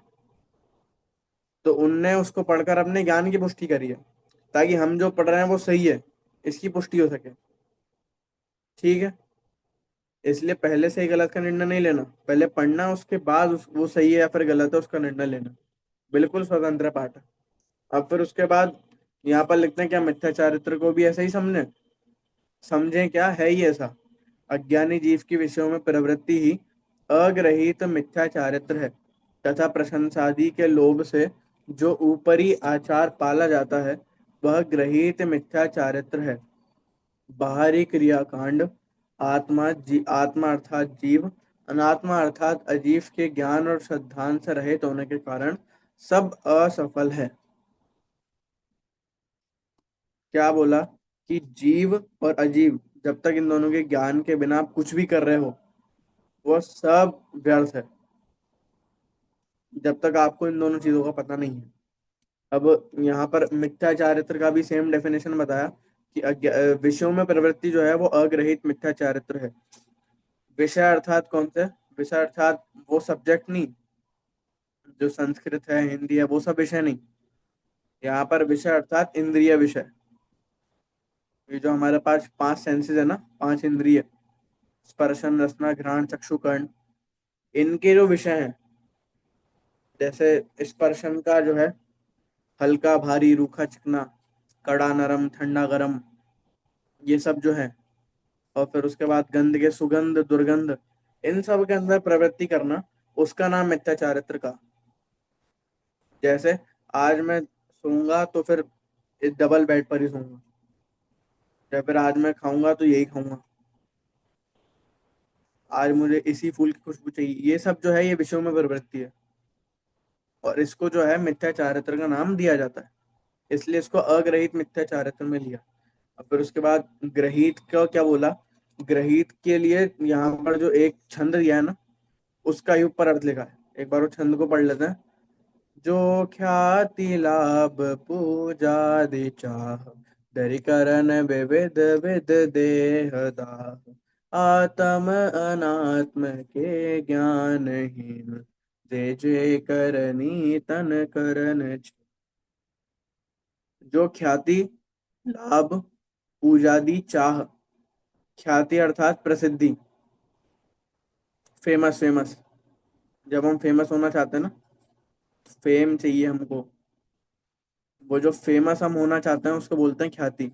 तो उनने उसको पढ़कर अपने ज्ञान की पुष्टि करी है, ताकि हम जो पढ़ रहे हैं वो सही है इसकी पुष्टि हो सके। ठीक है। इसलिए पहले सही गलत का निर्णय नहीं लेना, पहले पढ़ना, उसके बाद वो सही है या फिर गलत है उसका निर्णय लेना, बिल्कुल स्वतंत्र पाठ है। अब फिर उसके बाद यहाँ पर लिखते हैं क्या मिथ्या चारित्र को भी ऐसा ही समझे, समझें क्या है ही ऐसा। अज्ञानी जीव की विषयों में प्रवृत्ति ही अग्रहित मिथ्या चारित्र है, तथा प्रशंसादि के लोभ से जो ऊपरी आचार पाला जाता है वह ग्रहित मिथ्या चारित्र है। बाहरी क्रियाकांड आत्मा अर्थात जीव, अनात्मा अर्थात अजीव के ज्ञान और श्रद्धांत से रहित होने के कारण सब असफल है। क्या बोला कि जीव और अजीव, जब तक इन दोनों के ज्ञान के बिना आप कुछ भी कर रहे हो वो सब व्यर्थ है, जब तक आपको इन दोनों चीजों का पता नहीं है। अब यहाँ पर मिथ्या चारित्र का भी सेम डेफिनेशन बताया कि विषयों में प्रवृत्ति जो है वो अग्रहित मिथ्या चारित्र है। विषय अर्थात कौन से विषय, अर्थात वो सब्जेक्ट नहीं, जो संस्कृत है हिंदी है वो सब विषय नहीं। यहाँ पर विषय अर्थात इंद्रिय विषय, ये जो हमारे पास पांच सेंसेस है ना, पांच इंद्रिय, स्पर्शन रसना घ्राण चक्षु कर्ण, इनके जो विषय हैं, जैसे स्पर्शन का जो है हल्का भारी रूखा चिकना, कड़ा नरम ठंडा गरम, ये सब जो है, और फिर उसके बाद गंध के सुगंध दुर्गंध, इन सब के अंदर प्रवृत्ति करना उसका नाम मिथ्या चारित्र का। जैसे आज मैं सोऊंगा तो फिर इस डबल बेड पर ही सोऊंगा, या फिर आज मैं खाऊंगा तो यही खाऊंगा, आज मुझे इसी फूल की खुशबू चाहिए, ये सब जो है ये विषयों में प्रवृत्ति है, और इसको जो है मिथ्या चारित्र का नाम दिया जाता है, इसलिए इसको अग्रहित मिथ्या चारित्र में लिया। अब फिर उसके बाद ग्रहित का क्या बोला, ग्रहित के लिए यहाँ पर जो एक छंद दिया है ना, उसका ही ऊपर अर्थ लिखा है, एक बार वो छंद को पढ़ लेते हैं। जो ख्याति लाभ पूजा दि चाह, दरि करन विविध विध देह दाह, आत्म अनात्म के ज्ञानहीन, जे जे करनी तन करन छीन। जो ख्याति लाभ पूजादि चाह, ख्याति अर्थात प्रसिद्धि, फेमस फेमस, जब हम फेमस होना चाहते हैं ना, फेम चाहिए हमको, वो जो फेमस हम होना चाहते हैं उसको बोलते हैं ख्याति।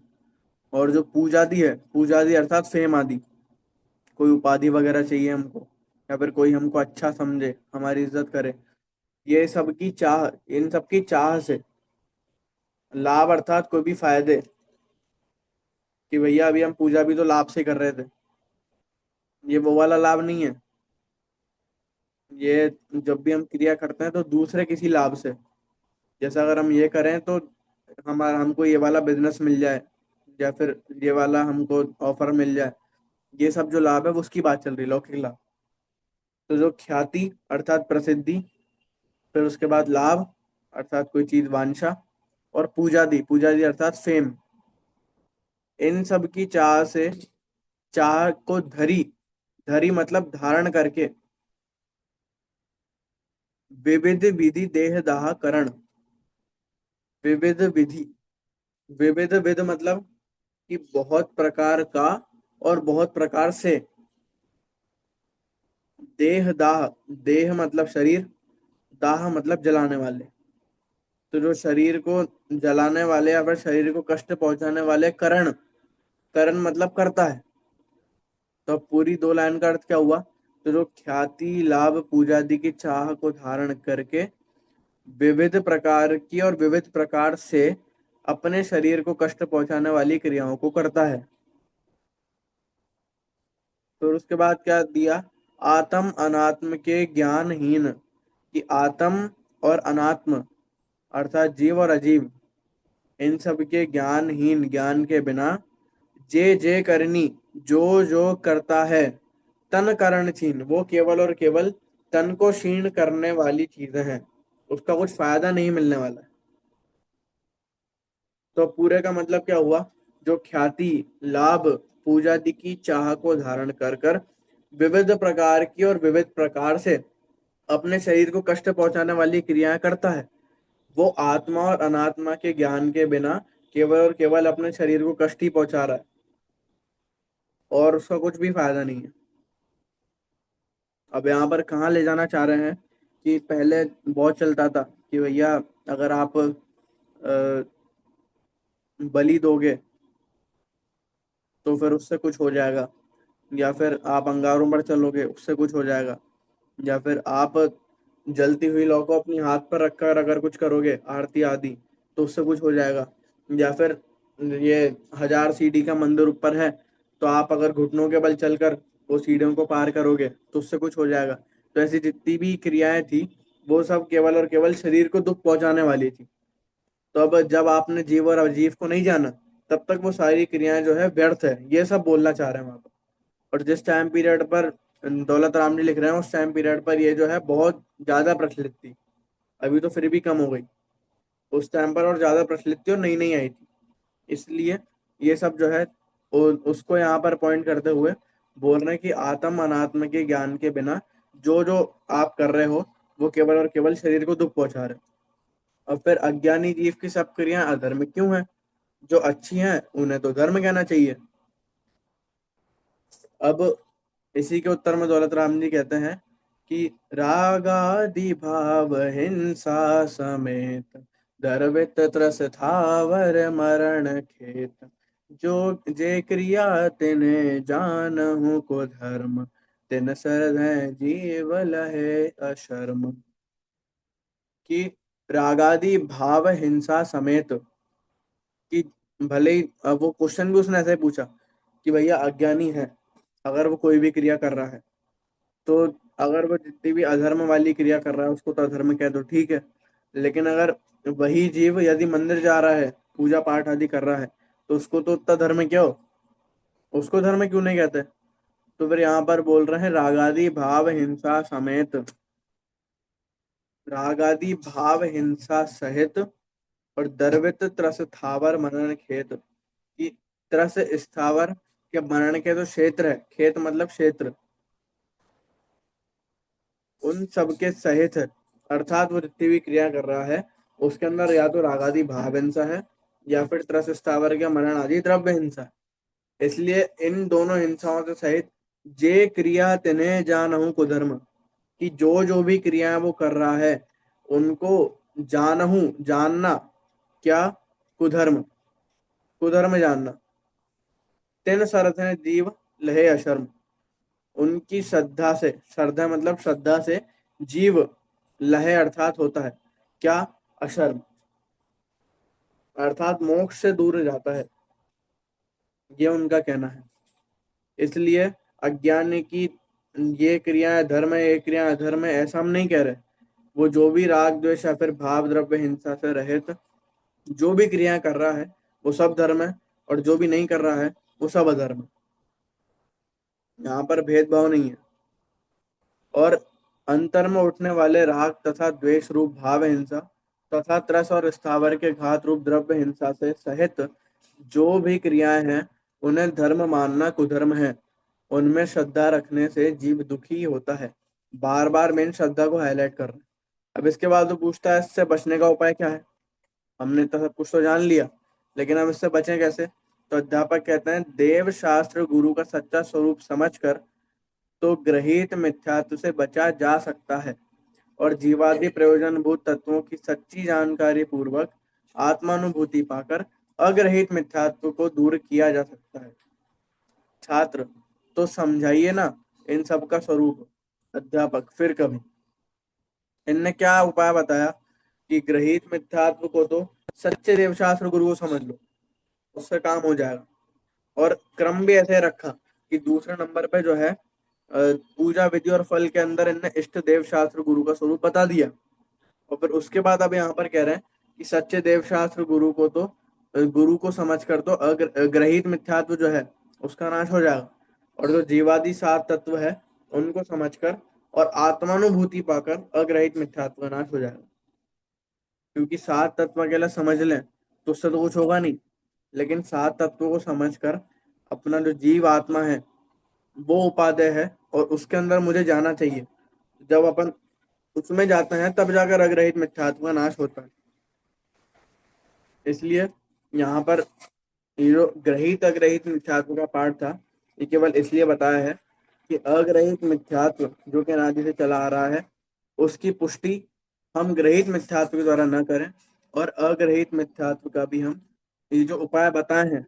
और जो पूजादि है, पूजादि अर्थात फेम आदि, कोई उपाधि वगैरह चाहिए हमको, या फिर कोई हमको अच्छा समझे, हमारी इज्जत करे, ये सब की चाह, इन सब की चाह से। लाभ अर्थात कोई भी फायदे, कि भैया अभी हम पूजा भी तो लाभ से कर रहे थे, ये वो वाला लाभ नहीं है। ये जब भी हम क्रिया करते हैं तो दूसरे किसी लाभ से, जैसे अगर हम ये करें तो हमको ये वाला बिजनेस मिल जाए, या फिर ये वाला हमको ऑफर मिल जाए, ये सब जो लाभ है वो उसकी बात चल रही है, लौकिक लाभ। तो जो ख्याति अर्थात प्रसिद्धि, फिर उसके बाद लाभ अर्थात कोई चीज वांछा, और पूजा दी अर्थात फेम, इन सब की चाह से, चाह को धरी, धरी मतलब धारण करके, विविध विधि देह दाह करण, विविध विधि, विविध विध मतलब कि बहुत प्रकार का और बहुत प्रकार से, देह दाह, देह मतलब शरीर, दाह मतलब जलाने वाले, तो जो शरीर को जलाने वाले या फिर शरीर को कष्ट पहुंचाने वाले करण, करण मतलब करता है। तो अब पूरी 2 लाइन का अर्थ क्या हुआ? तो जो ख्याति लाभ पूजा आदि की चाह को धारण करके विविध प्रकार की और विविध प्रकार से अपने शरीर को कष्ट पहुंचाने वाली क्रियाओं को करता है। तो उसके बाद क्या दिया? आत्म अनात्म के ज्ञानहीन, कि आत्म और अनात्म अर्थात जीव और अजीव, इन सब के ज्ञानहीन, ज्ञान के बिना, जे जे करनी, जो जो करता है, तन करण छीन, वो केवल और केवल तन को क्षीण करने वाली चीजें हैं, उसका कुछ फायदा नहीं मिलने वाला है। तो पूरे का मतलब क्या हुआ? जो ख्याति लाभ पूजा आदि की चाह को धारण कर कर विविध प्रकार की और विविध प्रकार से अपने शरीर को कष्ट पहुंचाने वाली क्रियाएं करता है, वो आत्मा और अनात्मा के ज्ञान के बिना केवल और केवल अपने शरीर को कष्ट ही पहुंचा रहा है, और उसका कुछ भी फायदा नहीं है। अब यहाँ पर कहाँ ले जाना चाह रहे हैं कि पहले बहुत चलता था कि भैया अगर आप बलि दोगे तो फिर उससे कुछ हो जाएगा, या फिर आप अंगारों पर चलोगे उससे कुछ हो जाएगा, या फिर आप जलती हुई लौ को अपनी हाथ पर रखकर अगर कुछ करोगे आरती आदि तो उससे कुछ हो जाएगा, या फिर ये 1000 सीढ़ी का मंदिर ऊपर है तो आप अगर घुटनों के बल चलकर वो सीढ़ियों को पार करोगे तो उससे कुछ हो जाएगा। तो ऐसी जितनी भी क्रियाएं थी वो सब केवल और केवल शरीर को दुख पहुंचाने वाली थी। तो अब जब आपने जीव और अजीव को नहीं जाना तब तक वो सारी क्रियाएं जो है व्यर्थ है, ये सब बोलना चाह रहे हैं वहां पर। और जिस टाइम पीरियड पर दौलत राम जी लिख रहे हैं उस टाइम पीरियड पर ये जो है बहुत ज्यादा प्रचलित थी, अभी तो फिर भी कम हो गई, उस टाइम पर और ज्यादा प्रचलित थी और नई नई आई थी। इसलिए ये सब जो है उसको यहाँ पर पॉइंट करते हुए बोल रहे हैं कि आत्म अनात्म के ज्ञान के बिना जो जो आप कर रहे हो वो केवल और केवल शरीर को दुख पहुंचा रहे हो। और फिर अज्ञानी जीव की सब क्रियाएं अधर्म क्यों हैं? जो अच्छी हैं उन्हें तो धर्म कहना चाहिए। अब इसी के उत्तर में दौलत राम जी कहते हैं कि रागादि भाव हिंसा समेत दर्वित त्रस थावर मरण खेत, जो जे क्रिया तिने जानहु को धर्म, तिन सरधै जीव लहे अशर्म। कि रागादि भाव हिंसा समेत, कि भले ही अब वो क्वेश्चन भी उसने ऐसे ही पूछा कि भैया अज्ञानी है अगर वो कोई भी क्रिया कर रहा है तो अगर वो जितनी भी अधर्म वाली क्रिया कर रहा है उसको तो अधर्म कह दो, ठीक है, लेकिन अगर वही जीव यदि मंदिर जा रहा है पूजा पाठ आदि कर रहा है तो उसको तो उतना धर्म क्यों, उसको धर्म क्यों नहीं कहते? तो फिर यहाँ पर बोल रहे हैं रागादि भाव हिंसा समेत, रागादि भाव हिंसा सहित, और दर्वित त्रस थावर मनन खेत, कि त्रस स्थावर के मनन के जो क्षेत्र है, खेत मतलब क्षेत्र, उन सब के सहित है, अर्थात वो जितनी भी क्रिया कर रहा है उसके अंदर या तो रागादि भाव हिंसा है या फिर त्रस स्थावर के मनन आदि द्रव्य हिंसा है। इसलिए इन दोनों हिंसाओं से सहित जे क्रिया तिन्हें जानहु कुधर्म, कि जो जो भी क्रियाएं वो कर रहा है उनको जानहु जानना, क्या? कुधर्म, कुधर्म जानना, तिन सरथ है जीव लहे अशर्म, उनकी श्रद्धा से, श्रद्धा मतलब श्रद्धा से जीव लहे अर्थात होता है क्या? अशर्म, अर्थात मोक्ष से दूर जाता है, ये उनका कहना है। इसलिए अज्ञानी की ये क्रियाएं धर्म है ये क्रिया अधर्म है ऐसा हम नहीं कह रहे, वो जो भी राग द्वेष या फिर भाव द्रव्य हिंसा से रहित जो भी क्रियाएं कर रहा है वो सब धर्म है, और जो भी नहीं कर रहा है वो सब अधर्म है। यहाँ पर भेदभाव नहीं है। और अंतर में उठने वाले राग तथा द्वेष रूप भाव हिंसा तथा त्रस और स्थावर के घात रूप द्रव्य हिंसा से सहित जो भी क्रियाएं हैं उन्हें धर्म मानना कुधर्म है। उनमें श्रद्धा रखने से जीव दुखी होता है। बार बार मेन श्रद्धा को हाईलाइट कर रहे हैं। अब इसके बाद तो पूछता है इससे बचने का उपाय क्या है। हमने तो सब कुछ तो जान लिया, लेकिन हम इससे बचें कैसे। तो अध्यापक कहते हैं देव शास्त्र गुरु का सच्चा स्वरूप समझकर तो ग्रहित मिथ्यात्व से बचा जा सकता है, और जीवादि प्रयोजनभूत तत्वों की सच्ची जानकारी पूर्वक आत्मानुभूति पाकर अग्रहित मिथ्यात्व को दूर किया जा सकता है। छात्र तो समझाइए ना इन सब का स्वरूप। अध्यापक फिर कभी। इनने क्या उपाय बताया कि ग्रहित मिथ्यात्व को तो सच्चे देवशास्त्र गुरु को समझ लो, उससे काम हो जाएगा। और क्रम भी ऐसे रखा कि दूसरे नंबर पे जो है पूजा विधि और फल के अंदर इनने इष्ट देव शास्त्र गुरु का स्वरूप बता दिया। और फिर उसके बाद अब यहाँ पर कह रहे हैं कि सच्चे देव शास्त्र गुरु को तो गुरु को समझ कर तो ग्रहित मिथ्यात्व जो है उसका नाश हो जाएगा, और जो जीवादि सात तत्व है उनको समझकर और आत्मानुभूति पाकर अग्रहित मिथ्यात्व का नाश हो जाएगा। क्योंकि सात तत्व अकेला समझ लें तो उससे तो कुछ होगा नहीं, लेकिन सात तत्वों को समझकर अपना जो जीव आत्मा है वो उपादेय है, और उसके अंदर मुझे जाना चाहिए। जब अपन उसमें जाते हैं तब जाकर अग्रहित मिथ्यात्व का नाश होता है। इसलिए यहाँ पर ये जो ग्रहित अग्रहित मिथ्यात्व का पाठ था ये केवल इसलिए बताया है कि अग्रहित मिथ्यात्व जो कि अनादि से चला आ रहा है उसकी पुष्टि हम ग्रहित मिथ्यात्व के द्वारा न करें, और अग्रहित मिथ्यात्व का भी हम ये जो उपाय बताए हैं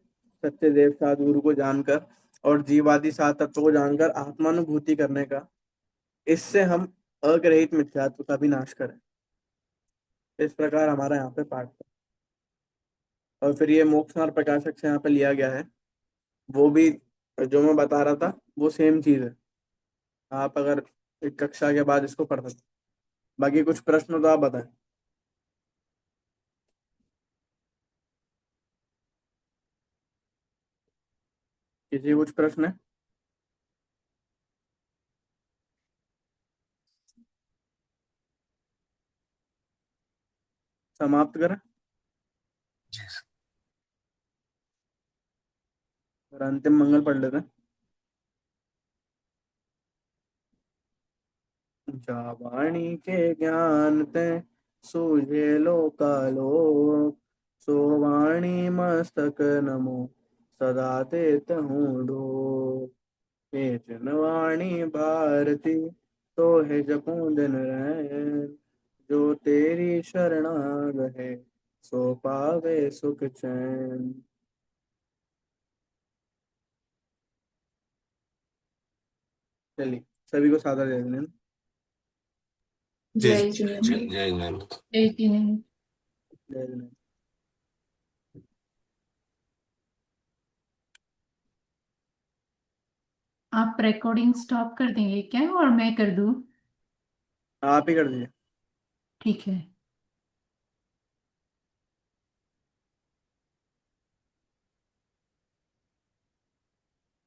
सत्य देव साधु गुरु को जानकर और जीवादि सात तत्व को जानकर आत्मानुभूति करने का, इससे हम अग्रहित मिथ्यात्व का भी नाश करें। इस प्रकार हमारा यहाँ पे पाठ था। और फिर ये मोक्षमार्ग प्रकाशक से यहाँ पे लिया गया है, वो भी जो मैं बता रहा था वो सेम चीज है। आप अगर एक कक्षा के बाद इसको पढ़ सकते। बाकी कुछ प्रश्न तो आप बताएं। किसी कुछ प्रश्न है? समाप्त करें और अंतिम मंगल पढ़ लेते हैं। जावाणी के ज्ञान ते सूझे लोकालोक, सोवाणी मस्तक नमो सदा देत हूँ डोक। हे जनवाणी भारती तो है जपूं दिन रैन, जो तेरी शरणा गए सो पावे सुख चैन। चलिए सभी को सादर जय जगन्नाथ। जय जय जय जिनेन्द्र। जय जय जय। जय जिनेन्द्र। जय जगन्नाथ। आप रिकॉर्डिंग स्टॉप कर देंगे क्या, और मैं कर दूं? आप ही कर दीजिए। ठीक है।